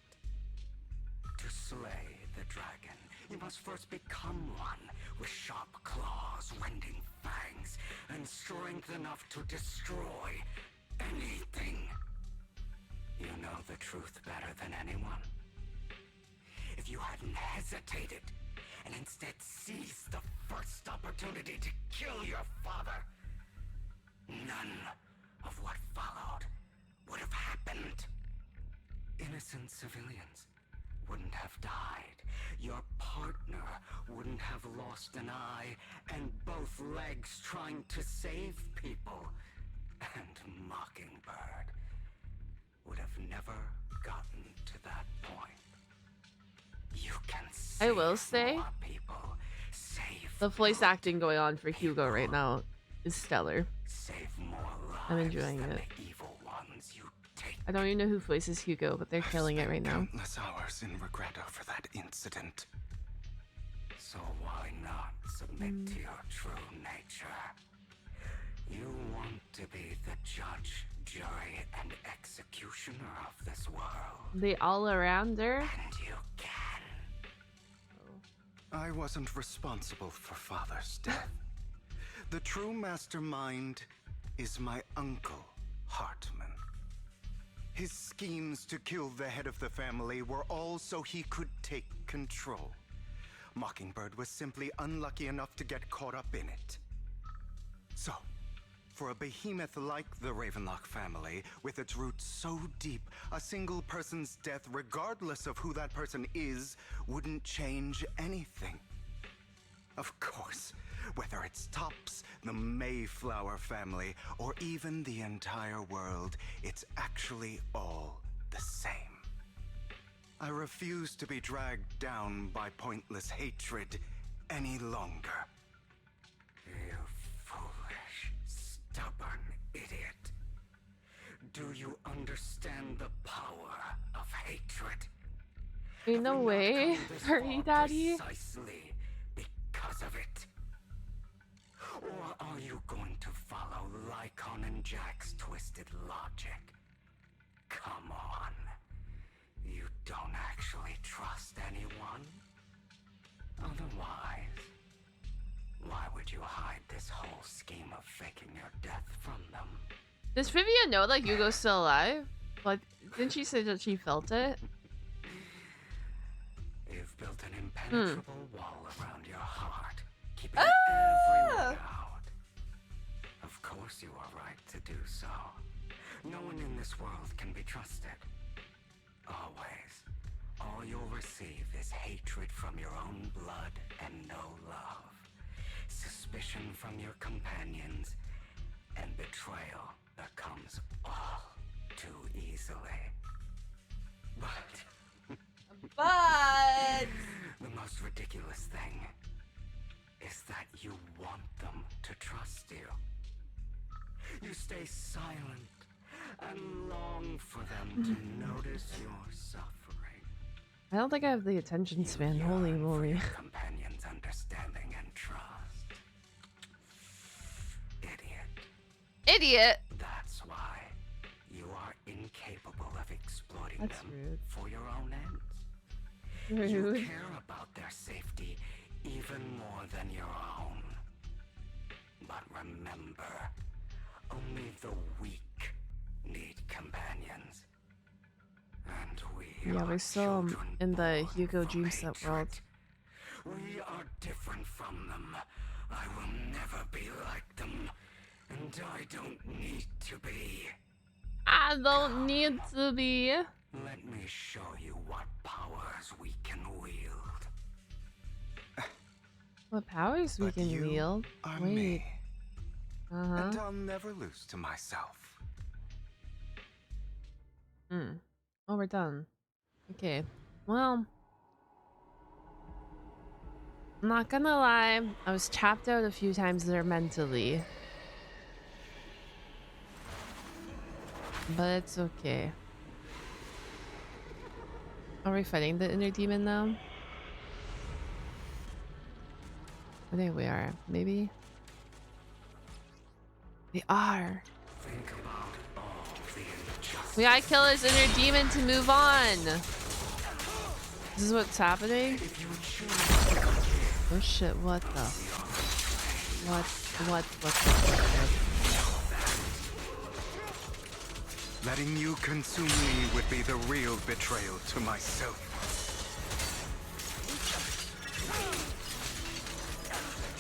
To slay the dragon, you must first become one with sharp claws, rending fangs, and strength enough to destroy anything. You know the truth better than anyone. If you hadn't hesitated and instead seized the first opportunity to kill your father, none of what followed would have happened. Innocent civilians wouldn't have died. Your partner wouldn't have lost an eye and both legs trying to save people. And Mockingbird would have never gotten to that point. You can save I will say, more people. Save the voice acting going on for Hugo right now is stellar. Save more lives I'm enjoying than it. the evil ones you take. I don't even know who voices Hugo, but they're killing it right now. Countless hours in regret over that incident. So why not submit to your true nature? You want to be the judge, jury, and executioner of this world. The all-arounder? And you can. I wasn't responsible for Father's death. The true mastermind is my uncle, Hartman. His schemes to kill the head of the family were all so he could take control. Mockingbird was simply unlucky enough to get caught up in it. So, for a behemoth like the Ravenlock family, with its roots so deep, a single person's death, regardless of who that person is, wouldn't change anything. Of course, whether it's Tops, the Mayflower family, or even the entire world, it's actually all the same. I refuse to be dragged down by pointless hatred any longer. You foolish, stubborn idiot. Do you understand the power of hatred? Ain't no way. Hurry, Daddy. Precisely because of it. Or are you going to follow Lycaon and Jack's twisted logic? Come on. You don't actually trust anyone? Otherwise, why would you hide this whole scheme of faking your death from them? Does Vivian know that Hugo's still alive? Like, didn't she say that she felt it? You've built an impenetrable wall around your heart, keeping everyone out. Of course you are right to do so. No one in this world can be trusted. Always. All you'll receive is hatred from your own blood and no love. Suspicion from your companions, and betrayal that comes all too easily. But the most ridiculous thing is that you want them to trust you. You stay silent and long for them to notice your suffering. I don't think I have the attention span. Holy moly. Companions' understanding and trust. Idiot. Idiot! That's why you are incapable of exploiting That's them rude. for your own ends. Rude. You care about their safety even more than your own. But remember, only the weak need companions. And we Yeah, we're still in the Hugo dream set world. We are different from them. I will never be like them. And I don't need to be. I don't need to be. Let me show you what powers we can wield. What powers we can wield? Are Wait. me. Uh-huh. And I'll never lose to myself. Oh, we're done. Okay. Well, I'm not gonna lie. I was tapped out a few times there mentally. But it's okay. Are we fighting the inner demon now? I think we are. Maybe? We are. Think about all the injustice. We gotta kill his inner demon to move on. This is what's happening? Oh shit, what the? What the? Letting you consume me would be the real betrayal to myself.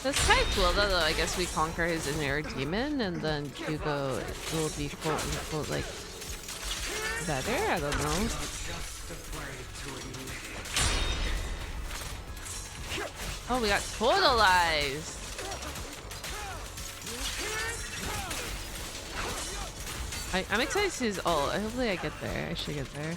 That's kind of cool though, I guess we conquer his inner demon and then Hugo will be quote unquote like better? I don't know. Oh, we got totalized. I'm excited to see his ult. Hopefully I get there. I should get there.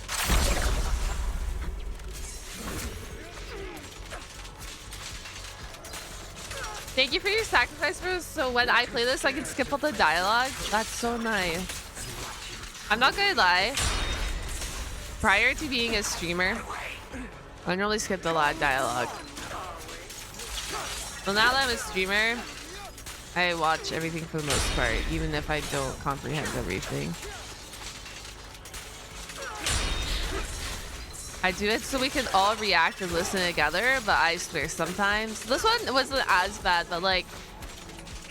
Thank you for your sacrifice, bros. So when I play this, I can skip all the dialogue. That's so nice. I'm not gonna lie. Prior to being a streamer, I normally skipped a lot of dialogue. Well, now that I'm a streamer, I watch everything for the most part, even if I don't comprehend everything. I do it so we can all react and listen together, but I swear sometimes... This one wasn't as bad, but like,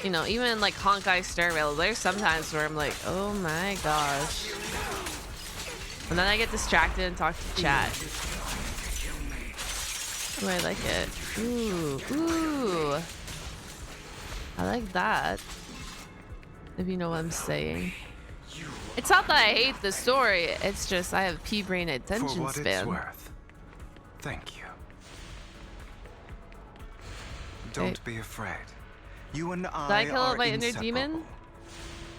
you know, even like Honkai Star Rail, there's sometimes where I'm like, oh my gosh. And then I get distracted and talk to chat. Oh, I like it. Ooh, ooh. I like that. If you know what I'm saying. It's not that I hate the story, it's just I have pea-brain attention For what span. it's worth. Thank you. Don't be afraid. You and Did I I kill are my inner inseparable. demon?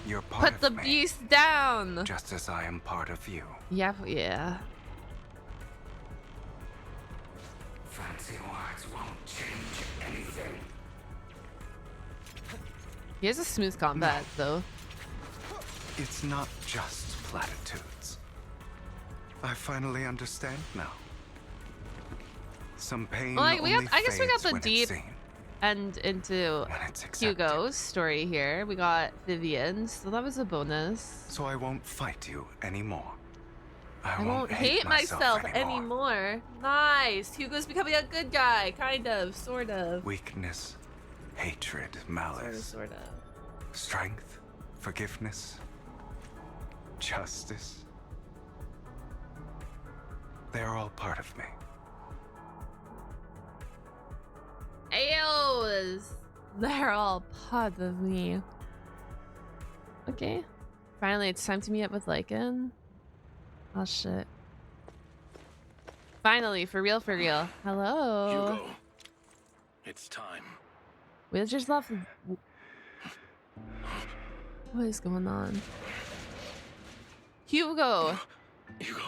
You're part Put the of me, beast down! just as I am part of you. Yeah, yeah. Fancy words won't change anything. He has a smooth combat, though. It's not just platitudes. I finally understand now. Some pain Like, only I guess we got fades the when it's deep seen. end into Hugo's story here. We got Vivian, so that was a bonus. So I won't fight you anymore. I won't hate myself anymore. Nice. Hugo's becoming a good guy, kind of, sort of. Weakness, hatred, malice, Sort of. strength, forgiveness, justice. They are all part of me. Ayos! They're all part of me. Okay. Finally, it's time to meet up with Lycaon. Oh, shit. Finally, for real, for real. Hello. Hugo, it's time. We just left. What is going on? Hugo! Hugo.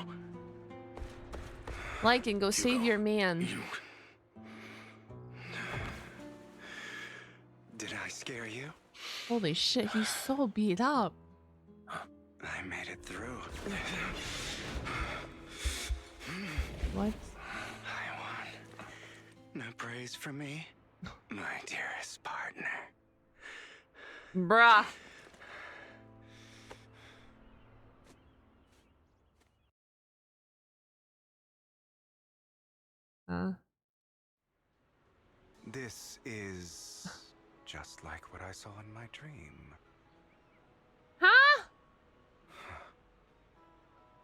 Lycaon, go save your man. Did I scare you? Holy shit, he's so beat up. I made it through. What? I won. No praise for me, my dearest partner. Bruh. This is just like what I saw in my dream. Huh?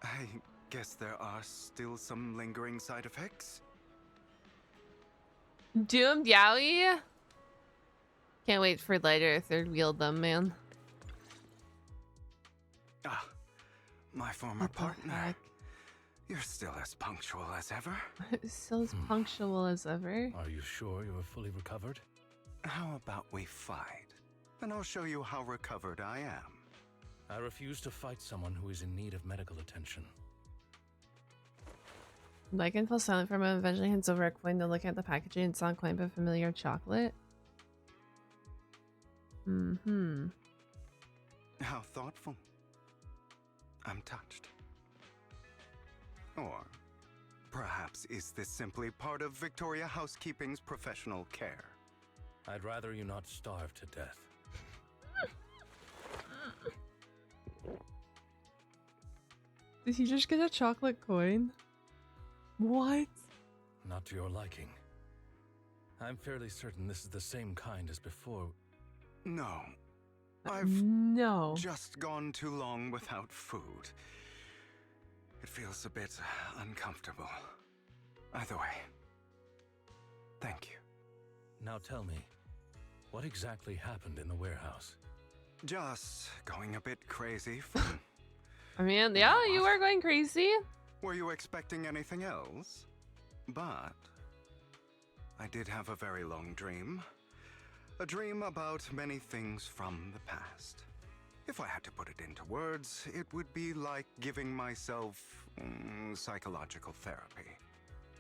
I guess there are still some lingering side effects. Doomed Yowie? Can't wait for later third wheel them, man. Ah, my former partner. You're still as punctual as ever. Still as punctual as ever. Are you sure you're fully recovered? How about we fight? And I'll show you how recovered I am. I refuse to fight someone who is in need of medical attention. Lycaon falls silent for a moment, eventually hands over a coin, then looking at the packaging and saw a coin of familiar chocolate. How thoughtful. I'm touched. Or perhaps is this simply part of Victoria Housekeeping's professional care? I'd rather you not starve to death. Did he just get a chocolate coin? What? Not to your liking. I'm fairly certain this is the same kind as before. No. I've just gone too long without food. It feels a bit uncomfortable. Either way, thank you. Now tell me, what exactly happened in the warehouse? Just going a bit crazy from... I mean, yeah, you were going crazy. Were you expecting anything else? But I did have a very long dream. A dream about many things from the past. If I had to put it into words, it would be like giving myself psychological therapy.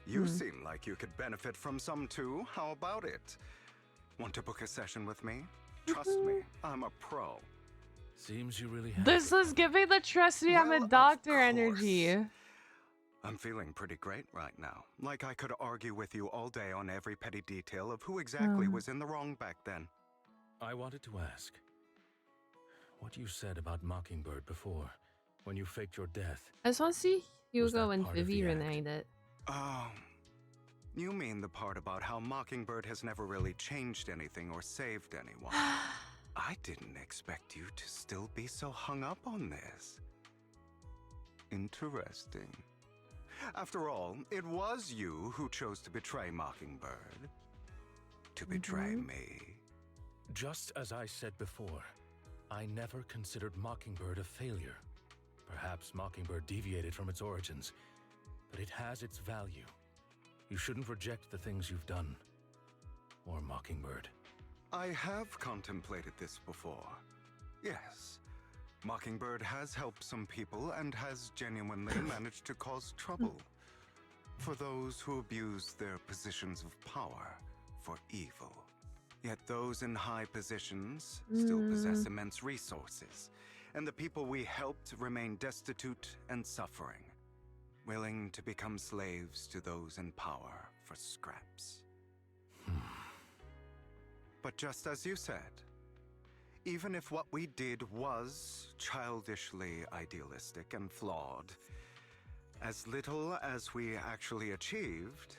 You seem like you could benefit from some too. How about it? Want to book a session with me? Trust me, I'm a pro. Seems you really have. This is giving the trust me, I'm a doctor energy. I'm feeling pretty great right now. Like I could argue with you all day on every petty detail of who exactly was in the wrong back then. I wanted to ask, what you said about Mockingbird before, when you faked your death. I just want to see Hugo and Vivi reunite it. Oh, you mean the part about how Mockingbird has never really changed anything or saved anyone. I didn't expect you to still be so hung up on this. Interesting. After all, it was you who chose to betray Mockingbird. To betray me. Just as I said before, I never considered Mockingbird a failure. Perhaps Mockingbird deviated from its origins, but it has its value. You shouldn't reject the things you've done. or Mockingbird? I have contemplated this before. Yes. Mockingbird has helped some people and has genuinely managed to cause trouble for those who abuse their positions of power for evil. Yet those in high positions still possess immense resources, and the people we helped remain destitute and suffering, willing to become slaves to those in power for scraps. But just as you said, even if what we did was childishly idealistic and flawed, as little as we actually achieved,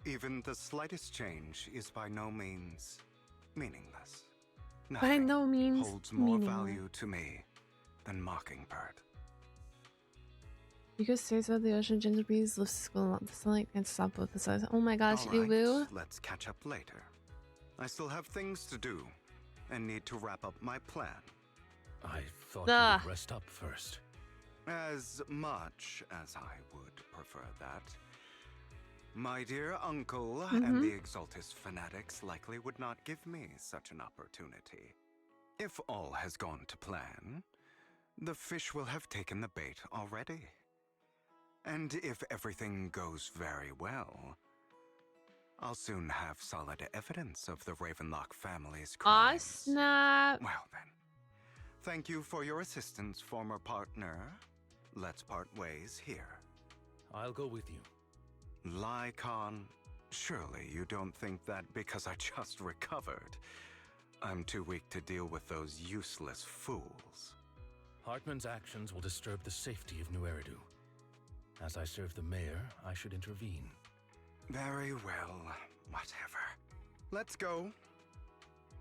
even the slightest change is by no means meaningless. Nothing By no means holds more meaningless. value to me than Mockingbird. Hugo stares out the ocean, ginger breeze lifts his glow, the sunlight can't stop both his eyes. Oh my gosh, All right, Uwu. let's catch up later. I still have things to do and need to wrap up my plan. I thought you would rest up first. As much as I would prefer that. My dear uncle and the Exaltus fanatics likely would not give me such an opportunity. If all has gone to plan, the fish will have taken the bait already. And if everything goes very well, I'll soon have solid evidence of the Ravenlock family's crimes. Snap. Well then, thank you for your assistance, former partner. Let's part ways here. I'll go with you. Lycaon, surely you don't think that because I just recovered, I'm too weak to deal with those useless fools. Hartman's actions will disturb the safety of New Eridu. As I serve the mayor, I should intervene. Very well, whatever. Let's go.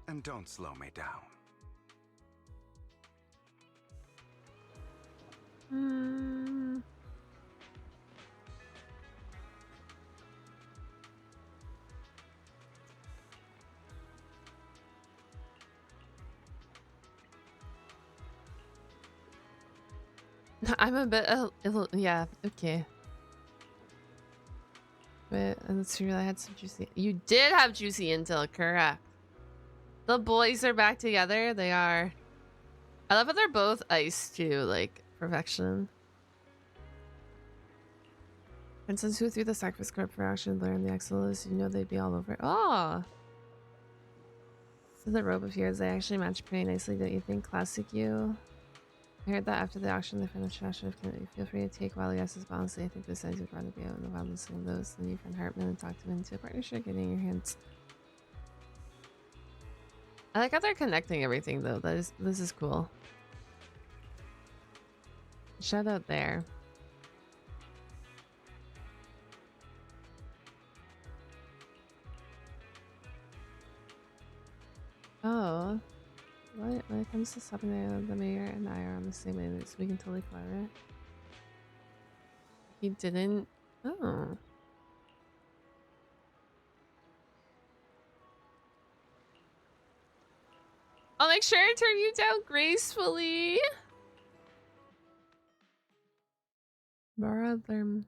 And don't slow me down. I'm a bit, yeah, okay. But let's see, I had some juicy. You did have juicy intel, correct? The boys are back together. They are. I love how they're both ice too, like perfection. Princess who threw the sacrifice card for action learned the Exodus. You know they'd be all over it. Oh! So the robe of yours, they actually match pretty nicely, don't you think? Classic you. I heard that after the auction they found a trash. Feel free to take while yes is honestly, I think this size would rather be out in the wild listening to those than you friend Hartman and talk to him into a partnership, getting your hands. I like how they're connecting everything though. This is cool. Shout out there. Oh. What? When it comes to stopping the mayor and I are on the same wavelength, so we can totally collaborate. He didn't. Oh. I'll make sure to turn you down gracefully. Brother.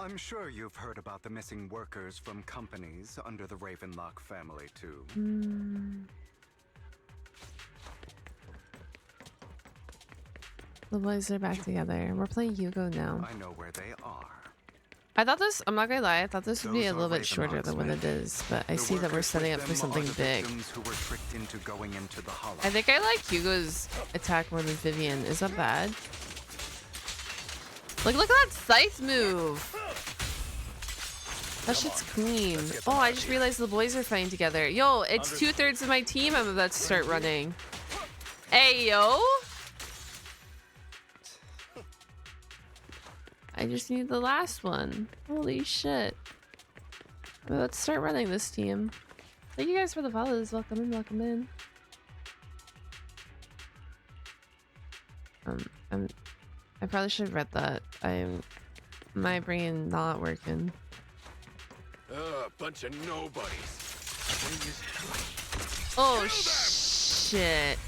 I'm sure you've heard about the missing workers from companies under the Ravenlock family, too. The boys are back together. We're playing Hugo now. I know where they are. I thought this, I'm not gonna lie, I thought this would be a little bit shorter than what it is, but I see that we're setting up for something big. Who were tricked into going into the hollow. I think I like Hugo's attack more than Vivian. Is that bad? Look at that scythe move! That shit's clean. Oh, I just realized the boys are fighting together. Yo, it's 2/3 of my team I'm about to start running. Hey, yo! I just need the last one. Holy shit. I'm about to start running this team. Thank you guys for the follows. Welcome in, welcome in. I probably should have read that. My brain not working. Bunch of nobodies. Oh shit.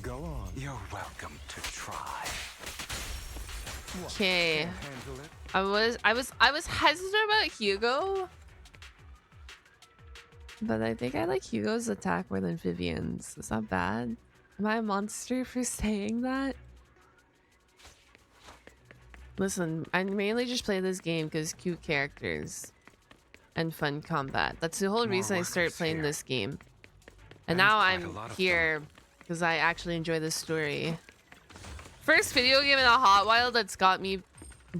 Go on. You're welcome to try. Okay. Can't handle it? I was hesitant about Hugo. But I think I like Hugo's attack more than Vivian's. Is that bad? Am I a monster for saying that? Listen, I mainly just play this game because cute characters and fun combat. That's the whole reason I started playing this game. And now I'm here because I actually enjoy this story. First video game in a hot while that's got me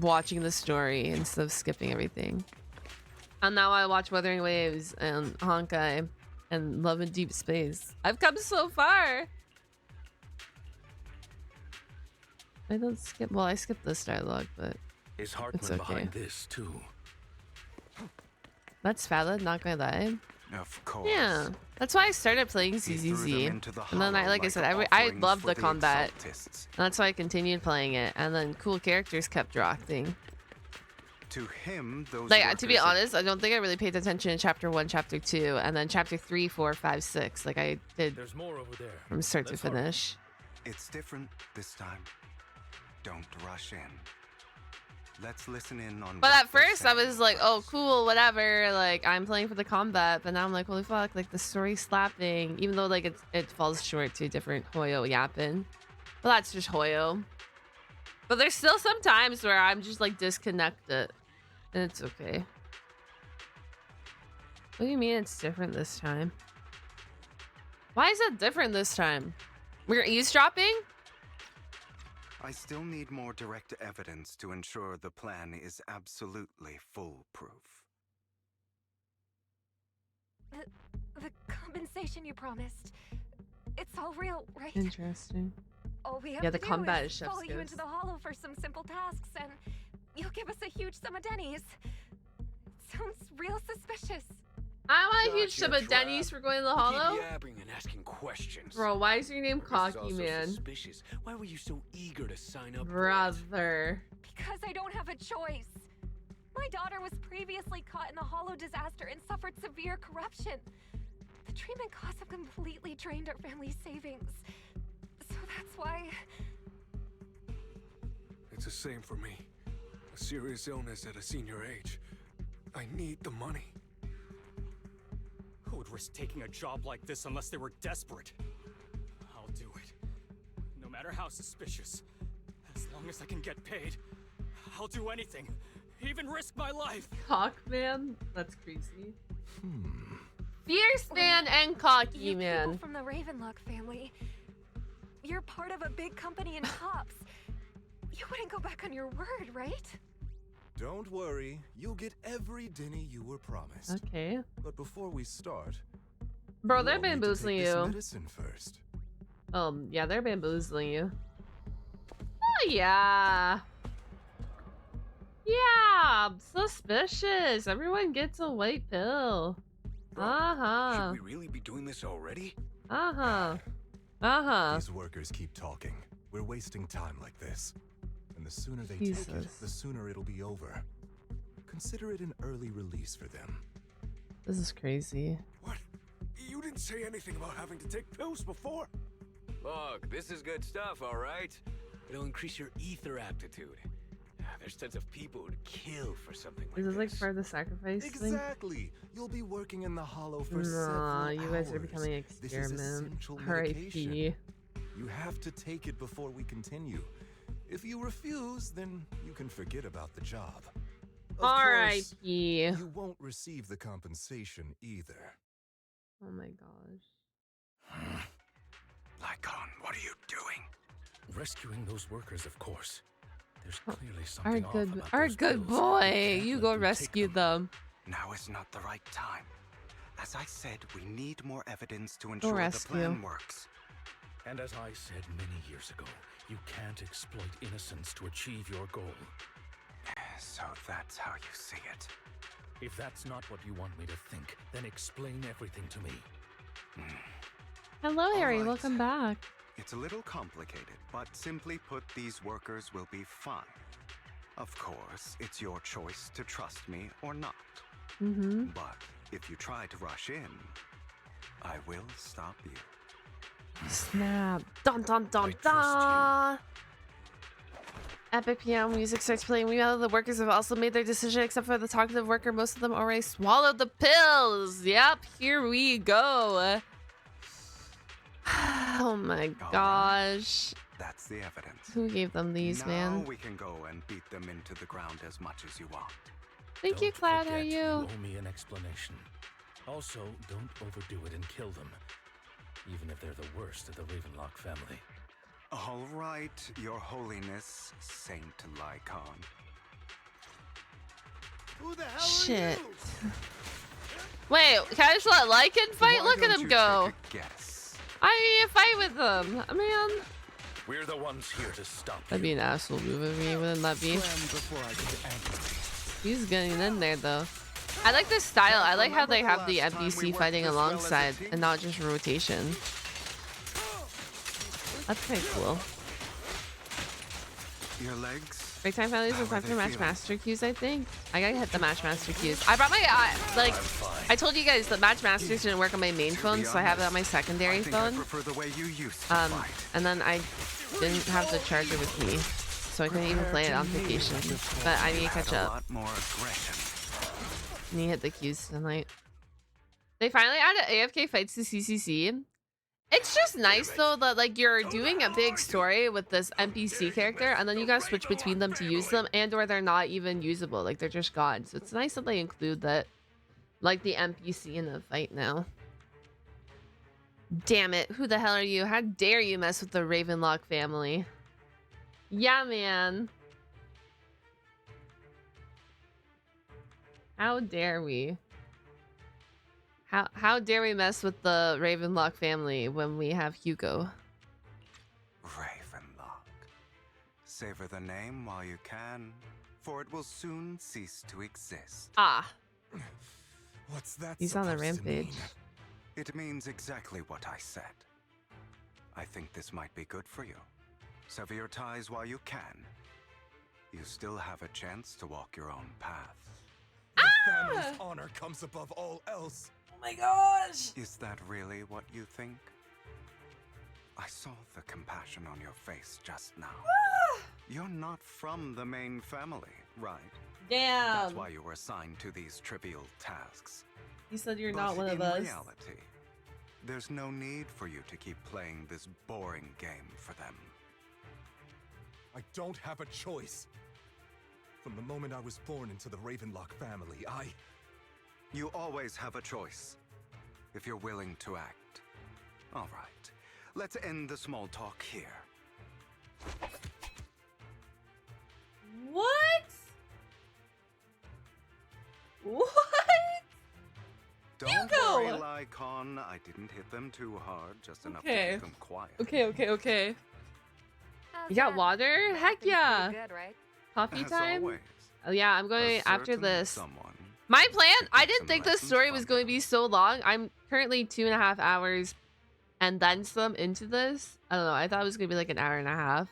watching the story instead of skipping everything. And now I watch Wuthering Waves and Honkai and Love in Deep Space. I've come so far. I don't skip. Well, I skipped this dialogue, but Is Hartman it's okay. behind this too? That's valid, not gonna lie. Of course. Yeah, that's why I started playing CZZ. And then I said, I loved the combat. And that's why I continued playing it. And then cool characters kept dropping. To him, those Like, to be honest, I don't think I really paid attention in chapter 1, chapter 2, and then chapter 3, 4, 5, 6. Like I did There's more over there. from start to finish. It's different this time. Don't rush in. Let's listen in on. But at first I was like, oh cool, whatever, like I'm playing for the combat, but now I'm like, holy fuck, like the story slapping, even though like it falls short to different Hoyo yapping. But that's just Hoyo. But there's still some times where I'm just like disconnected. And it's okay. What do you mean it's different this time? Why is it different this time? We're eavesdropping? I still need more direct evidence to ensure the plan is absolutely foolproof. The compensation you promised. It's all real, right? Interesting. All we have Yeah, to the do combat is is chef's follow you kiss. into the hollow for some simple tasks, and you'll give us a huge sum of Denny's. Sounds real suspicious. I want a huge sum of Denny's for going to the hollow. Keep yabbering and asking questions. Bro, why is your name This is Cocky, also man? Suspicious. Why were you so eager to sign up? Brother. Because I don't have a choice. My daughter was previously caught in the hollow disaster and suffered severe corruption. The treatment costs have completely drained our family's savings. So that's why... It's the same for me. A serious illness at a senior age. I need the money. Who would risk taking a job like this unless they were desperate? I'll do it. No matter how suspicious. As long as I can get paid, I'll do anything. Even risk my life. Cock man? That's crazy. Fierce man and cocky You man. people from the Ravenlock family. You're part of a big company in cops. You wouldn't go back on your word, right? Don't worry, you'll get every Denny you were promised. Okay. But before we start, Bro, they're you'll need to bamboozling take this you. medicine first. Yeah, they're bamboozling you. Oh, yeah. Yeah, suspicious. Everyone gets a white pill. Uh-huh. Should we really be doing this already? Uh-huh. Uh-huh. These workers keep talking. We're wasting time like this. And the sooner they Jesus. take it, the sooner it'll be over. Consider it an early release for them. This is crazy. What? You didn't say anything about having to take pills before. Look, this is good stuff, all right? It'll increase your ether aptitude. There's tons of people who'd kill for something like Is this this. like part of the sacrifice thing? Exactly. You'll be working in the hollow for Nah, several you guys are hours. becoming This is experiment. essential R.I.P. medication. You have to take it before we continue. If you refuse, then you can forget about the job. Of course, R.I.P. you won't receive the compensation either. Oh my gosh. Lycaon, what are you doing? Rescuing those workers, of course. There's clearly Our something off good, about our those good pills. boy. You go rescue them. Now is not the right time. As I said, we need more evidence to ensure the rescue. plan works. And as I said many years ago, you can't exploit innocence to achieve your goal. So that's how you see it. If that's not what you want me to think, then explain everything to me. Hello, Harry. right. Welcome back. It's a little complicated, but simply put, these workers will be fine. Of course, it's your choice to trust me or not. Mm-hmm. But if you try to rush in, I will stop you. Snap. Dun dun dun dun. Epic piano music starts playing. Meanwhile, the workers have also made their decision, except for the talkative worker. Most of them already swallowed the pills. Yep, here we go. Oh my gosh. That's the evidence. Who gave them these, now man? Now we can go and beat them into the ground as much as you want. Thank you, Cloud. How are you? You owe me an explanation. Also, don't overdo it and kill them. Even if they're the worst of the Ravenlock family. All right, Your Holiness, Saint Lycaon. Who the hell Shit. Wait, can I just let Lycaon fight? Look at him go. I need to fight with them. Man. We're the ones here to stop you. That'd be an asshole move of me, wouldn't that be? He's getting in there though. I like this style. I like how they have the NPC fighting alongside and not just rotation. That's kind of cool. Your legs? Break time finally is time for match master queues, I think. I gotta hit the match master queues. I brought my like I told you guys the match masters didn't work on my main phone, so I have it on my secondary phone. And then I didn't have the charger with me, so I couldn't even play it on vacation. But I need to catch up. Need to hit the queues tonight. They finally added AFK fights to CCC. It's just nice though that like you're doing a big story with this NPC character and then you gotta switch between them to use them, and or they're not even usable, like they're just gone. So it's nice that they include that, like the NPC in the fight now. Damn it, who the hell are you? How dare you mess with the Ravenlock family? Yeah, man. How dare we? How dare we mess with the Ravenlock family when we have Hugo? Ravenlock. Savor the name while you can, for it will soon cease to exist. Ah. What's that? He's on a rampage. It means exactly what I said. I think this might be good for you. Sever your ties while you can. You still have a chance to walk your own path. The family's honor comes above all else. Oh my gosh! Is that really what you think? I saw the compassion on your face just now. You're not from the main family, right? Damn! That's why you were assigned to these trivial tasks. You said you're not one of us. In reality, there's no need for you to keep playing this boring game for them. I don't have a choice. From the moment I was born into the Ravenlock family, You always have a choice, if you're willing to act. All right, let's end the small talk here. What? What? Don't Hugo! worry, Lycaon. I didn't hit them too hard, just enough to keep them quiet. Okay. You got water? Heck yeah. Good, right? Coffee As time? always. Oh yeah, I'm going after certain this. someone My plan, I didn't think this story was going to be so long. I'm currently 2.5 hours and then some into this. I don't know. I thought it was going to be like an hour and a half.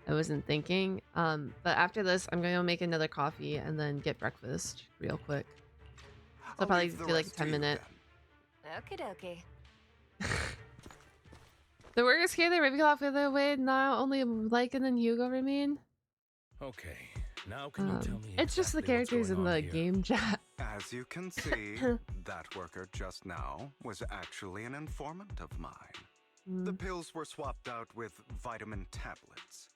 I wasn't thinking. But after this, I'm going to make another coffee and then get breakfast real quick. So I'll probably do like a 10-minute. Okie dokie. The workers here, they maybe off the other way. Now only Lycaon and Hugo remain. Okay, now can you tell me It's just the exactly what's characters in going on the here? game chat. As you can see, that worker just now was actually an informant of mine. The pills were swapped out with vitamin tablets.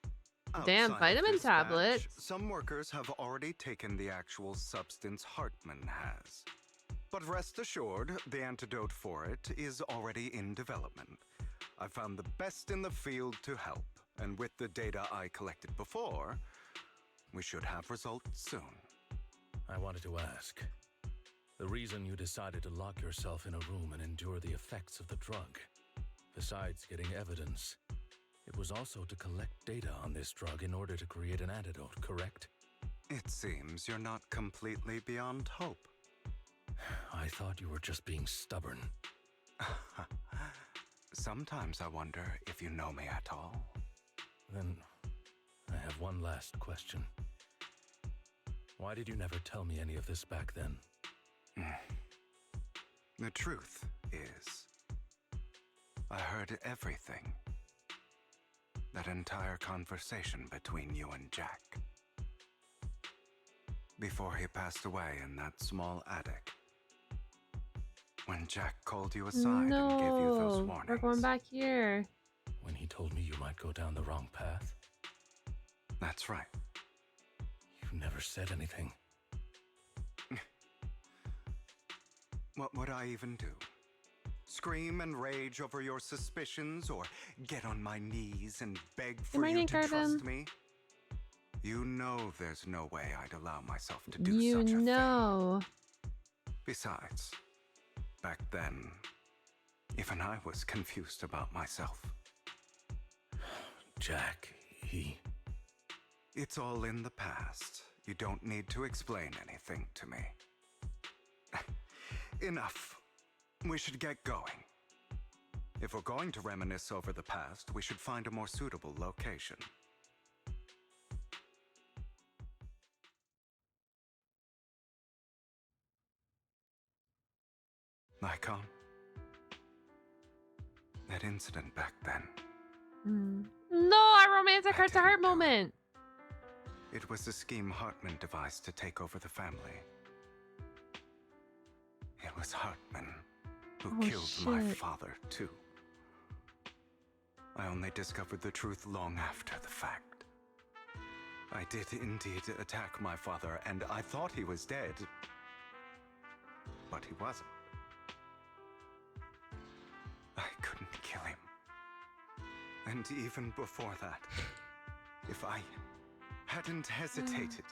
Damn, Outside of vitamin this tablets. batch, some workers have already taken the actual substance Hartman has. But rest assured, the antidote for it is already in development. I found the best in the field to help, and with the data I collected before, we should have results soon. I wanted to ask. The reason you decided to lock yourself in a room and endure the effects of the drug, besides getting evidence, it was also to collect data on this drug in order to create an antidote, correct? It seems you're not completely beyond hope. I thought you were just being stubborn. Sometimes I wonder if you know me at all. Then I have one last question. Why did you never tell me any of this back then? The truth is, I heard everything. That entire conversation between you and Jack. Before he passed away in that small attic. When Jack called you aside and gave you those warnings. We're going back here. When he told me you might go down the wrong path? That's right. You never said anything. What would I even do? Scream and rage over your suspicions, or get on my knees and beg for you to trust me? You know there's no way I'd allow myself to do such a thing. Besides, back then, even I was confused about myself. Jack, he... It's all in the past. You don't need to explain anything to me. Enough. We should get going. If we're going to reminisce over the past, we should find a more suitable location. Lycaon? That incident back then. No, our romantic heart-to-heart moment. It was a scheme Hartman devised to take over the family. It was Hartman who killed my father, too. I only discovered the truth long after the fact. I did indeed attack my father, and I thought he was dead. But he wasn't. I couldn't kill him. And even before that, if I hadn't hesitated,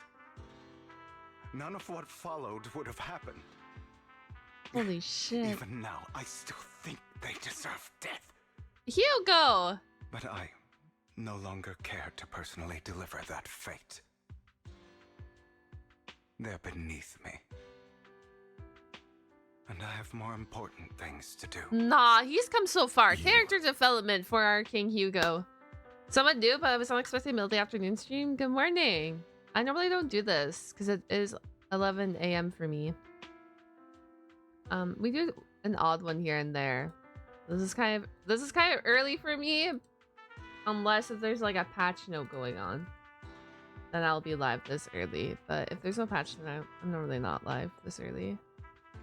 none of what followed would have happened. Holy shit. Even now, I still think they deserve death. Hugo! But I no longer care to personally deliver that fate. They're beneath me. And I have more important things to do. Nah, he's come so far. Character development for our King Hugo. Someone new, but I was unexpected middle of the afternoon stream. Good morning. I normally don't do this because it is 11 a.m. for me. We do an odd one here and there. This is kind of early for me, unless if there's like a patch note going on, then I'll be live this early. But if there's no patch, then I'm normally not live this early.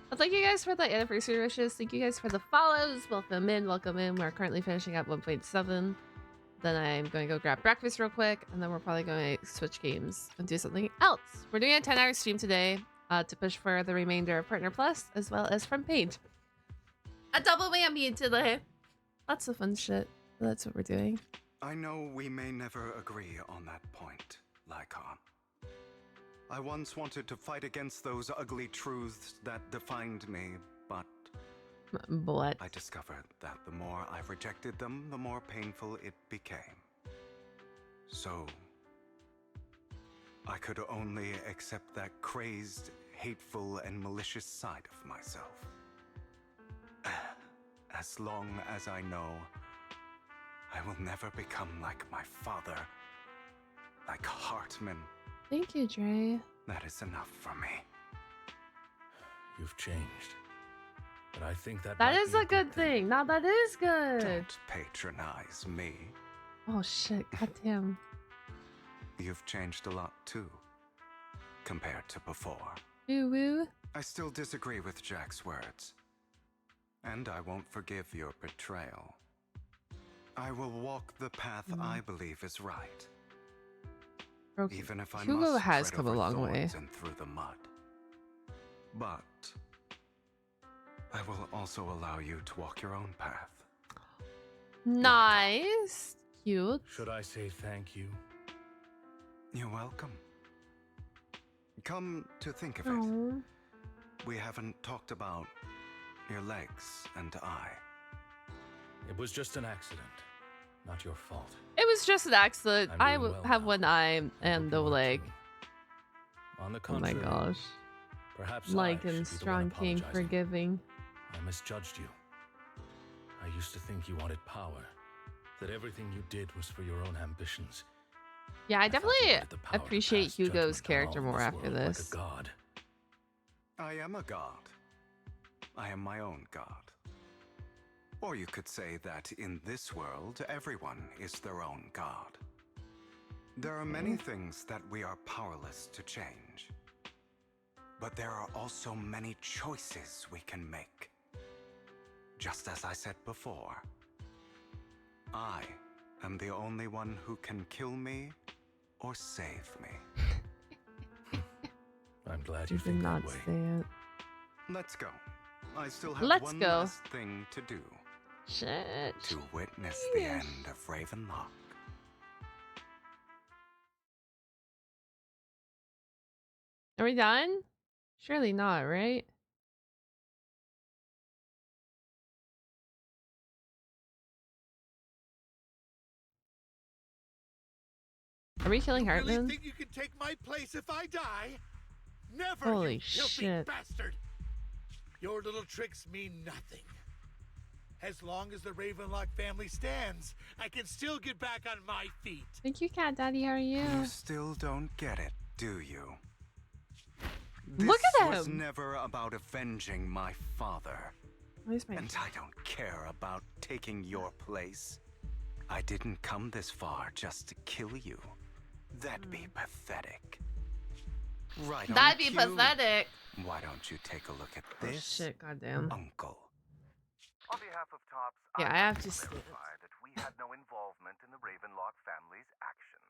But thank you guys for the anniversary wishes. Thank you guys for the follows. Welcome in, welcome in. We're currently finishing at 1.7. Then I'm going to go grab breakfast real quick, and then we're probably going to switch games and do something else. We're doing a 10-hour stream today to push for the remainder of Partner Plus, as well as Front Page. A double whammy today. Lots of fun shit. That's what we're doing. I know we may never agree on that point, Lycaon. I once wanted to fight against those ugly truths that defined me, but... What? I discovered that the more I rejected them, the more painful it became. So... I could only accept that crazed, hateful, and malicious side of myself. As long as I know I will never become like my father, like Hartman. Thank you, Dre. That is enough for me. You've changed. But I think that is a good thing. Now that is good. Don't patronize me. Oh shit, goddamn. You've changed a lot too, compared to before. Woo woo. I still disagree with Jack's words. And I won't forgive your betrayal. I will walk the path I believe is right. Okay. Even if I Hugo must has tread come a over long way. thorns and through the mud. But I will also allow you to walk your own path. Nice. Cute. Should I say thank you? You're welcome. Come to think of it, we haven't talked about your legs and eye. It was just an accident. Not your fault. It was just an accident. I doing well have now. one eye and no leg. On the Oh my contrary, gosh. perhaps Lycan, I should be the one strong king, apologizing. forgiving. I misjudged you. I used to think you wanted power, that everything you did was for your own ambitions. Yeah, I definitely had the power to appreciate pass Hugo's judgment on character all more this after world this. Like a god. I am a god. I am my own god. Or you could say that in this world, everyone is their own god. There are many things that we are powerless to change. But there are also many choices we can make. Just as I said before, I am the only one who can kill me or save me. I'm glad you did think not that way. say it. Let's go. I still have Let's one go. last thing to do. Shit. To witness the end of Ravenlock. Are we done? Surely not, right? Are we killing You really Hartman? think you can take my place if I die? Never, Holy you filthy shit. bastard! Your little tricks mean nothing. As long as the Ravenlock family stands, I can still get back on my feet. Thank you, Cat Daddy. How are you? You still don't get it, do you? Look at This was him. never about avenging my father. Where's my... And I don't care about taking your place. I didn't come this far just to kill you. That'd be pathetic. Right on That'd be cue. pathetic. Why don't you take a look at Oh this, shit, goddamn. Uncle? On behalf of Tops, Yeah, I I'd like have to to stand. clarify that we had no involvement in the Ravenlock family's actions.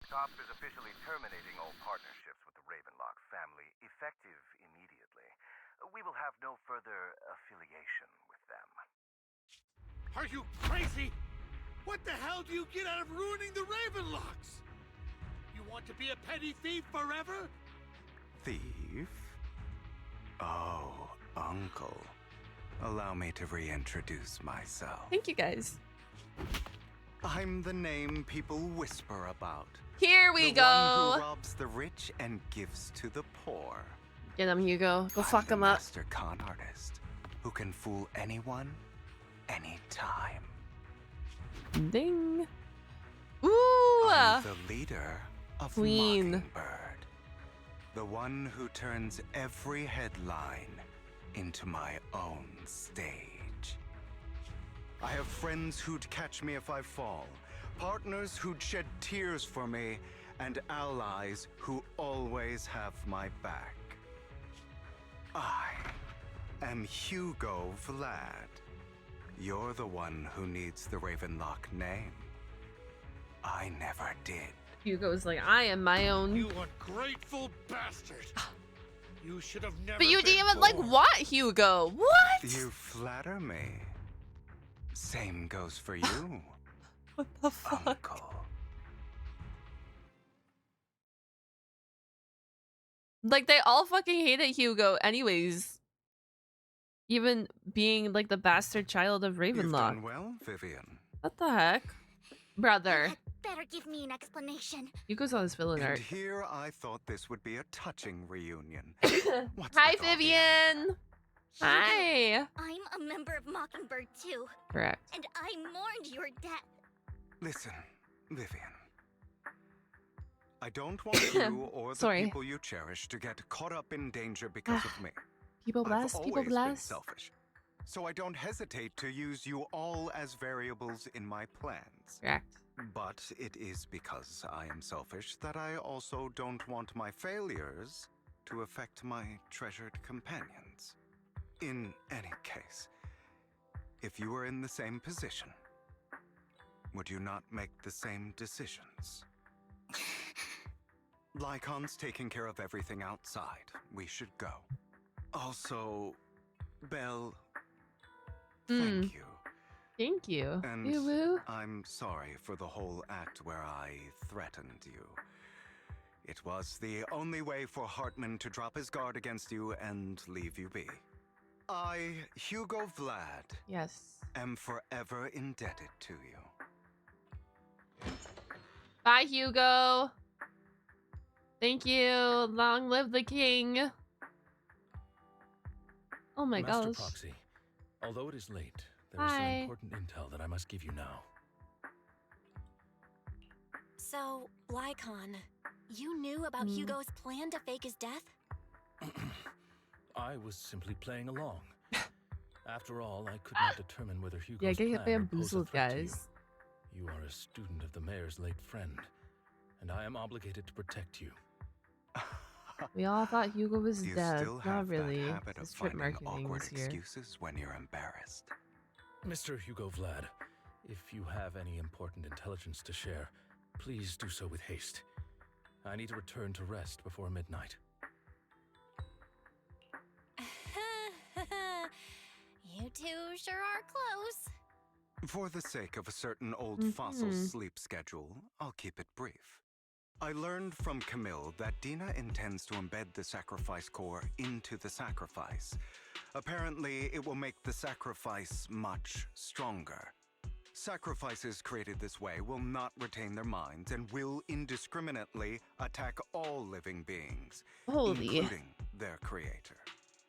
Tops is officially terminating all partnerships with the Ravenlock family, effective immediately. We will have no further affiliation with them. Are you crazy? What the hell do you get out of ruining the Ravenlocks? You want to be a petty thief forever? Thief? Oh, Uncle. Allow me to reintroduce myself. Thank you, guys. I'm the name people whisper about. Here we the go. One who robs the rich and gives to the poor. Get him, Hugo. Go I'm fuck the him up. master con artist who can fool anyone, anytime. Ding. Ooh. I'm the leader of Queen. Mockingbird. The one who turns every headline into my own stage. I have friends who'd catch me if I fall, partners who'd shed tears for me, and allies who always have my back. I am Hugo Vlad. You're the one who needs the Ravenlock name. I never did. Hugo's like, I am my own. You ungrateful bastard! You should have never But you been didn't even born. like what, Hugo? What? You flatter me. Same goes for you. What the fuck? Uncle. Like, they all fucking hated Hugo anyways. Even being like the bastard child of You've Ravenlock. done well, Vivian. What the heck? Brother. Better give me an explanation. Hugo's on his villain And art. here I thought this would be a touching reunion. Hi, Vivian. Hi. I'm a member of Mockingbird too. Correct. And I mourned your death. Listen, Vivian. I don't want you or the Sorry. people you cherish to get caught up in danger because of me. People bless, I've people always been bless. selfish, so I don't hesitate to use you all as variables in my plans. Correct. But it is because I am selfish that I also don't want my failures to affect my treasured companions. In any case, if you were in the same position, would you not make the same decisions? Lycaon's taking care of everything outside. We should go. Also, Belle, thank you. Thank you. And Yoo-woo. I'm sorry for the whole act where I threatened you. It was the only way for Hartman to drop his guard against you and leave you be. I, Hugo Vlad, Yes. am forever indebted to you. Bye, Hugo. Thank you. Long live the king. Oh my Master gosh. Proxy, although it is late, there is some Hi. important intel that I must give you now. So, Lycaon, you knew about Hugo's plan to fake his death? I was simply playing along. After all, I could not determine whether Hugo's Yeah, get plan would pose a bamboozled, threat to you. guys. You are a student of the mayor's late friend, and I am obligated to protect you. We all thought Hugo was You dead. still Not have really. that habit of Strip finding marketing awkward this year. excuses when you're embarrassed. Mr. Hugo Vlad, if you have any important intelligence to share, please do so with haste. I need to return to rest before midnight. You two sure are close. For the sake of a certain old fossil sleep schedule, I'll keep it brief. I learned from Camille that Dina intends to embed the sacrifice core into the sacrifice. Apparently, it will make the sacrifice much stronger. Sacrifices created this way will not retain their minds and will indiscriminately attack all living beings, including their creator.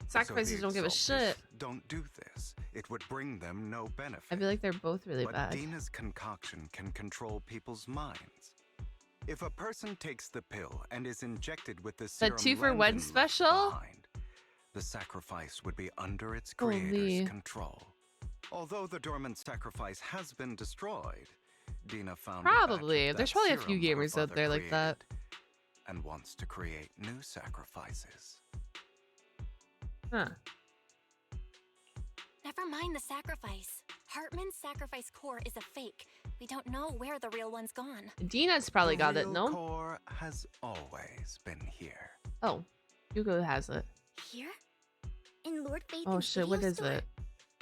Sacrifices don't give a shit. Don't do this. It would bring them no benefit. I feel like they're both really But bad. Dina's concoction can control people's minds. If a person takes the pill and is injected with the serum 2 for 1 Landon special? left behind, the sacrifice would be under its creator's control. Although the dormant sacrifice has been destroyed, Dina found Probably. There's probably a few gamers out there like that. and wants to create new sacrifices. Huh. Never mind the sacrifice. Hartman's sacrifice core is a fake. We don't know where the real one's gone. Dina's probably got it, The no? real core has always been here. Oh, Hugo has it. Here? In Lord Faith? Oh shit, what is it?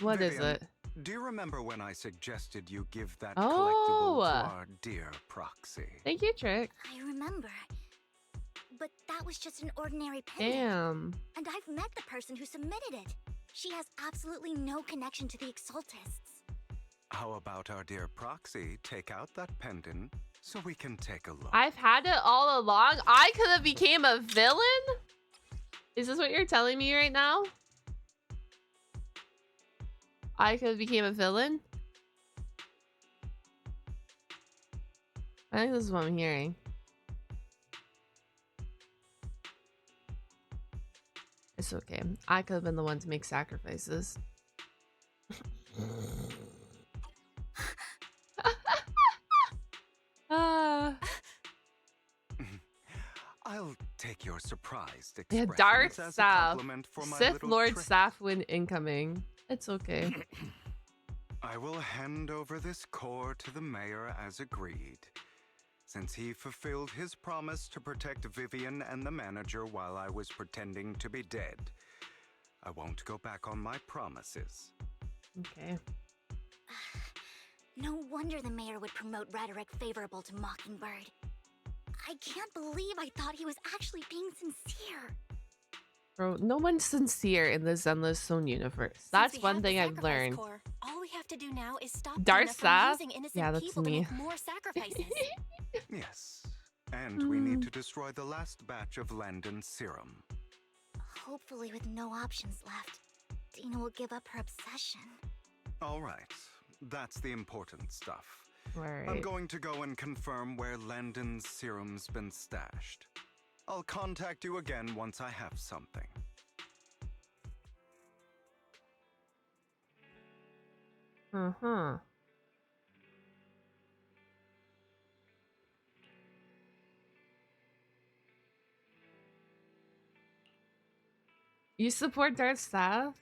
What is Vivian, it? Do you remember when I suggested you give that Oh. collectible to our dear proxy? Thank you, Trick. I remember. But that was just an ordinary pendant. Damn. And I've met the person who submitted it. She has absolutely no connection to the Exaltists. How about our dear proxy take out that pendant so we can take a look? I've had it all along. I could have became a villain? Is this what you're telling me right now? I could have became a villain? I think this is what I'm hearing. It's okay. I could have been the one to make sacrifices. I'll take your surprised Yeah, expressions Darth as a Staff. compliment for my Sith little Lord trick. Staffwin incoming. It's okay. I will hand over this core to the mayor as agreed. Since he fulfilled his promise to protect Vivian and the manager while I was pretending to be dead, I won't go back on my promises. Okay. No wonder the mayor would promote rhetoric favorable to Mockingbird. I can't believe I thought he was actually being sincere. Bro, no one's sincere in the Zenless Zone universe. That's one thing I've learned. Core, all we have to do now is stop Darth Dina from Staff? using innocent Yeah, that's people me. to make more sacrifices. Yes. And we need to destroy the last batch of Landon's serum. Hopefully with no options left, Dina will give up her obsession. All right. That's the important stuff. Right. I'm going to go and confirm where Landon's serum's been stashed. I'll contact you again once I have something. Uh-huh. You support Darth Staff?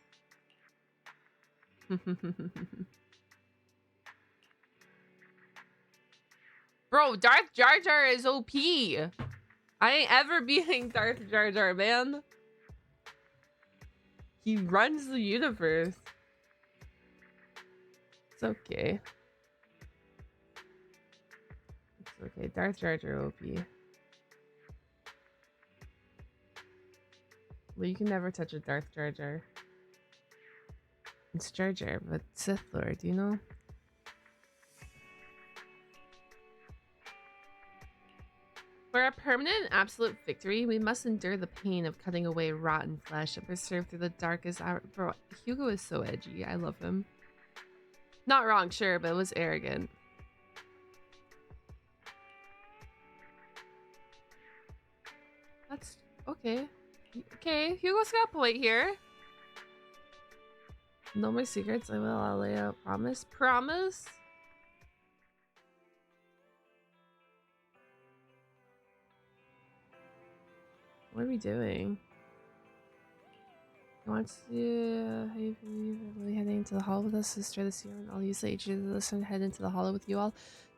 Bro, Darth Jar Jar is OP. I ain't ever beating Darth Jar Jar, man. He runs the universe. It's okay. It's okay. Darth Jar Jar OP. Well, you can never touch a Darth Jar Jar. It's Jar Jar, but Sith Lord, you know? For a permanent and absolute victory, we must endure the pain of cutting away rotten flesh and preserve through the darkest hour. Bro, Hugo is so edgy. I love him. Not wrong, sure, but it was arrogant. That's okay. Okay, Hugo's got a point here. No more secrets. I will. I'll lay out. Promise. Promise. What are we doing? I want to. Hey, we'll be heading to the hall with us to destroy the serum. I'll use the HG to listen and head into the hollow with you all.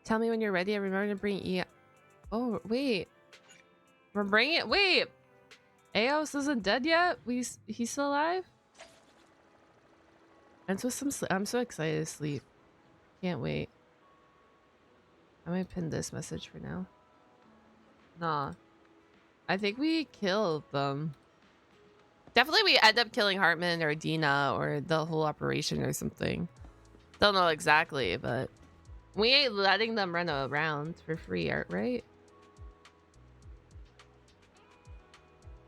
Tell me when you're ready. I remember to bring E. Oh wait, we're bringing it. Wait, Eos isn't dead yet. He's still alive. And so I'm so excited to sleep. Can't wait. I might pin this message for now. Nah, I think we killed them. Definitely we end up killing Hartman or Dina or the whole operation or something. Don't know exactly, but we ain't letting them run around for free, right?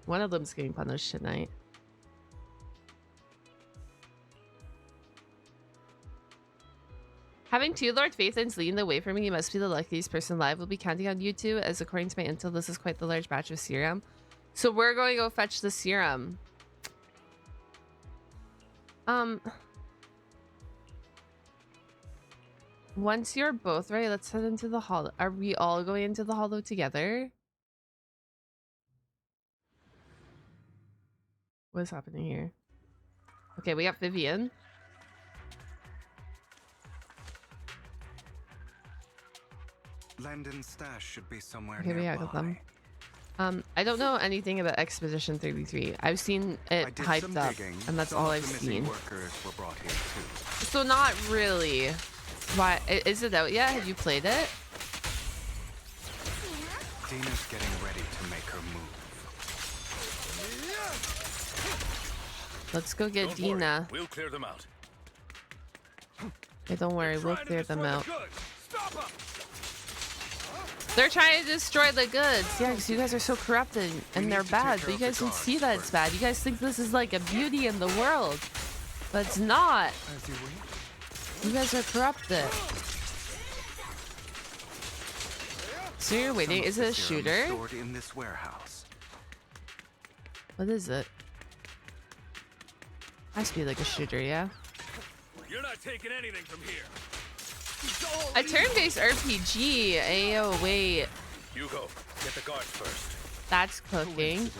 One of them's getting punished tonight. Having two Lord Phaethons leading the way for me, you must be the luckiest person alive. We'll be counting on you two, as according to my intel, this is quite the large batch of serum. So we're going to go fetch the serum. Once you're both ready, let's head into the hollow. Are we all going into the hollow together? What's happening here? Okay, we got Vivian. Landon's stash should be somewhere Okay, we nearby. got them. I don't know anything about Expedition 33. I've seen it hyped up, and that's all I've seen. So not really. Why is it out yet? Have you played it? Dina's getting ready to make her move. Let's go get Dina. We'll clear them out. Okay, don't worry, we'll clear them out. They're trying to destroy the goods. Yeah, because you guys are so corrupted and they're bad, but you guys don't see that it's bad. You guys think this is like a beauty in the world, but it's not. You guys are corrupted. So you're waiting. Is it a shooter? In this warehouse. What is it? Has to be like a shooter, yeah. You're not taking anything from here. A turn-based RPG. Ayo, wait. Hugo, get the guards first. That's cooking.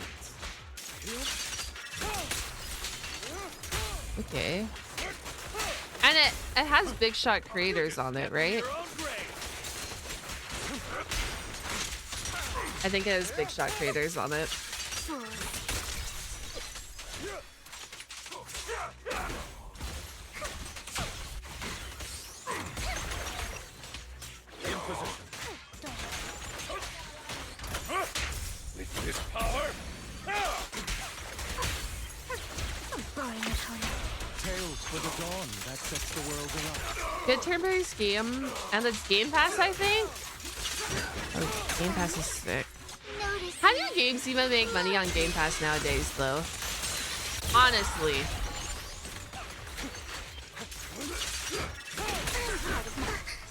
Okay. And it has big shot creators on it, right? I think it has big shot creators on it. With this power, Tales for the dawn that sets the world alight. Good turn-based game, and it's Game Pass, I think. Oh, Game Pass is sick. How do games even make money on Game Pass nowadays, though? Honestly.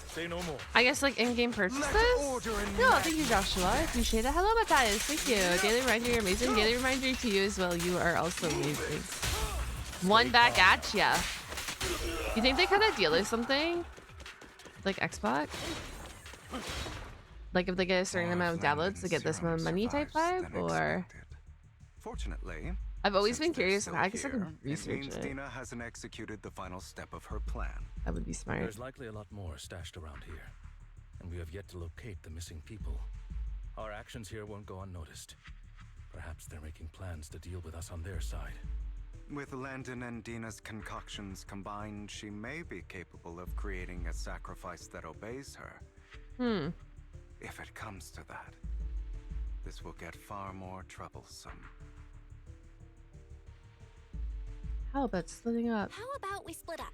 Say no more. I guess like in-game purchases? No, thank you, Joshua. I appreciate it. Hello, Matthias. Thank you. Daily reminder, you're amazing. Daily reminder to you as well. You are also amazing. One back at ya. You think they could have deal or something? Like Xbox? Like if they get a certain amount of downloads to get this amount of money type vibe? Or... Fortunately, I've always been curious. I guess I can research it. Dina hasn't executed the final step of her plan. That would be smart. There's likely a lot more stashed around here, and we have yet to locate the missing people. Our actions here won't go unnoticed. Perhaps they're making plans to deal with us on their side. With Landon and Dina's concoctions combined, she may be capable of creating a sacrifice that obeys her. If it comes to that, this will get far more troublesome. How about splitting up? How about we split up?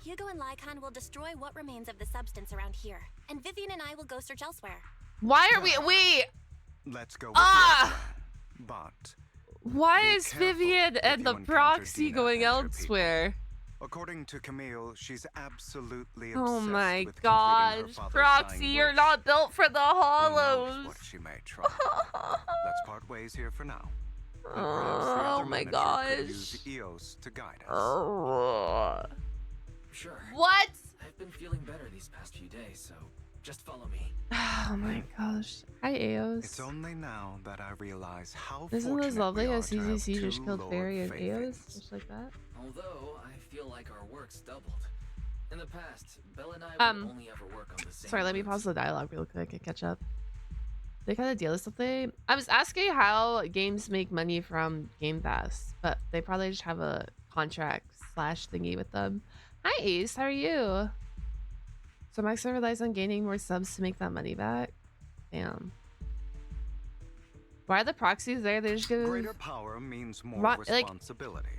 Hugo and Lycaon will destroy what remains of the substance around here, and Vivian and I will go search elsewhere. Why are we? Wait! Let's go with your plan. But why is Vivian and the proxy going elsewhere? according to Camille, she's absolutely Oh obsessed my with gosh, completing her father's Proxy, dying you're wish. not built for the Who knows hollows. what she may try. Let's part ways here for now. Oh my gosh. Use EOS to guide us. Sure. What? I've been feeling better these past few days, so just follow me. Oh my gosh. Hi, Eos. It's only now that I realize how Isn't this fortunate lovely we how are to have CCC just two killed Lord Fairy and Favens. Eos? Just like that? Although I feel like our work's doubled. In the past, Belle and I would only ever work on the same. Sorry, let me pause the dialogue real quick and catch up. They kind of deal with something. I was asking how games make money from Game Pass, but they probably just have a contract slash thingy with them. Hi Ace, how are you? So Maxer relies on gaining more subs to make that money back. Damn. Why are the proxies there? They just give Greater power means more like, responsibility.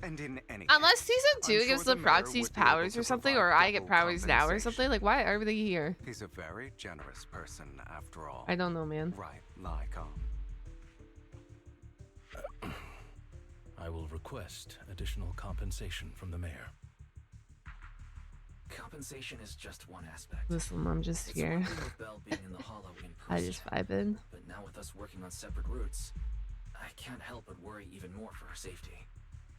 And in any unless case, season 2 I'm gives sure the mayor proxies would be able powers to or something, provide or I get double powers now or compensation. something. Like, why are they here? He's a very generous person, after all. I don't know, man. Right, Lycaon. I will request additional compensation from the mayor. Compensation is just one aspect. Listen, I'm just It's here. one thing with Belle being in the hollow in I person, just vibing. but now with us working on separate routes, I can't help but worry even more for her safety.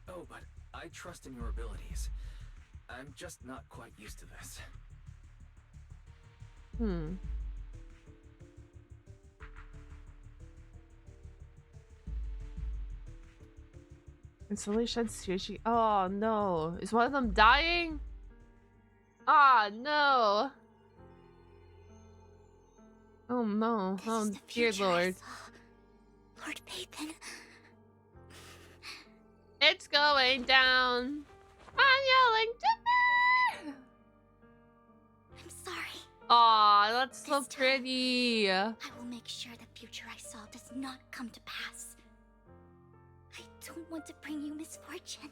Oh, but I trust in your abilities. I'm just not quite used to this. And slowly sheds tears. Oh no. Is one of them dying? Ah, no. Oh no. Oh dear Lord. Lord Pathan. It's going down. I'm yelling timber. I'm sorry. Aw, that's so pretty. I will make sure the future I saw does not come to pass. I don't want to bring you misfortune.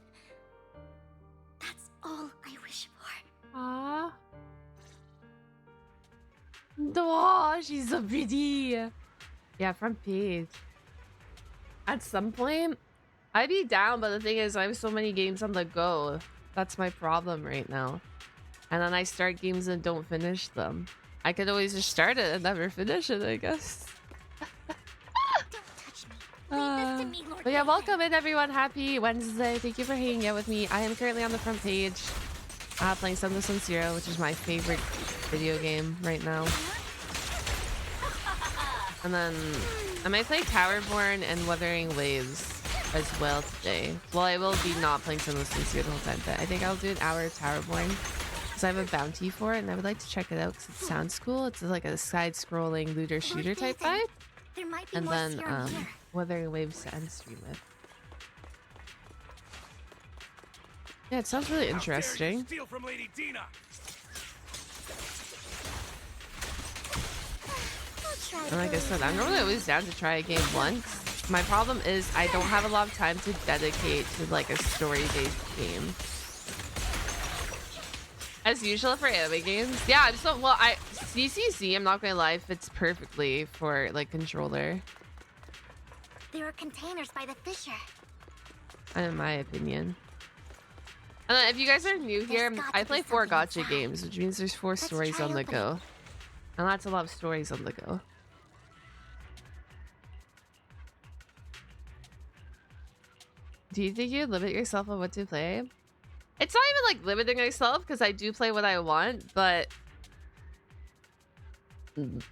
That's all I wish for. Aww. Oh, she's so pretty. Yeah, front page. At some point, I'd be down, but the thing is, I have so many games on the go. That's my problem right now. And then I start games and don't finish them. I could always just start it and never finish it, I guess. But yeah, welcome in everyone. Happy Wednesday. Thank you for hanging out with me. I am currently on the front page playing Zenless Zone Zero, which is my favorite video game right now. And then I might play Towerborn and Wuthering Waves as well today. Well, I will be not playing Zenless Zone Zero the whole time, but I think I'll do an hour of Towerborn because I have a bounty for it and I would like to check it out because it sounds cool. It's like a side-scrolling looter shooter type vibe. There might be And more then serum here. Wuthering Waves to end stream with. Yeah, it sounds really interesting. Steal from Lady Dina. And like I said, I'm normally always down to try a game once. My problem is I don't have a lot of time to dedicate to like a story-based game. As usual for anime games. Yeah, I'm so well. CCC, I'm not gonna lie, fits perfectly for like controller, There are containers by the fissure. in my opinion. And then if you guys are new here, I play 4 gacha games, which means there's 4 stories on the go. And that's a lot of stories on the go. Do you think you limit yourself on what to play? It's not even like limiting myself because I do play what I want, but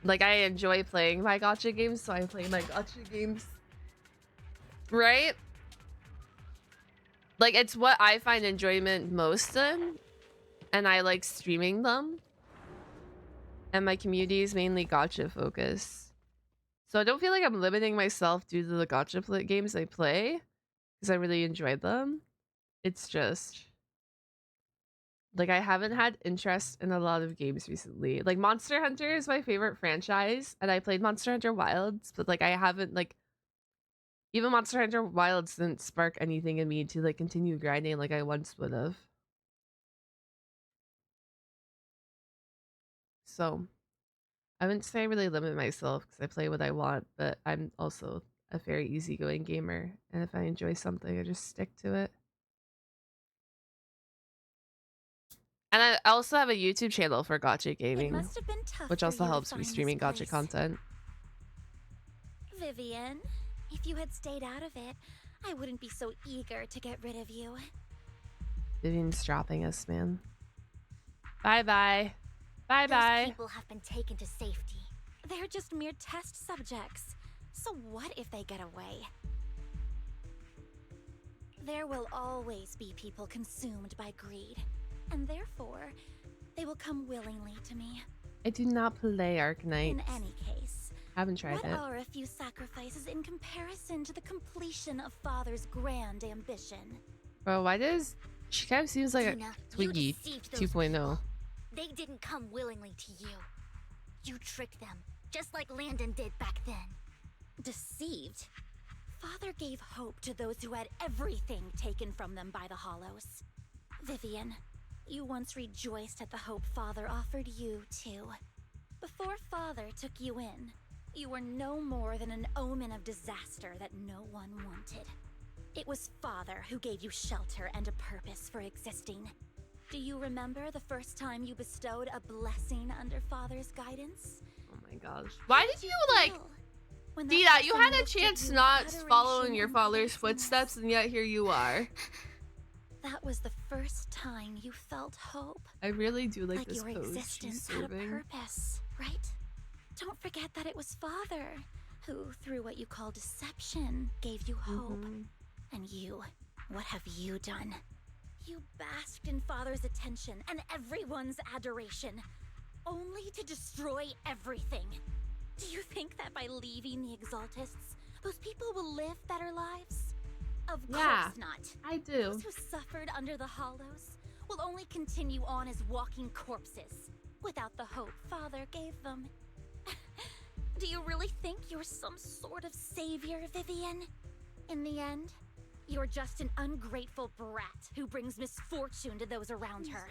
like I enjoy playing my gacha games, so I play my gacha games. Right? Like it's what I find enjoyment most in, and I like streaming them. And my community is mainly gacha focused. So I don't feel like I'm limiting myself due to the gacha games I play because I really enjoy them. It's just like I haven't had interest in a lot of games recently. Like Monster Hunter is my favorite franchise, and I played Monster Hunter Wilds, but like I haven't like even Monster Hunter Wilds didn't spark anything in me to like continue grinding like I once would have. So I wouldn't say I really limit myself because I play what I want, but I'm also a very easygoing gamer, and if I enjoy something, I just stick to it. And I also have a YouTube channel for gacha gaming, must have been tough which for also you to helps me find streaming this gacha place. content. Vivian, If you had stayed out of it, I wouldn't be so eager to get rid of you. Vivian's dropping us, man. Bye-bye. Bye-bye. Those people have been taken to safety. They're just mere test subjects. So what if they get away? There will always be people consumed by greed, and therefore, they will come willingly to me. I do not play Arcanite. In any case, Haven't tried what it. are a few sacrifices in comparison to the completion of Father's grand ambition? Bro, why does... She kind of seems like Dina, a Twiggy you deceived those 2.0. people. They didn't come willingly to you. You tricked them, just like Landon did back then. Deceived? Father gave hope to those who had everything taken from them by the Hollows. Vivian, you once rejoiced at the hope Father offered you, too. Before Father took you in, you were no more than an omen of disaster that no one wanted. It was Father who gave you shelter and a purpose for existing. Do you remember the first time you bestowed a blessing under Father's guidance? Oh my gosh. Why did you, like... Dina, you had a chance not following your father's footsteps, and yet here you are. That was the first time you felt hope. I really do like this your pose she's existence had a serving. purpose, right? Don't forget that it was Father who, through what you call deception, gave you hope. And you, what have you done? You basked in Father's attention and everyone's adoration, only to destroy everything. Do you think that by leaving the Exaltists, those people will live better lives? Of course not. I do. Those who suffered under the Hollows will only continue on as walking corpses, without the hope Father gave them. Do you really think you're some sort of savior, Vivian? In the end, you're just an ungrateful brat who brings misfortune to those around her.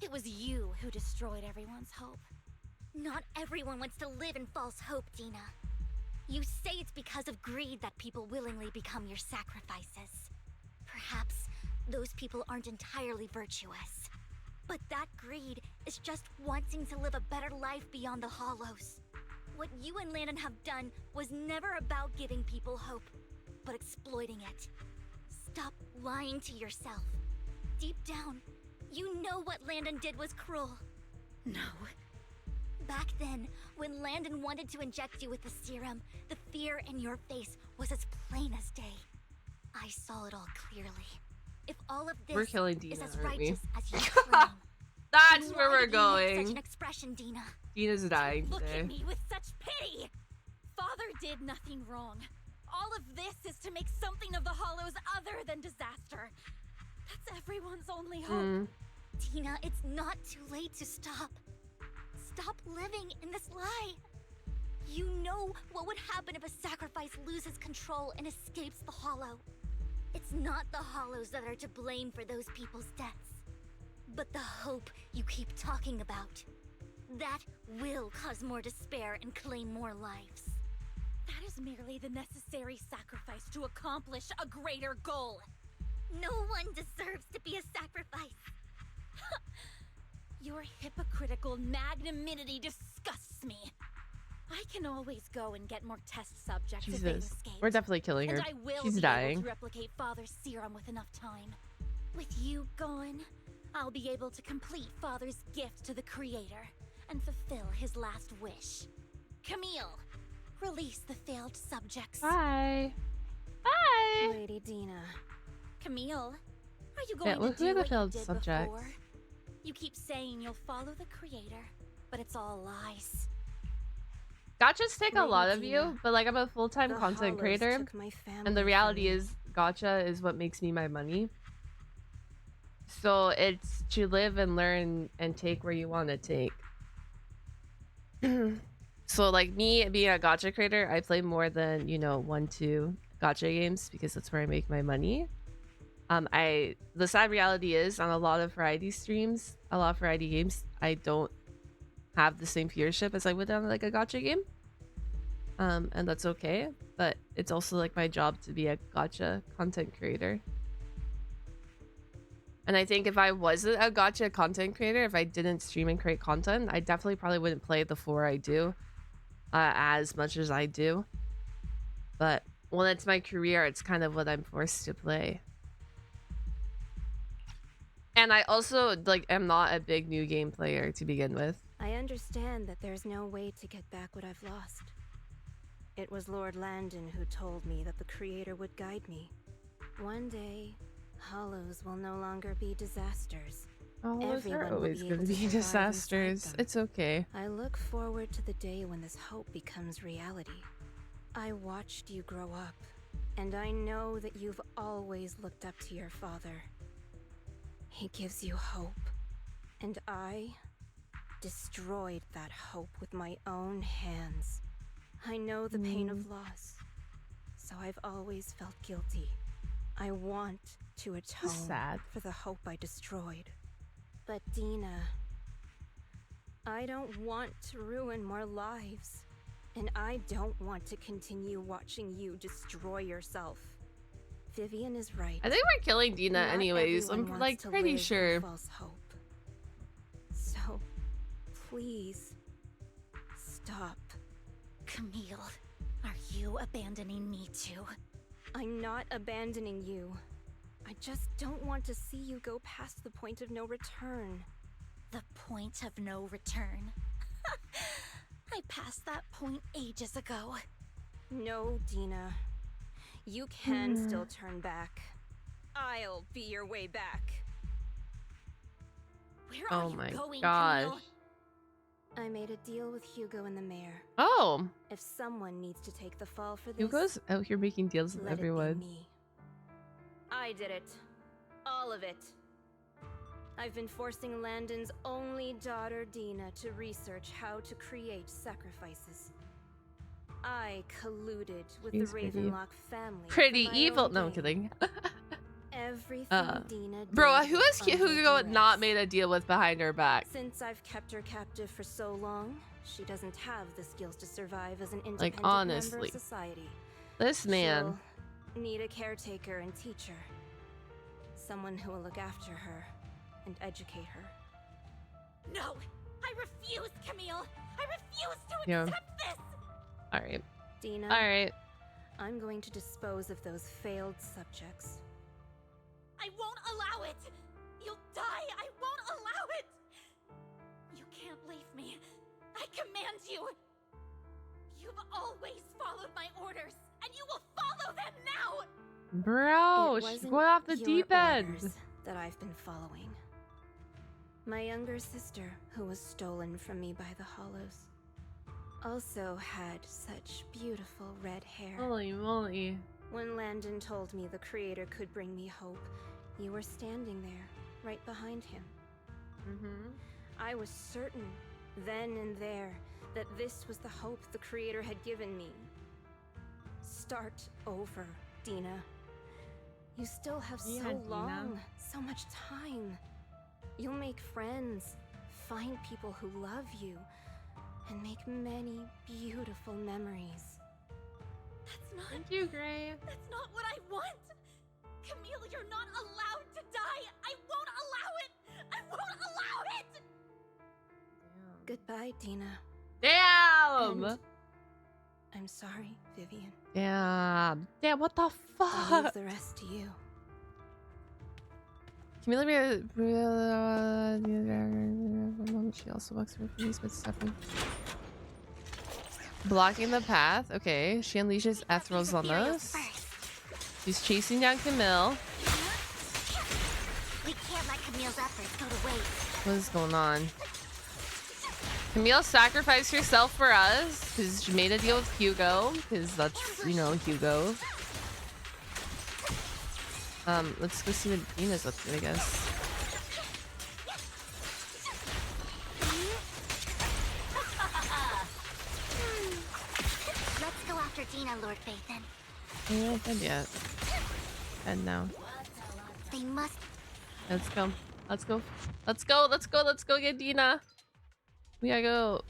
It was you who destroyed everyone's hope. Not everyone wants to live in false hope, Dina. You say it's because of greed that people willingly become your sacrifices. Perhaps those people aren't entirely virtuous. But that greed is just wanting to live a better life beyond the Hollows. What you and Landon have done was never about giving people hope, but exploiting it. Stop lying to yourself. Deep down, you know what Landon did was cruel. No. Back then, when Landon wanted to inject you with the serum, the fear in your face was as plain as day. I saw it all clearly. If all of this We're killing Dina, is as aren't we? righteous as you claim, That's then where why we're did you make going. Such an expression, Dina. Dina's dying Look today. at me with such pity! Father did nothing wrong. All of this is to make something of the Hollows other than disaster. That's everyone's only hope. Dina, it's not too late to stop. Stop living in this lie. You know what would happen if a sacrifice loses control and escapes the Hollow. It's not the Hollows that are to blame for those people's deaths, but the hope you keep talking about. That will cause more despair and claim more lives. That is merely the necessary sacrifice to accomplish a greater goal. No one deserves to be a sacrifice. Your hypocritical magnanimity disgusts me. I can always go and get more test subjects if they've Jesus. escaped. We're definitely killing her. And I will She's be dying. able to replicate Father's serum with enough time. With you gone, I'll be able to complete Father's gift to the Creator and fulfill his last wish. Camille, release the failed subjects. Bye. Bye. Lady Dina. Camille, are you going Yeah, to do who are the what you failed did subjects? before? You keep saying you'll follow the Creator, but it's all lies. Gotchas take a Lady lot of Dina, you, but like I'm a full-time the content Hollows creator, took my and family the reality from me. is gotcha is what makes me my money. So it's to live and learn and take where you want to take. So like me being a gotcha creator, I play more than, you know, 1-2 gotcha games because that's where I make my money. The sad reality is on a lot of variety streams, a lot of variety games, I don't have the same viewership as I would on like a gotcha game. And that's okay, but it's also like my job to be a gotcha content creator. And I think if I wasn't a gotcha content creator, if I didn't stream and create content, I definitely probably wouldn't play the 4 I do as much as I do. But when it's my career, it's kind of what I'm forced to play. And I also like am not a big new game player to begin with. I understand that there's no way to get back what I've lost. It was Lord Landon who told me that the Creator would guide me. One day, hollows will no longer be disasters. Hollows are Everyone will always be going able to be survive inside disasters. them. It's okay. I look forward to the day when this hope becomes reality. I watched you grow up, and I know that you've always looked up to your father. He gives you hope, and I destroyed that hope with my own hands. I know the pain of loss, so I've always felt guilty. I want to atone for the hope I destroyed. But Dina, I don't want to ruin more lives, and I don't want to continue watching you destroy yourself. Vivian is right. I think we're killing Dina Not anyways. everyone I'm wants like to pretty live in sure. false hope. So, please, stop. Camille, are you abandoning me too? I'm not abandoning you. I just don't want to see you go past the point of no return. The point of no return? I passed that point ages ago. No, Dina. You can still turn back. I'll be your way back. Where Oh are you my going, gosh. Camille? I made a deal with Hugo and the mayor. Oh, If someone needs to take the fall for this, Hugo's out here making deals with let it be everyone. me. I did it. All of it. I've been forcing Landon's only daughter, Dina, to research how to create sacrifices. I colluded with She's the pretty- Ravenlock family. Pretty for my evil. own No, I'm gain. kidding. Everything Dina Bro, did who was has under Hugo duress. not made a deal with behind her back? Since I've kept her captive for so long, she doesn't have the skills to survive as an independent Like, member honestly. of society. This man. She'll need a caretaker and teacher. Someone who will look after her and educate her. No! I refuse, Camille! I refuse to Yeah. accept this! Alright. Dina. Alright. I'm going to dispose of those failed subjects. I won't allow it! You'll die! I won't allow it! You can't leave me. I command you! You've always followed my orders, and you will follow them now! Bro, It she's wasn't going off the your deep end. orders that I've been following. My younger sister, who was stolen from me by the Hollows, also had such beautiful red hair. Holy moly. When Landon told me the Creator could bring me hope, you were standing there, right behind him. I was certain, then and there, that this was the hope the Creator had given me. Start over, Dina. You still have Yeah, so Dina. long, so much time. You'll make friends, find people who love you, and make many beautiful memories. That's not... Thank you, Gray. That's not what I want! Camille, you're not allowed to die! I won't allow it! I won't allow it! Goodbye, Dina. Damn! And I'm sorry, Vivian. Damn. Damn, what the I'll leave fuck? the rest to you. Camille, she also walks through these with suffering. Blocking the path. Okay, she unleashes Ethrals on us. She's chasing down Camille. We can't let Camille's efforts go to waste. What is going on? Camille sacrificed herself for us because she made a deal with Hugo because that's, you know, Hugo. Let's go see what Dina's up to, I guess. Let's go after Dina, Lord Phaethon. Yeah, not dead yet. And now. They must. Let's go. Let's go. Let's go. Let's go. Let's go get Dina. We gotta go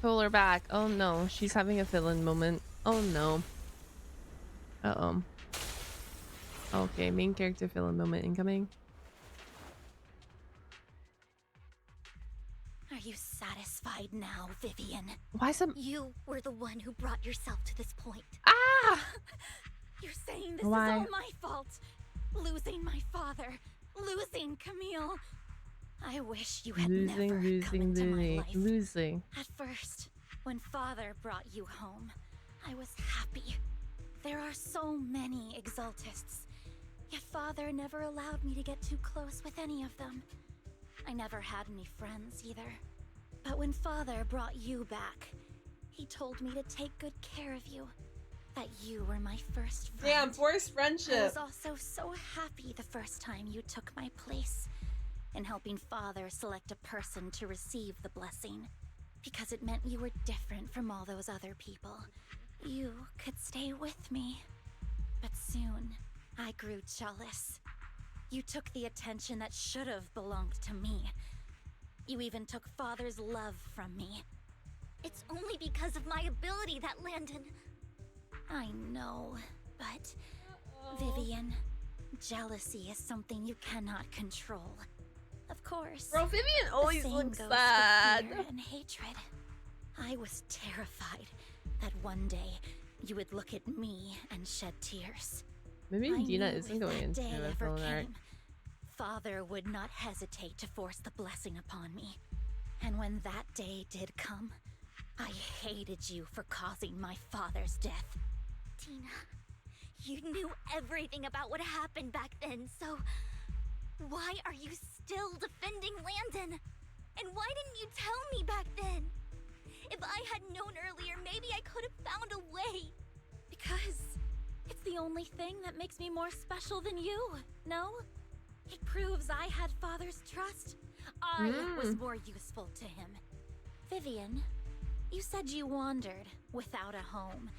pull her back. Oh no, she's having a fill-in moment. Oh no. Uh-oh. Okay, main character fill-in moment incoming. Are you satisfied now, Vivian? Why some... You were the one who brought yourself to this point. Ah! You're saying this Why? is all my fault. Losing my father. Losing Camille. I wish you had never come into my life. Losing. At first, when father brought you home, I was happy. There are so many Exaltists. Yet father never allowed me to get too close with any of them. I never had any friends either. But when father brought you back, he told me to take good care of you. That you were my first friend. Damn, forced friendship. I was also so happy the first time you took my place in helping father select a person to receive the blessing. Because it meant you were different from all those other people. You could stay with me. But soon, I grew jealous. You took the attention that should have belonged to me. You even took father's love from me. It's only because of my ability that Landon... I know, but... Vivian, jealousy is something you cannot control. Of course. Bro, Vivian always looks goes sad. with fear and hatred. I was terrified that one day you would look at me and shed tears. Maybe I Dina knew isn't if going that into day the ever film art. came, father would not hesitate to force the blessing upon me. And when that day did come, I hated you for causing my father's death. Dina, you knew everything about what happened back then, so... Why are you still defending Landon? And why didn't you tell me back then? If I had known earlier, maybe I could have found a way. Because it's the only thing that makes me more special than you, no? It proves I had father's trust. I was more useful to him. Vivian, you said you wandered without a home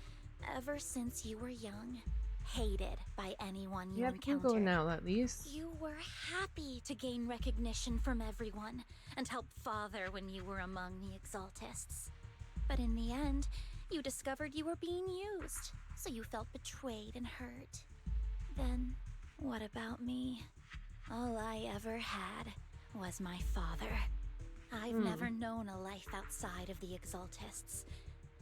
ever since you were young, hated by anyone you have encountered. Hugo now, at least. You were happy to gain recognition from everyone and help father when you were among the Exaltists. But in the end, you discovered you were being used, so you felt betrayed and hurt. Then, what about me? All I ever had was my father. I've never known a life outside of the Exaltists.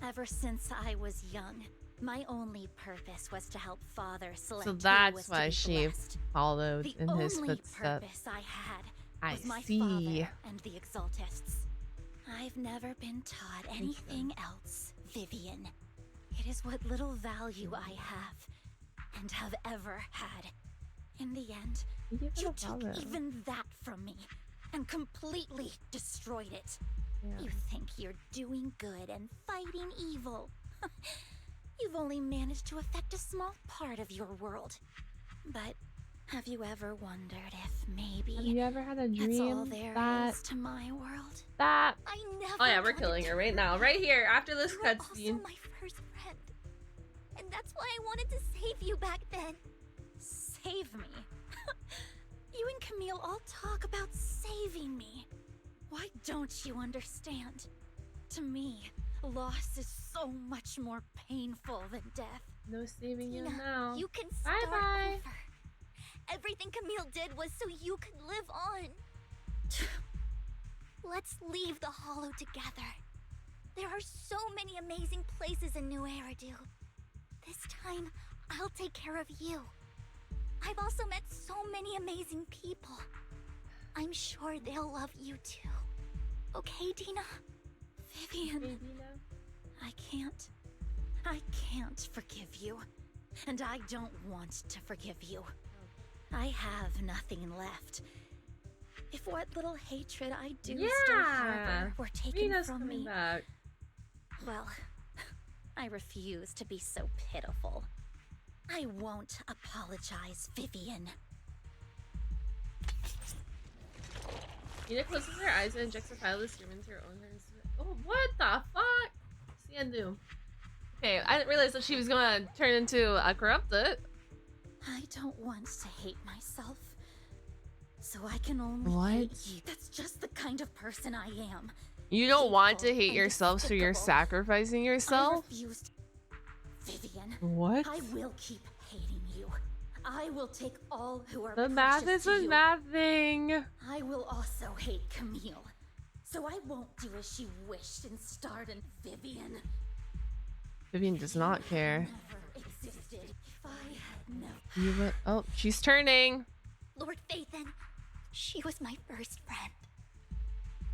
Ever since I was young, my only purpose was to help father select So who was that's to why be she blessed. followed The in his only footsteps. purpose I had I was my see. father and the Exaltists. I've never been taught anything else, Vivian. It is what little value I have and have ever had. In the end, you took even that from me and completely destroyed it. Yeah. You think you're doing good and fighting evil. You've only managed to affect a small part of your world. But have you ever wondered if maybe Have you ever had a that's all dream there that is to my world? that? I never Oh yeah, we're wanted killing to her right now, right here after this You were also cutscene. my first friend. And that's why I wanted to save you back then. Save me? You and Camille all talk about saving me. Why don't you understand? To me, loss is so much more painful than death. No saving you Dina, now. you can Bye start bye. over. Everything Camille did was so you could live on. Let's leave the Hollow together. There are so many amazing places in New Eridu. This time, I'll take care of you. I've also met so many amazing people. I'm sure they'll love you too. Okay, Dina? Vivian, I can't forgive you. And I don't want to forgive you. I have nothing left. If what little hatred I do still harbor were taken Mina's from coming me, back. well, I refuse to be so pitiful. I won't apologize, Vivian. Dina closes her eyes and injects a pile of serum into her own hands. Oh, what the fuck? Sandu. Okay, I didn't realize that she was gonna turn into a corrupted. I don't want to hate myself. So I can only hate you. That's just the kind of person I am. You don't want to hate yourself, so you're sacrificing yourself? I refused. Vivian. What? I will keep hating you. I will take all who are The math precious to isn't you. mathing. I will also hate Camille. So I won't do as she wished and start in Vivian. Vivian does not care. Never existed. If You would. Oh, she's turning. Lord Phaethon, she was my first friend.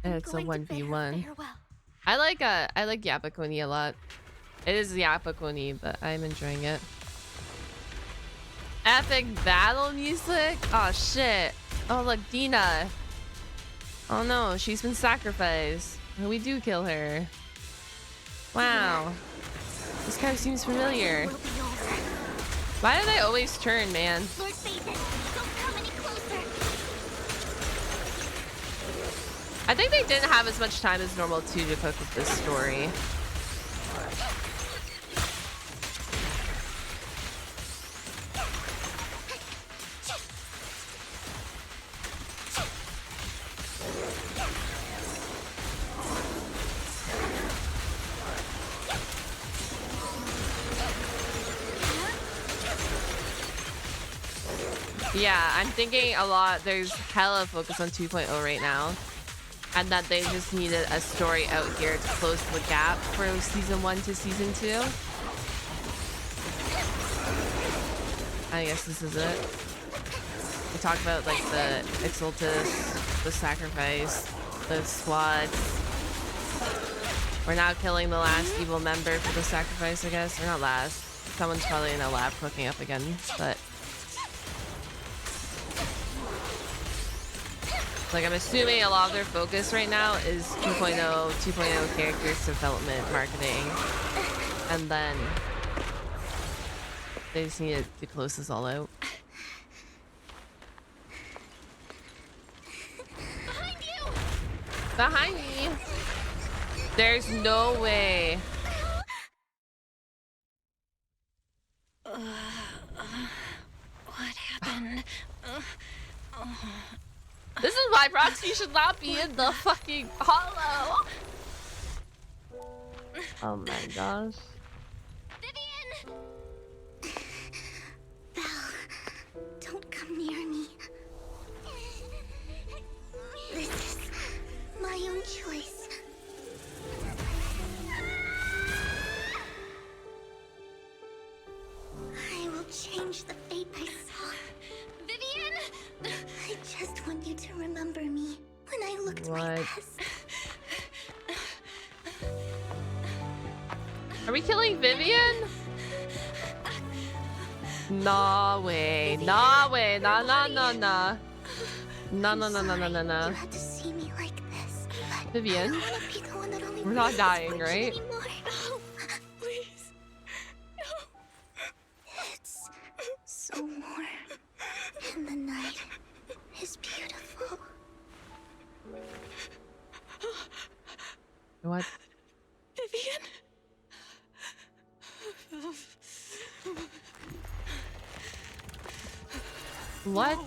And it's a 1v1. I like Yapakuni a lot. It is Yapakuni, but I'm enjoying it. Epic battle music? Oh shit. Oh look, Dina. Oh no, she's been sacrificed. We do kill her. Wow. This kind of seems familiar. Why do they always turn, man? Lord Phaethon, don't come any closer. I think they didn't have as much time as normal too to cook with this story. Yeah, I'm thinking a lot. There's hella focus on 2.0 right now. And that they just needed a story out here to close the gap from season 1 to season 2. I guess this is it. We talked about like the Exultus, the sacrifice, the squads. We're now killing the last evil member for the sacrifice, I guess. Or not last. Someone's probably in a lab cooking up again, but like, I'm assuming a lot of their focus right now is 2.0 characters development, marketing, and then they just need to close this all out. Behind you! Behind me! There's no way. What happened? This is why Roxy should not be in the fucking hollow. Oh my gosh. Vivian! Belle, don't come near me. This is my own choice. I will change the fate I saw. Vivian! I just want you to remember me when I looked my best. Are we killing Vivian? No way. No way. No, no, no, no. No, no, no, no, no, no, no. You had to see me like this. Vivian? I don't want to be the one that only We're not feels dying, much right? anymore. No, please. No. It's so warm. And the night is beautiful. What? Vivian? What?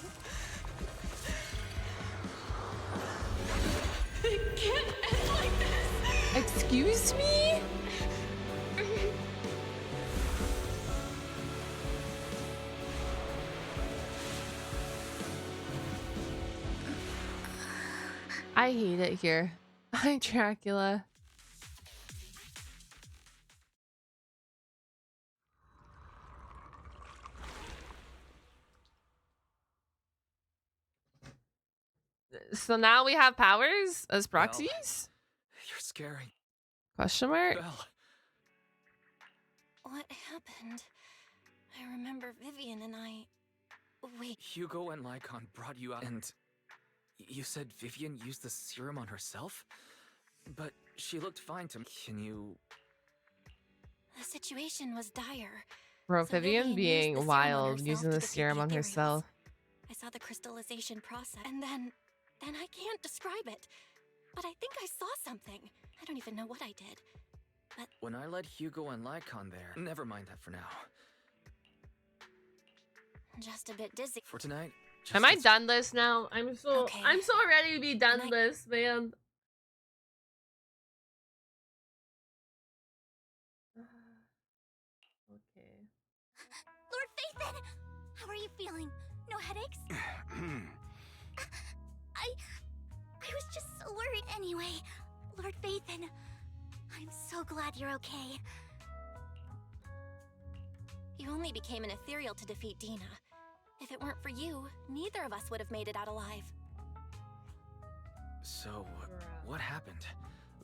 It can't end like this. Excuse me? I hate it here. Hi, Dracula. So now we have powers as proxies? You're scary. Question mark? Belle. What happened? I remember Vivian and I... Wait. Hugo and Lycaon brought you out, and you said Vivian used the serum on herself? But she looked fine to me. Can you... The situation was dire. Bro, So Vivian used the being serum on wild, herself using to the defeat serum on Ethereals. herself. I saw the crystallization process, and then I can't describe it. But I think I saw something. I don't even know what I did. But When I led Hugo and Lycaon there... Never mind that for now. just a bit dizzy. For tonight... Am I done this now? I'm so ready to be done this, man. Okay. Lord Phaethon! How are you feeling? No headaches? I was just so worried anyway. Lord Phaethon, I'm so glad you're okay. You only became an ethereal to defeat Dina. If it weren't for you, neither of us would have made it out alive. So, what happened?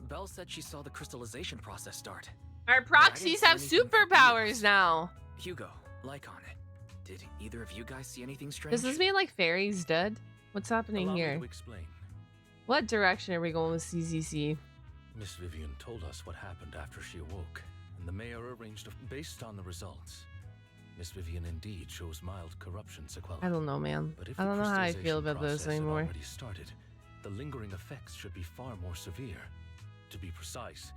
Belle said she saw the crystallization process start. Our proxies have superpowers now. Hugo, Lycaon, did either of you guys see anything strange? Does this mean like Fairy's dead? What's happening Allow me here? to explain. What direction are we going with CZC? Miss Vivian told us what happened after she awoke, and the mayor arranged based on the results. Miss Vivian indeed shows mild corruption sequelae. I don't know, man. But if I don't the know how I feel crystallization about this process had anymore. already started, the lingering effects should be far more severe. To be precise,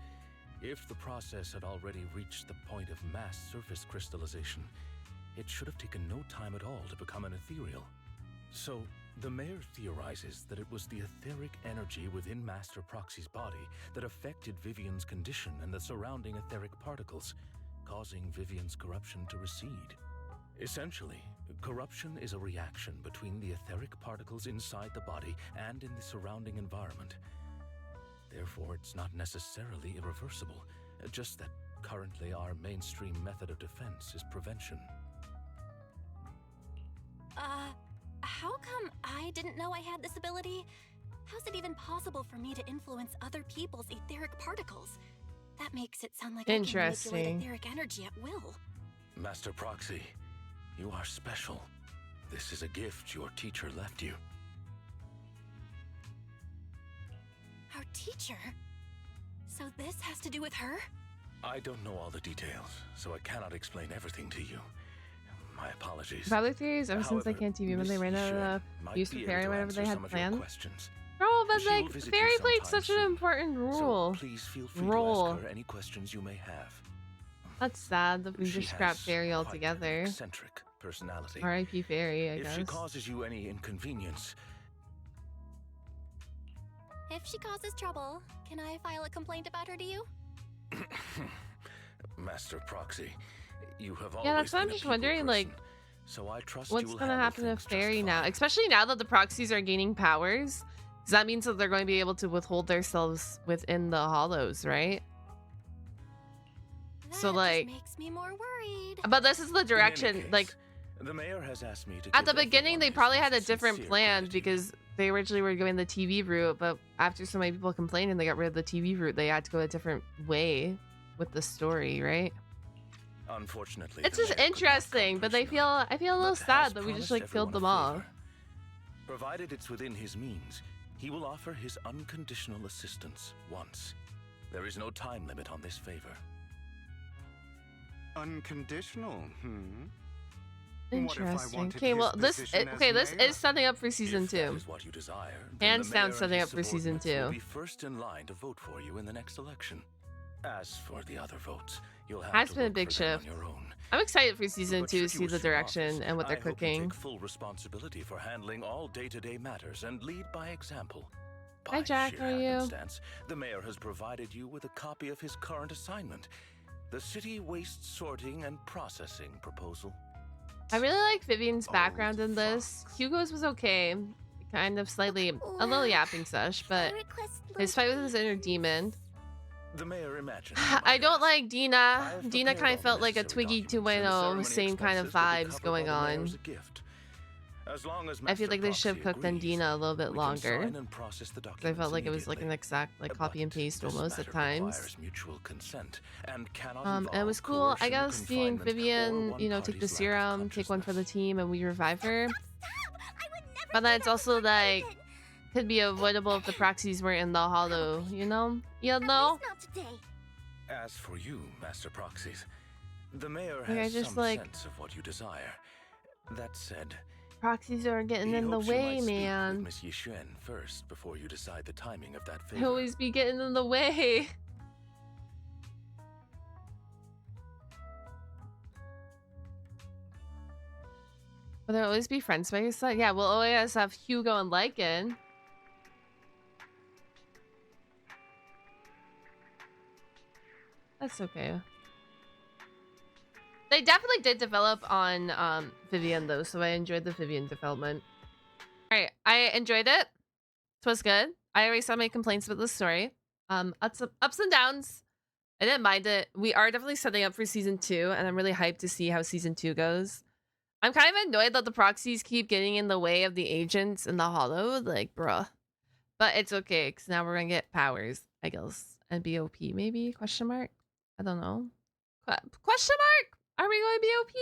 if the process had already reached the point of mass surface crystallization, it should have taken no time at all to become an ethereal. So, the mayor theorizes that it was the etheric energy within Master Proxy's body that affected Vivian's condition and the surrounding etheric particles, causing Vivian's corruption to recede. Essentially, corruption is a reaction between the etheric particles inside the body and in the surrounding environment. Therefore, it's not necessarily irreversible, just that currently our mainstream method of defense is prevention. How come I didn't know I had this ability? How's it even possible for me to influence other people's etheric particles? That makes it sound like I can manipulate etheric energy at will. Master Proxy, you are special. This is a gift your teacher left you. Our teacher? So this has to do with her? I don't know all the details, so I cannot explain everything to you. My apologies. Public theories ever since I can't TV when they ran out of use of Fairy, whatever they had planned. Bro, but like Fairy played such an important role. So please feel free to ask her any questions you may have. That's sad that we She just scrapped has Fairy quite an altogether. Eccentric personality. R.I.P. Fairy, I guess. If she causes you any inconvenience, If she causes trouble, can I file a complaint about her to you? Master Proxy, you have always Yeah, that's what I'm been a just people wondering, like, person, so I trust what's you will gonna handle happen to things just Fairy now? fine. Especially now that the proxies are gaining powers. Does that mean that they're going to be able to withhold themselves within the hollows, right? So like, Makes me more worried. but this is the direction. Like, The mayor has asked me to at the give beginning, they probably had a different plan because they originally were going the TV route, but after so many people complained and they got rid of the TV route, they had to go a different way with the story, right? Unfortunately, It's the just mayor could not interesting, but I feel a little but has sad that we just promised like killed them everyone a all. favor. Provided it's within his means, he will offer his unconditional assistance once. There is no time limit on this favor. Unconditional, Interesting. Okay, well, this is setting up for season 2. Is what you desire, then Hands the down, mayor and setting his up for season subordinates will 2. be first in line to vote for you in the next election. As for the other votes, you'll have Has to been a look big for them on shift. your own. I'm excited for season But 2 to should see you the assume direction office, and what they're I hope you cooking. take full responsibility for handling all day-to-day matters and lead by example. Hi, Jack. Sheer How are you? happenstance, the mayor has provided you with a copy of his current assignment, the city waste sorting and processing proposal. I really like Vivian's background in this. Hugo's was okay. Kind of slightly a little yapping sesh, but his fight with his inner demon. The mayor imagined. I don't like Dina. Dina kind of felt like a Twiggy 2.0, same kind of vibes going on. As long as I feel like they should have cooked on Dina a little bit longer. sign and process the 'Cause I documents felt like it was like an exact like copy and paste This almost at matter times. requires mutual consent and cannot And it involve was cool, I coercion, guess, seeing confinement, or Vivian, one you know, take the party's lack of serum, take one for the team, and we revive her. But then it's also like could be avoidable if the proxies were in the hollow, you know? You know? As for you, Master Proxies, the mayor Like, I has just, some like- sense of what you desire. That said, Proxies are getting he in the hopes you way, might speak man. with Miss Yixuan first before you decide the timing of that They favor. always be getting in the way. Will there always be friends by your side? Yeah, we'll always have Hugo and Lycaon. That's okay. They definitely did develop on Vivian though, so I enjoyed the Vivian development. Alright, I enjoyed it. It was good. I already saw my complaints about the story. Ups and downs. I didn't mind it. We are definitely setting up for season 2, and I'm really hyped to see how season 2 goes. I'm kind of annoyed that the proxies keep getting in the way of the agents in the hollow. Like, bruh. But it's okay, because now we're gonna get powers, I guess. And BOP, maybe? Question mark? I don't know. Question mark? Are we going BOP?